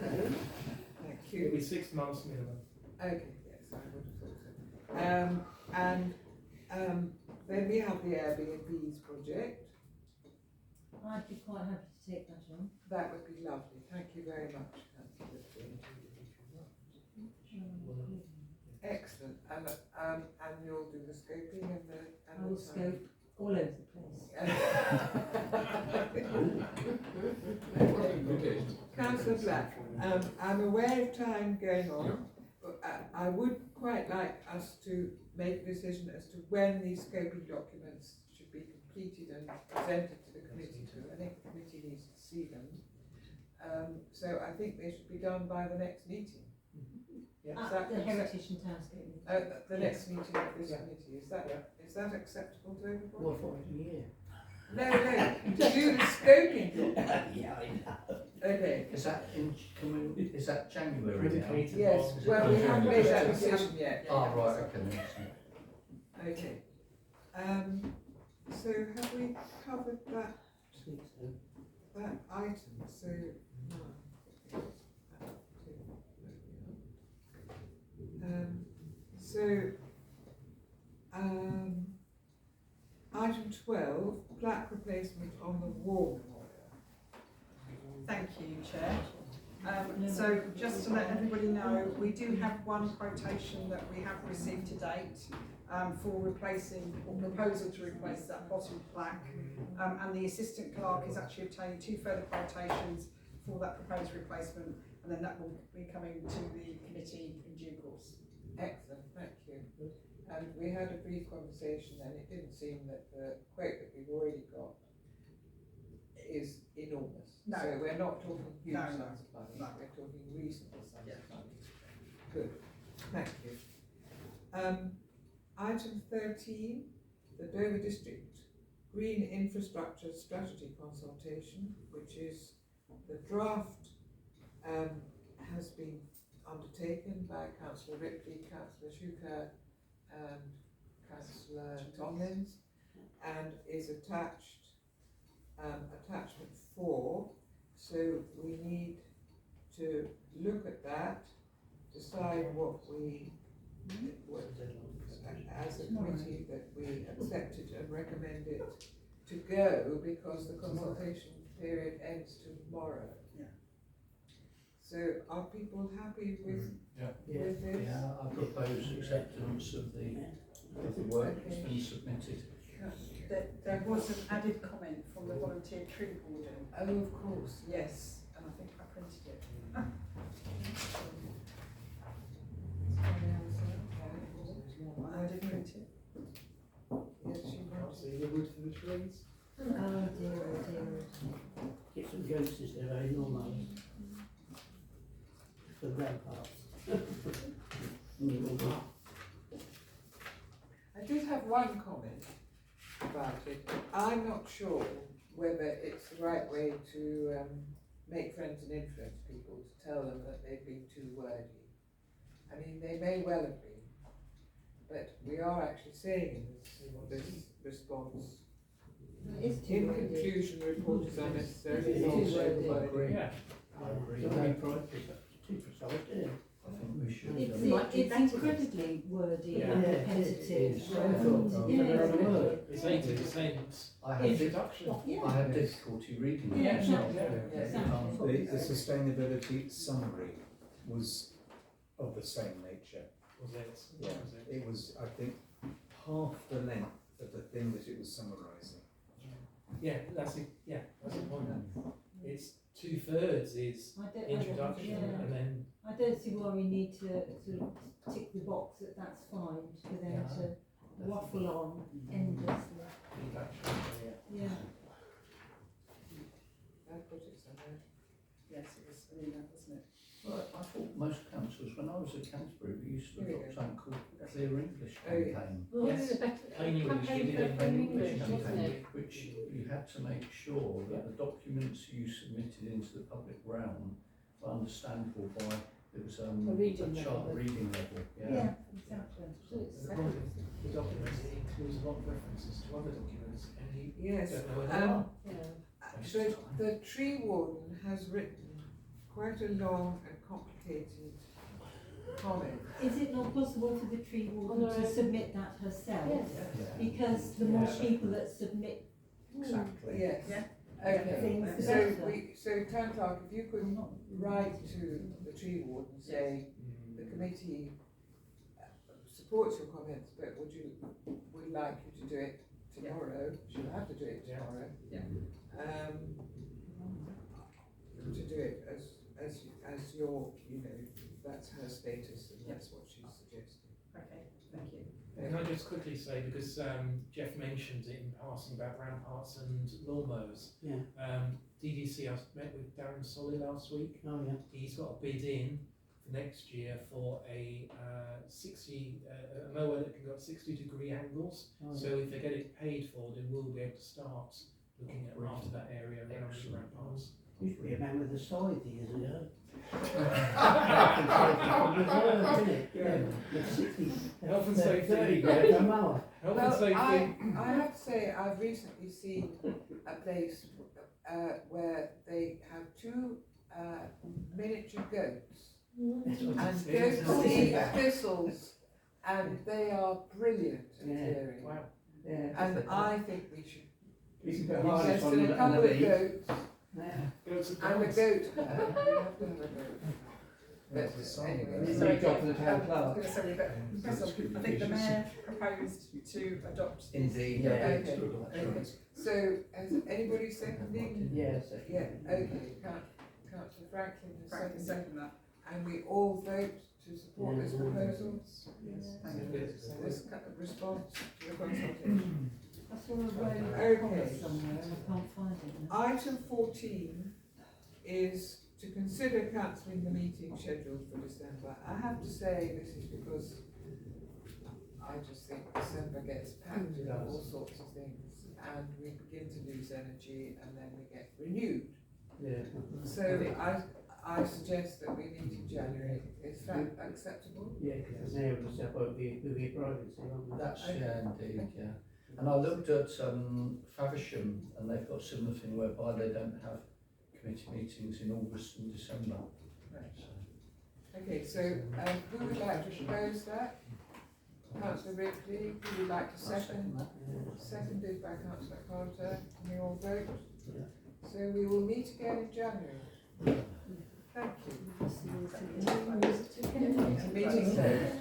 thank It'll you. be 6 months minimum. Okay, yes, I would have thought so. And then we have the Airbnbs project. I'd be quite happy to take that on. That would be lovely. Thank you very much, Councillor. Excellent. And you'll do the scoping and the I will scope all over the place. Okay. Councillor Black, I'm aware of time going on, but I would quite like us to make a decision as to when these scoping documents should be completed and presented to the committee too. I think the committee needs to see them. So I think they should be done by the next meeting. Yeah. The Heritage and Townscape. The next meeting of this Yeah. committee, is that acceptable to everybody? Well, for a year. No, to do the scoping document. Yeah, I know. Okay. Is that is that January now? Predicated Yes, on- well, we haven't made that decision yet. Oh, right, okay. then. Okay. So have we covered that, I think so. that item? So, item 12, plaque replacement on the wall. Thank you, Chair. So just to let everybody know, we do have one quotation that we have received to date for replacing, or proposal to replace that bottom plaque. And the assistant clerk is actually obtaining 2 further quotations for that proposed replacement, and then that will be coming to the committee in due course. Excellent, thank you. And we had a brief conversation and it didn't seem that the quote that we've already got is enormous. No. So we're not talking huge No, sums of money, no. we're talking reasonable sums Yeah. of money. Good, thank you. Item 13, the Dover District Green Infrastructure Strategy Consultation, which is the draft has been undertaken by Councillor Ripley, Councillor Shuker and Councillor Tomlins, and is attached, attachment 4. So we need to look at that, decide what we, as a committee, that we accept it and recommend it to go, because the consultation period ends tomorrow. Yeah. So are people happy with Yeah. this? Yeah, I propose acceptance of the work that's been submitted. There was an added comment from the volunteer tree warden, Oh, of course, yes. and I think I printed it. I did print it. Yes, she Can't was. see the wood for the trees. Oh dear, oh dear. Get some ghosts there, very normal. For ramparts. I did have one comment about it. I'm not sure whether it's the right way to make friends and influence people, to tell them that they've been too wordy. I mean, they may well have been, but we are actually saying in this response, It is too in wordy. conclusion, the report is unnecessary. It is too wordy. agree. Yeah. I agree. Don't be too precise, do you? I think we should. It's, Might do it's better. incredibly wordy Yeah. and Yeah, repetitive. it is. It's aimed at the same I had, introduction. Yeah. I had difficulty reading it Yeah, myself. exactly. The sustainability summary was of the same nature. Was it? Yeah. Was it? It was, I think, half the length of the thing that it was summarising. Yeah, that's it. Yeah, that's the point. It's 2/3 is introduction, yeah. and then I don't see why we need to sort of tick the box that that's fine for them to waffle on endlessly. feedback. Yeah. I put it somewhere. Yes, it was an email, wasn't it? Well, I thought most councils, when I was at Canterbury, we used to Here we adopt go. something called Clear English Oh, yeah. campaign. Well, Yes. it's a better Plain English, campaign we for did plain English English, wasn't campaign, it? which you had to make sure that the documents you submitted into the public realm were understandable by, it was A reading chart level. reading level, Yeah, exactly. So it's The problem is the document includes a lot of references to other documents, and you Yes. don't know where they are. Yeah. The tree warden has written quite a long and complicated comment. Is it not possible for the tree warden Oh, no. to submit that herself? Yes. Because the more Yeah. people that submit exactly. Yes. Yeah. Okay, things, the so better. so town clerk, if you could write to the tree warden, say, the committee supports your comments, but would like you to do it tomorrow, she'll have to do it Yeah. tomorrow. Yeah. To do it as your, that's her status and that's what she's suggesting. Okay, thank you. Can I just quickly say, because Jeff mentioned it in passing about ramparts and lawnmowers, Yeah. DDC, I met with Darren Solly last week. Oh, yeah. He's got a bid in for next year for a 60 a mower that can go at 60-degree angles. Oh, So if they get it paid for, they will be able to start looking at after that area around the Excellent. ramparts. Used to be a man with a scythe years ago. Health and safety. 30 grand a mower. Health and Well, safety. I have to say, I've recently seen a place where they have two miniature goats, That's what and it is. goats eat thistles, and they are brilliant at Yeah. clearing. Wow. Yeah. And I think we should You can put a invest harness on in a and couple a of lead. goats Yeah. Goats and and a dogs. goat herd. We have to have a goat. There's a song Anyway. there. It's Sorry, a job for the town I was clerk. going to say, but I think the mayor proposed to adopt this. Indeed, Yeah. okay. Okay. That's right. So, has anybody seconding? Yes. Yeah, okay, Councillor Franklin has Frank, seconded, second that. and we all vote to support this proposal? Yes. Thank you. This response to the consultation. I saw a row Okay. of comments somewhere and I can't find it now. Item 14 is to consider cancelling the meeting scheduled for December. I have to say this is because I just think December gets packed with all sorts of things, and we begin to lose energy, and then we get renewed. Yeah. So I suggest that we meet in January. Is that acceptable? Yeah, because the mayor of the South will be a privacy, won't we? That's, yeah, indeed, yeah. And I looked at Faversham, and they've got a similar thing whereby they don't have committee meetings in August and December. Right. So, Okay, so who would like to propose that? Councillor Ripley, who would like to I'll second? that. Seconded by Councillor Carter. Can we all vote? Yeah. So we will meet again in January. Thank you. Meeting day.